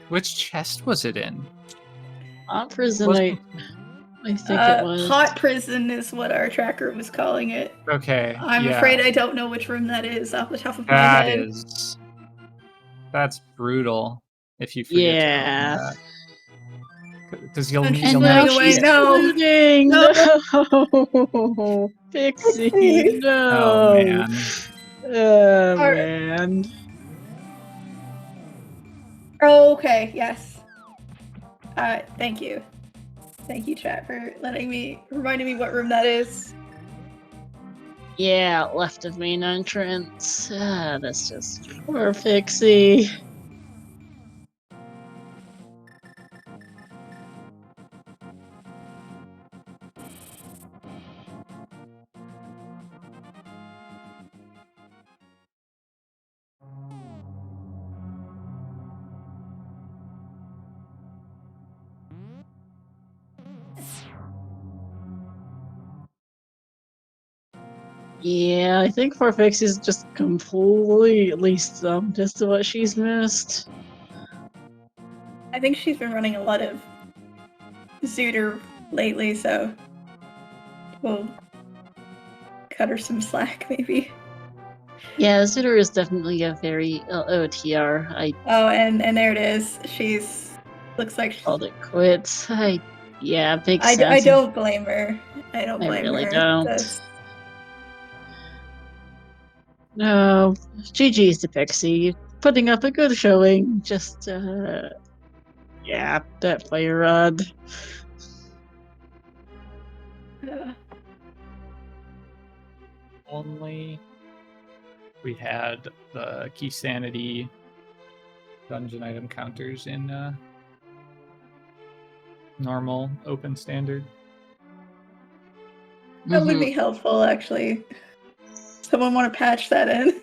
Speaker 4: Which chest was it in?
Speaker 1: Hot prison, I think it was.
Speaker 2: Hot prison is what our tracker was calling it.
Speaker 4: Okay.
Speaker 2: I'm afraid I don't know which room that is off the top of my head.
Speaker 4: That's brutal. If you forget to open that. Because you'll
Speaker 2: never see it. No,
Speaker 1: Pixie, no.
Speaker 4: Oh man.
Speaker 1: Oh man.
Speaker 2: Oh, okay. Yes. Thank you, chat, for reminding me what room that is.
Speaker 1: Yeah, left of main entrance. That's just poor Pixie. Yeah, I think Farfix is just completely stumped as to what she's missed.
Speaker 2: I think she's been running a lot of Zooter lately, so we'll cut her some slack, maybe.
Speaker 1: Yeah, Zooter is definitely a very OTR. I
Speaker 2: and there it is. Looks like
Speaker 1: called it quits. Yeah, big
Speaker 2: I
Speaker 1: sense.
Speaker 2: don't blame her. I don't blame
Speaker 1: really
Speaker 2: her.
Speaker 1: don't. No, GG's to Pixie. Putting up a good showing. Just, yeah, that fire rod.
Speaker 4: Only we had the key sanity dungeon item counters in normal open standard.
Speaker 2: That would be helpful, actually. Someone want to patch that in?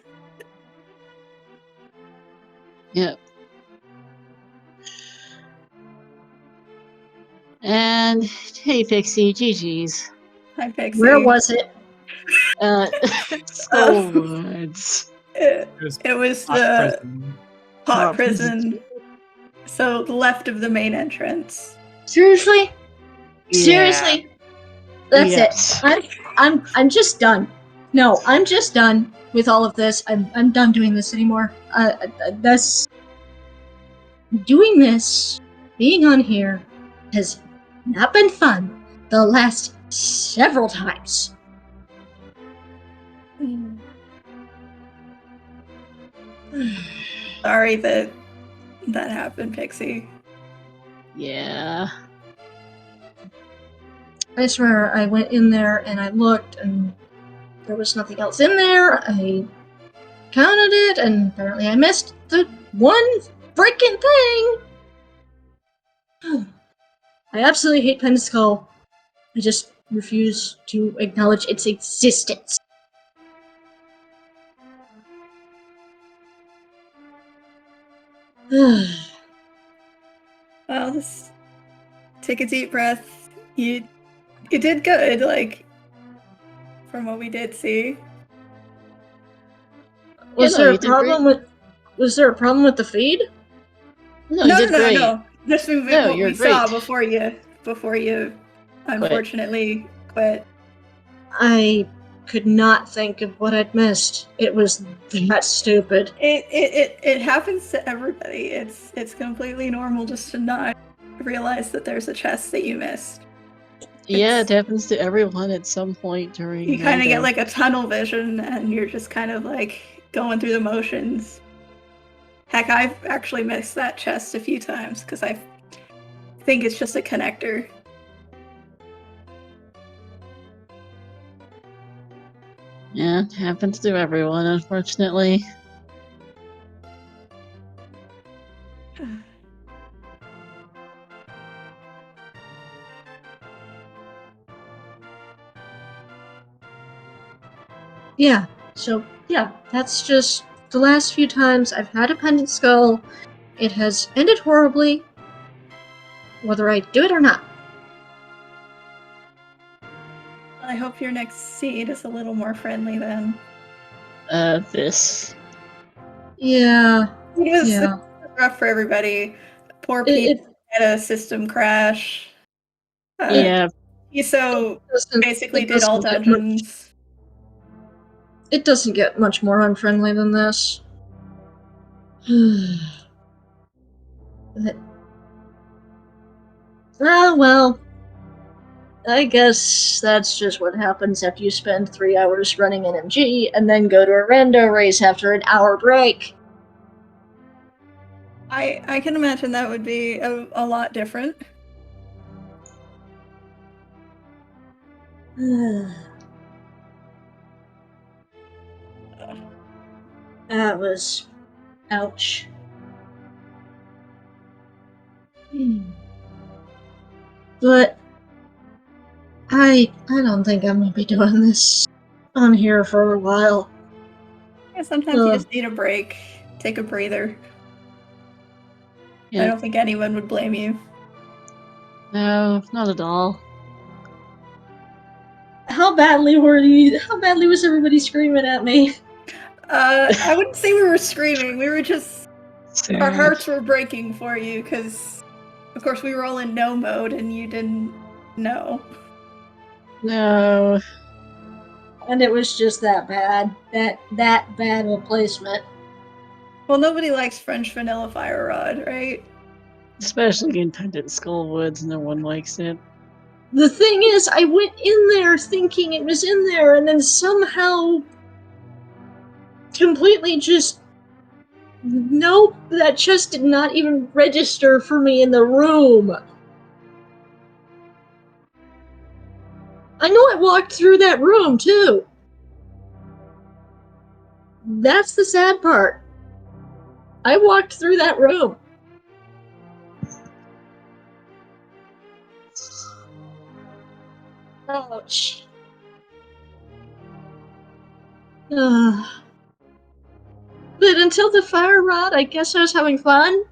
Speaker 1: Yep. And hey, Pixie, GG's.
Speaker 2: Hi, Pixie.
Speaker 5: Where was it?
Speaker 1: Skullwoods.
Speaker 2: It was the
Speaker 4: prison.
Speaker 2: hot prison. So the left of the main entrance.
Speaker 5: Seriously?
Speaker 1: Yeah.
Speaker 5: Seriously? That's
Speaker 1: Yes.
Speaker 5: it. I'm just done. No, I'm just done with all of this. I'm done doing this anymore. Doing this, being on here, has not been fun the last several times.
Speaker 2: Sorry that happened, Pixie.
Speaker 1: Yeah.
Speaker 5: I swear, I went in there and I looked and there was nothing else in there. I counted it and apparently I missed the one freaking thing. I absolutely hate Pen Skull. I just refuse to acknowledge its existence.
Speaker 2: Well, just take a deep breath. You did good, like, from what we did see.
Speaker 5: Was there a problem with the feed?
Speaker 1: No, you did great.
Speaker 2: No. Just what
Speaker 1: you're
Speaker 2: we saw
Speaker 1: great.
Speaker 2: before you unfortunately quit.
Speaker 5: I could not think of what I'd missed. It was that stupid.
Speaker 2: It happens to everybody. It's completely normal just to not realize that there's a chest that you missed.
Speaker 1: Yeah, it happens to everyone at some point during.
Speaker 2: You kind of get like a tunnel vision, and you're just kind of like going through the motions. Heck, I've actually missed that chest a few times because I think it's just a connector.
Speaker 1: Yeah, it happens to everyone, unfortunately.
Speaker 5: Yeah, so, yeah, that's just the last few times I've had a pendant skull. It has ended horribly, whether I do it or not.
Speaker 2: I hope your next seed is a little more friendly then.
Speaker 1: This.
Speaker 5: Yeah.
Speaker 2: It was rough for everybody. Poor Pete had a system crash.
Speaker 1: Yeah.
Speaker 2: Iso basically did all dungeons.
Speaker 5: It doesn't get much more unfriendly than this. Well, I guess that's just what happens after you spend 3 hours running an MG and then go to a rando race after an hour break.
Speaker 2: I can imagine that would be a lot different.
Speaker 5: That was... ouch. But... I don't think I'm gonna be doing this on here for a while.
Speaker 2: Yeah, sometimes you just need a break. Take a breather.
Speaker 1: Yeah.
Speaker 2: I don't think anyone would blame you.
Speaker 1: No, not at all.
Speaker 5: How How badly was everybody screaming at me?
Speaker 2: I wouldn't say we were screaming. We were just our
Speaker 1: Sad.
Speaker 2: hearts were breaking for you because, of course, we were all in no mode and you didn't know.
Speaker 1: No.
Speaker 5: And it was just that bad. That bad of a placement.
Speaker 2: Well, nobody likes French vanilla fire rod, right?
Speaker 1: Especially in Pendant Skullwoods, no one likes it.
Speaker 5: The thing is, I went in there thinking it was in there, and then somehow completely just nope, that chest did not even register for me in the room. I know I walked through that room too. That's the sad part. I walked through that room. Ouch. But until the fire rod, I guess I was having fun.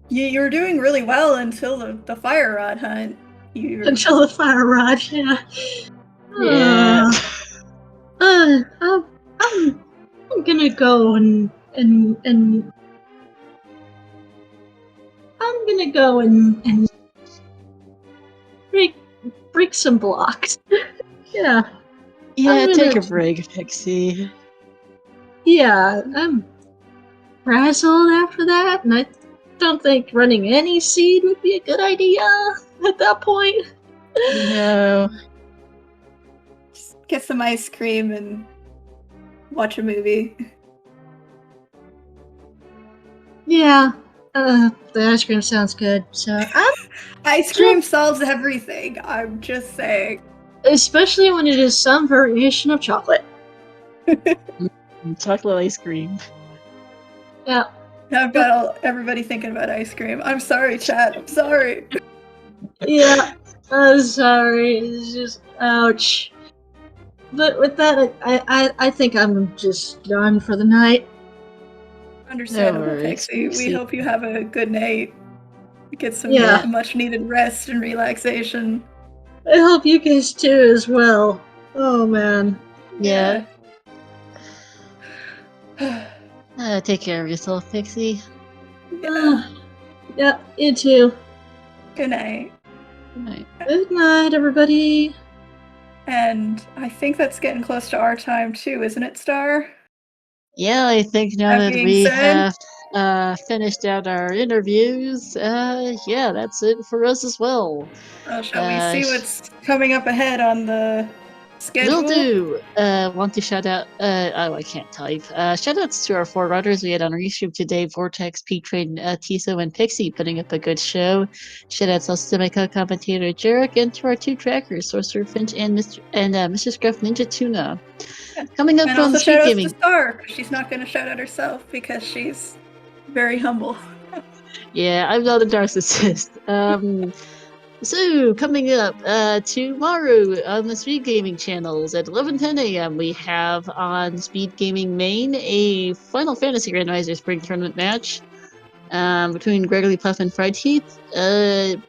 Speaker 2: You were doing really well until the fire rod hunt.
Speaker 5: Until the fire rod, yeah.
Speaker 1: Yeah.
Speaker 5: I'm gonna go and I'm gonna go and break some blocks. Yeah.
Speaker 1: Yeah,
Speaker 5: I'm
Speaker 1: take
Speaker 5: gonna-
Speaker 1: a break, Pixie.
Speaker 5: Yeah, I'm frazzled after that, and I don't think running any seed would be a good idea at that point.
Speaker 1: No.
Speaker 2: Just get some ice cream and watch a movie.
Speaker 5: Yeah, the ice cream sounds good. So
Speaker 2: Ice cream solves everything. I'm just saying.
Speaker 5: especially when it is some variation of chocolate.
Speaker 1: Chocolate ice cream.
Speaker 5: Yeah.
Speaker 2: Now I've got everybody thinking about ice cream. I'm sorry, chat. I'm sorry.
Speaker 5: Yeah. I'm sorry. It's just ouch. But with that, I think I'm just done for the night.
Speaker 2: Understandable,
Speaker 1: No worries,
Speaker 2: Pixie. We
Speaker 1: Pixie.
Speaker 2: hope you have a good night. Get some
Speaker 5: Yeah.
Speaker 2: much needed rest and relaxation.
Speaker 5: I hope you guys too as well. Oh man.
Speaker 1: Yeah.
Speaker 2: Yeah.
Speaker 1: Take care of yourself, Pixie.
Speaker 5: Yeah, you too.
Speaker 2: Good night.
Speaker 1: Good night.
Speaker 5: Good night, everybody.
Speaker 2: And I think that's getting close to our time too, isn't it, Star?
Speaker 1: Yeah, I think now
Speaker 2: That
Speaker 1: that
Speaker 2: being
Speaker 1: we
Speaker 2: said-
Speaker 1: have finished out our interviews, yeah, that's it for us as well.
Speaker 2: Well, shall we see what's coming up ahead on the schedule?
Speaker 1: Will do. Want to shout out, oh, I can't type. Shout outs to our 4 runners we had on Restream today: Vortex, P-Train, Tiso, and Pixie, putting up a good show. Shout outs also to my co-commentator Jarek, and to our 2 trackers, Sorcerer Finch and Mr. Scruff Ninja Tuna. Coming up
Speaker 2: And
Speaker 1: on
Speaker 2: also
Speaker 1: Speed
Speaker 2: shout outs
Speaker 1: Gaming.
Speaker 2: to Star, 'cause she's not going to shout out herself because she's very humble.
Speaker 1: Yeah, I'm not a narcissist. So, coming up tomorrow on the Speed Gaming channels at 11:10 a.m., we have on Speed Gaming Main a Final Fantasy Randomizer Spring Tournament match between Gregory Puff and Fried Teeth. The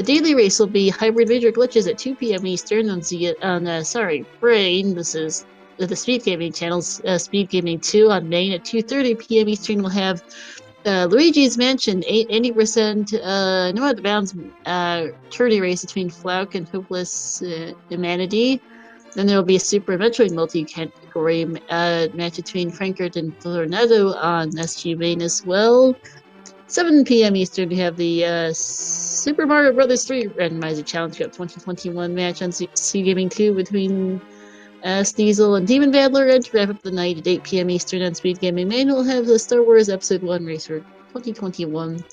Speaker 1: daily race will be Hybrid Major Glitches at 2 p.m. Eastern on Brain. This is the Speed Gaming channels. Speed Gaming 2 on Main at 2:30 p.m. Eastern. We'll have Luigi's Mansion, 80% no out of bounds tourney race between Flauk and Hopeless Humanity. Then there will be a Super Metroid multi-category match between Frankert and Tornado on SG Main as well. 7 p.m. Eastern, we have the Super Mario Bros. 3 Randomizer Challenge Cup 2021 match on C Gaming 2 between Sneasel and Demon Battler, and to wrap up the night at 8 p.m. Eastern on Speed Gaming Main, we'll have the Star Wars Episode 1 Racer 2021.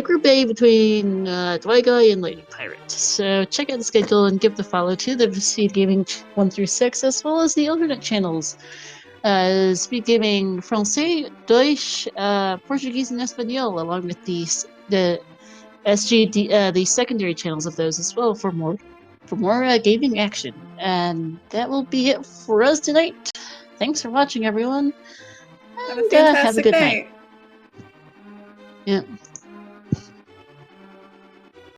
Speaker 1: Group A between Dwyguy and Lady Pirate. So check out the schedule and give the follow to the Speed Gaming 1 through 6, as well as the alternate channels. Speed Gaming Francais, Deutsch, Portuguese, and Espanol, along with the SGD, the secondary channels of those as well for more gaming action. And that will be it for us tonight. Thanks for watching, everyone.
Speaker 2: Have a
Speaker 1: And,
Speaker 2: fantastic
Speaker 1: have a good
Speaker 2: night.
Speaker 1: night. Yeah.